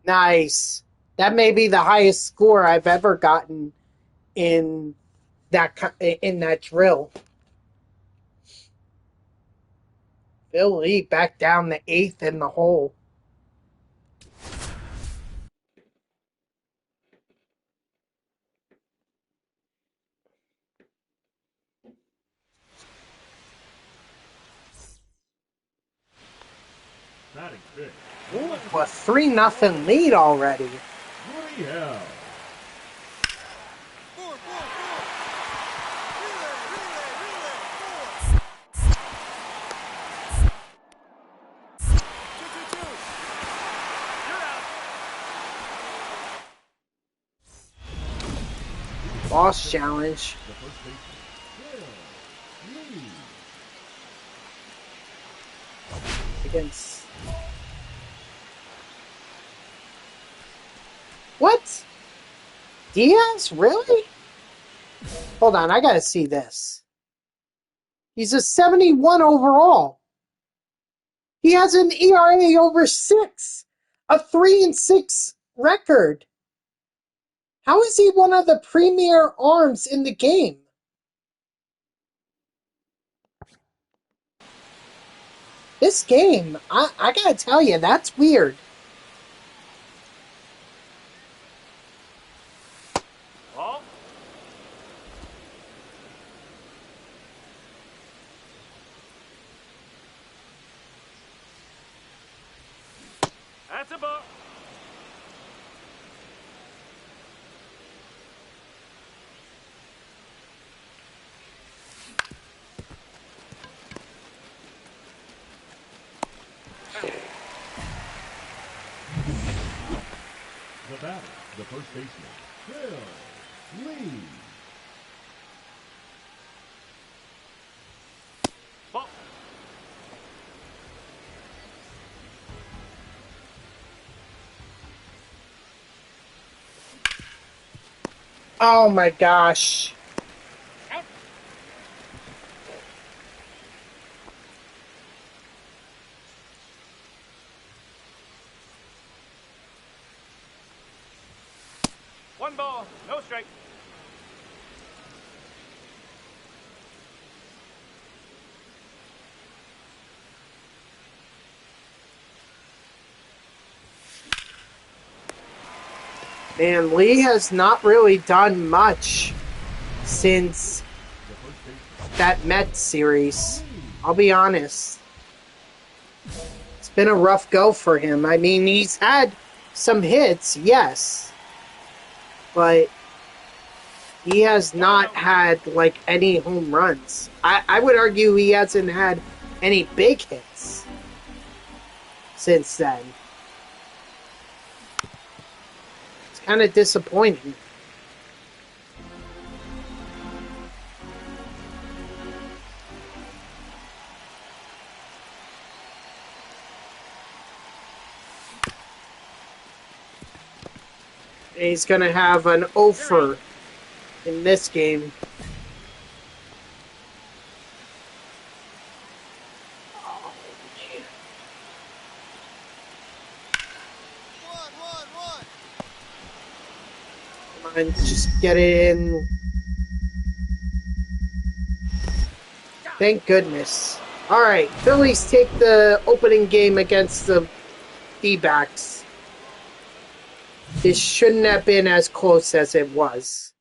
Nice. That may be the highest score I've ever gotten in that drill. Philly back down the 8th in the hole. Batting fifth. Ooh, a 3-0 lead already. Woody Hell. 4, 4, 4. Relay, relay, relay. 4. 2, 2, 2. You're out. Boss challenge. The first baseman, Phil Lee. Against... What? Diaz? Really? Hold on, I gotta see this. He's a 71 overall. He has an ERA over 6. A 3-6 record. How is he one of the premier arms in the game? This game, I gotta tell you, that's weird. Ball. That's a ball. The batter, the first baseman, Phil Lee. Ball. Oh my gosh. ball, no strike. Man, Lee has not really done much since that Mets series. I'll be honest. It's been a rough go for him. I mean, he's had some hits, yes. But he has not had, like, any home runs. I would argue he hasn't had any big hits since then. It's kind of disappointing. He's going to have an offer in this game. Oh, man. 1-1-1. Come on, just get it in. Thank goodness. All right, Phillies take the opening game against the D-backs. This shouldn't have been as close as it was.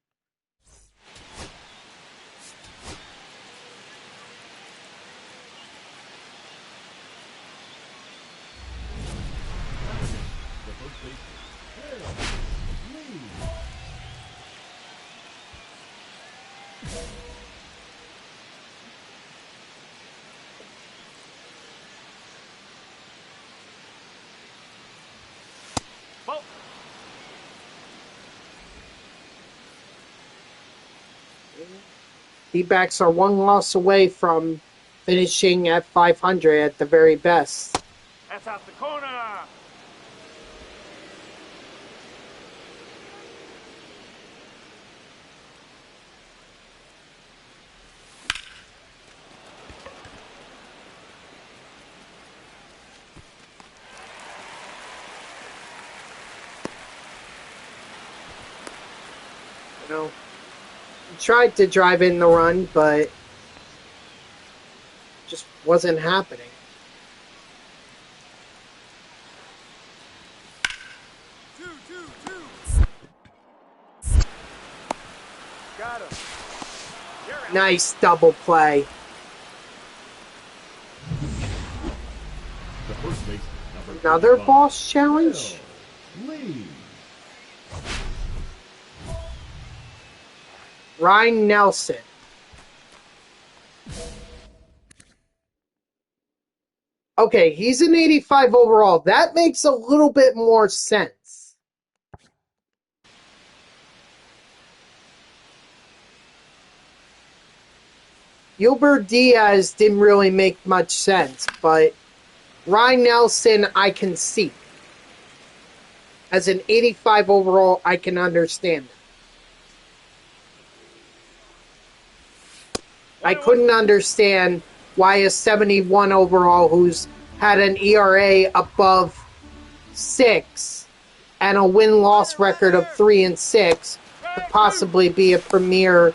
Ball. D-backs are one loss away from finishing at 500 at the very best. That's out the corner. You know, he tried to drive in the run, but just wasn't happening. Two. Got him. You're out. Nice double play. The first baseman, number Another 25, boss challenge? Lee. Ryan Nelson. Okay, he's an 85 overall. That makes a little bit more sense. Gilbert Diaz didn't really make much sense, but Ryan Nelson I can see. As an 85 overall, I can understand that. I couldn't understand why a 71 overall who's had an ERA above 6 and a win-loss record of 3-6 could possibly be a premier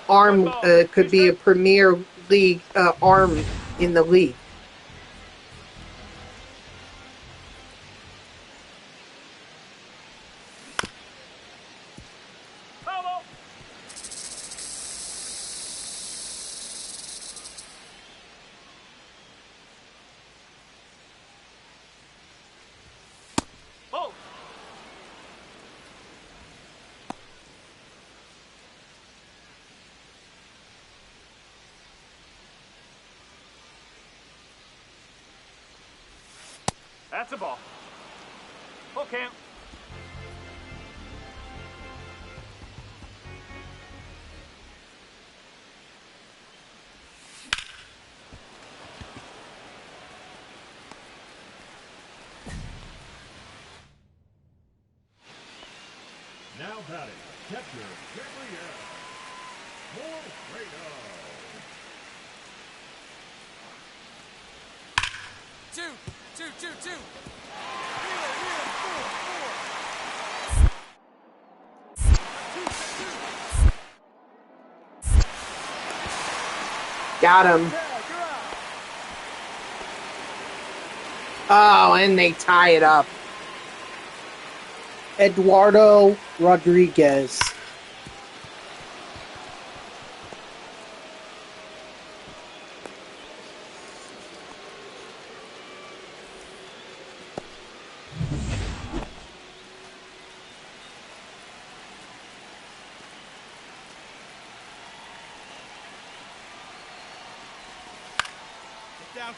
arm, could be a premier league arm in the league. Foul. Ball. That's a ball. Full count. Now batting, catcher, Gabriel. Moreno. 2. Relay, 4. Got him. Tag, you're out. Oh, and they tie it up. Eduardo Rodriguez.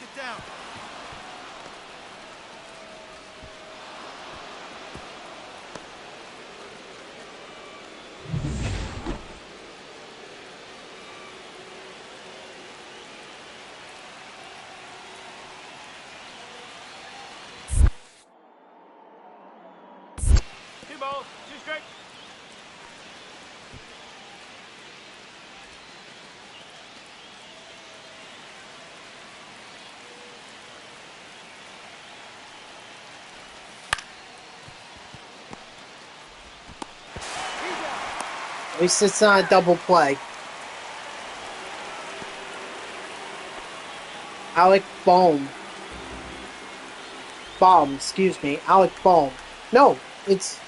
Get down. Two balls, two strikes. At least it's not a double play. Alec Bohm. Baum, excuse me. Alec Bohm. No, it's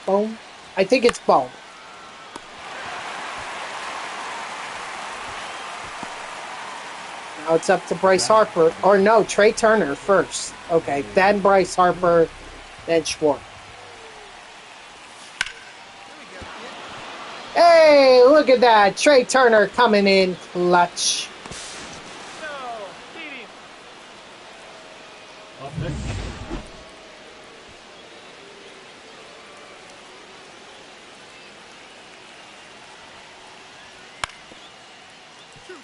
Bohm. I think it's Bohm. Now it's up to Bryce Harper. Or no, Trey Turner first. Okay, then Bryce Harper, then Schwartz. Hey, look at that. Trey Turner coming in clutch. No, beat him. Up next, Two.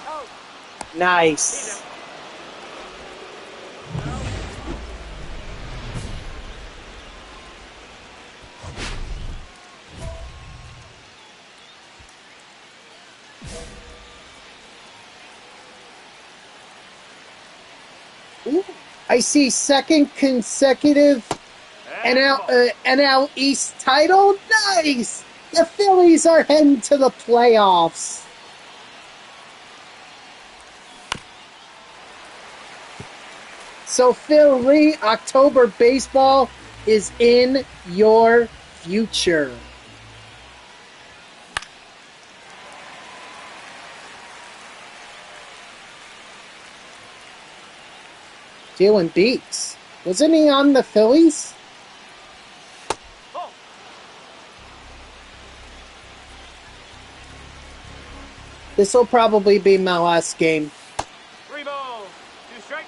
Out. Nice. Ooh, I see second consecutive NL East title. Nice. The Phillies are heading to the playoffs. So, Philly, October baseball is in your future. Dylan Beeks. Wasn't he on the Phillies? Oh, This will probably be my last game. three balls, two strikes.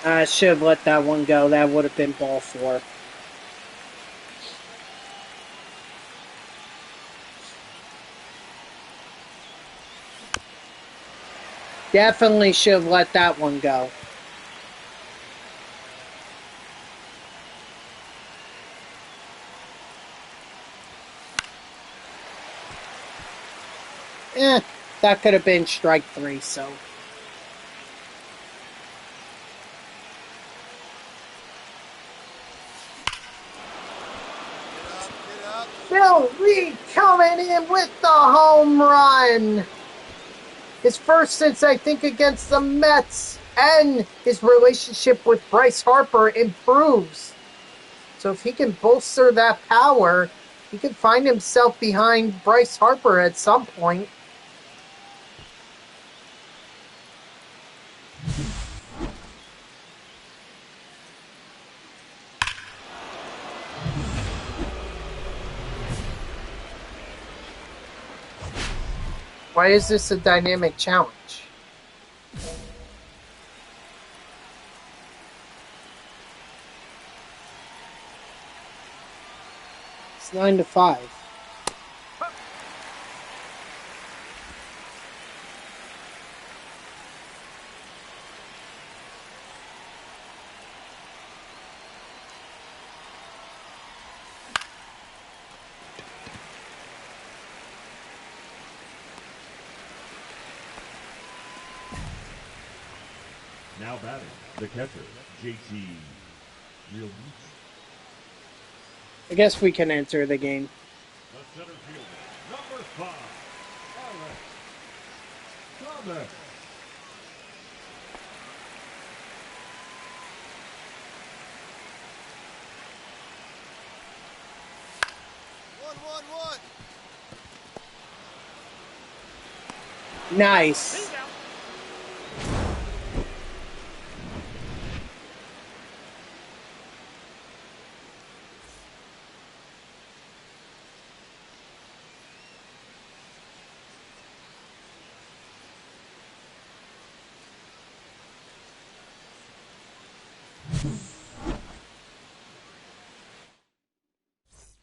I should have let that one go. That would have been ball four. Definitely should have let that one go. That could have been strike three, so. Get up. Bill Reed coming in with the home run. His first since, I think, against the Mets. And his relationship with Bryce Harper improves. So if he can bolster that power, he can find himself behind Bryce Harper at some point. Why is this a dynamic challenge? It's 9-5. now batting, the catcher, JT. Real beats. I guess we can enter the game. The center fielder, number 5, Alex Thomas. 1-1-1. Nice. He's out.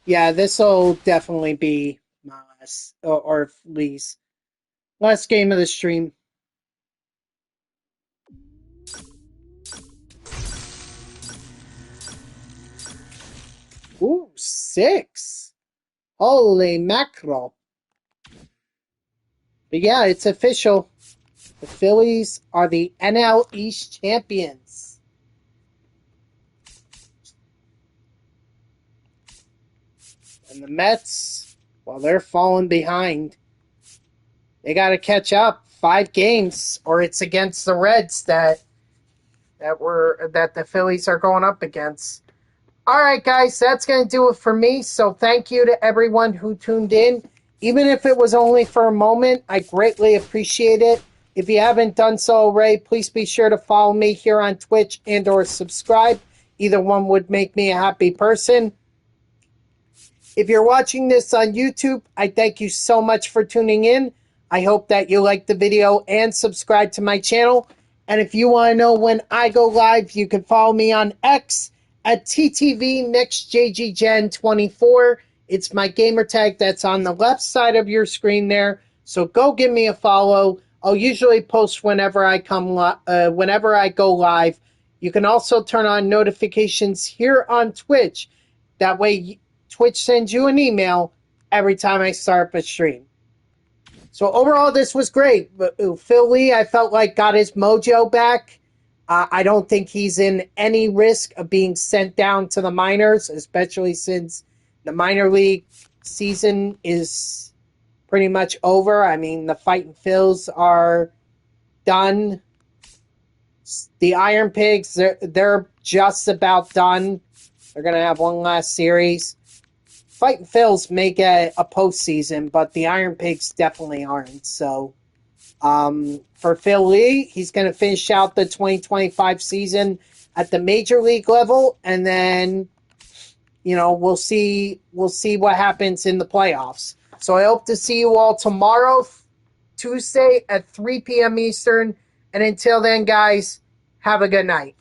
Yeah, this will definitely be my last, or at least last game of the stream. Ooh, 6. Holy mackerel. But yeah, it's official. The Phillies are the NL East champions. And the Mets, well, they're falling behind. They got to catch up 5 games, or it's against the Reds that the Phillies are going up against. All right, guys, that's going to do it for me. So thank you to everyone who tuned in. Even if it was only for a moment, I greatly appreciate it. If you haven't done so already, please be sure to follow me here on Twitch and or subscribe. Either one would make me a happy person. If you're watching this on YouTube, I thank you so much for tuning in. I hope that you like the video and subscribe to my channel. And if you want to know when I go live, you can follow me on X at TTVNextJGGen24. It's my gamer tag that's on the left side of your screen there. So go give me a follow. I'll usually post whenever I whenever I go live. You can also turn on notifications here on Twitch. That way, Twitch sends you an email every time I start up a stream. So overall, this was great. Phil Lee, I felt like got his mojo back. I don't think he's in any risk of being sent down to the minors, especially since the minor league season is pretty much over. I mean, the Fighting Phils are done. The Iron Pigs, they're just about done. They're going to have one last series. Fighting Phils may get a postseason, but the Iron Pigs definitely aren't. So, for Phil Lee, he's going to finish out the 2025 season at the major league level, and then, we'll see what happens in the playoffs. So I hope to see you all tomorrow, Tuesday at 3 p.m. Eastern. And until then, guys, have a good night.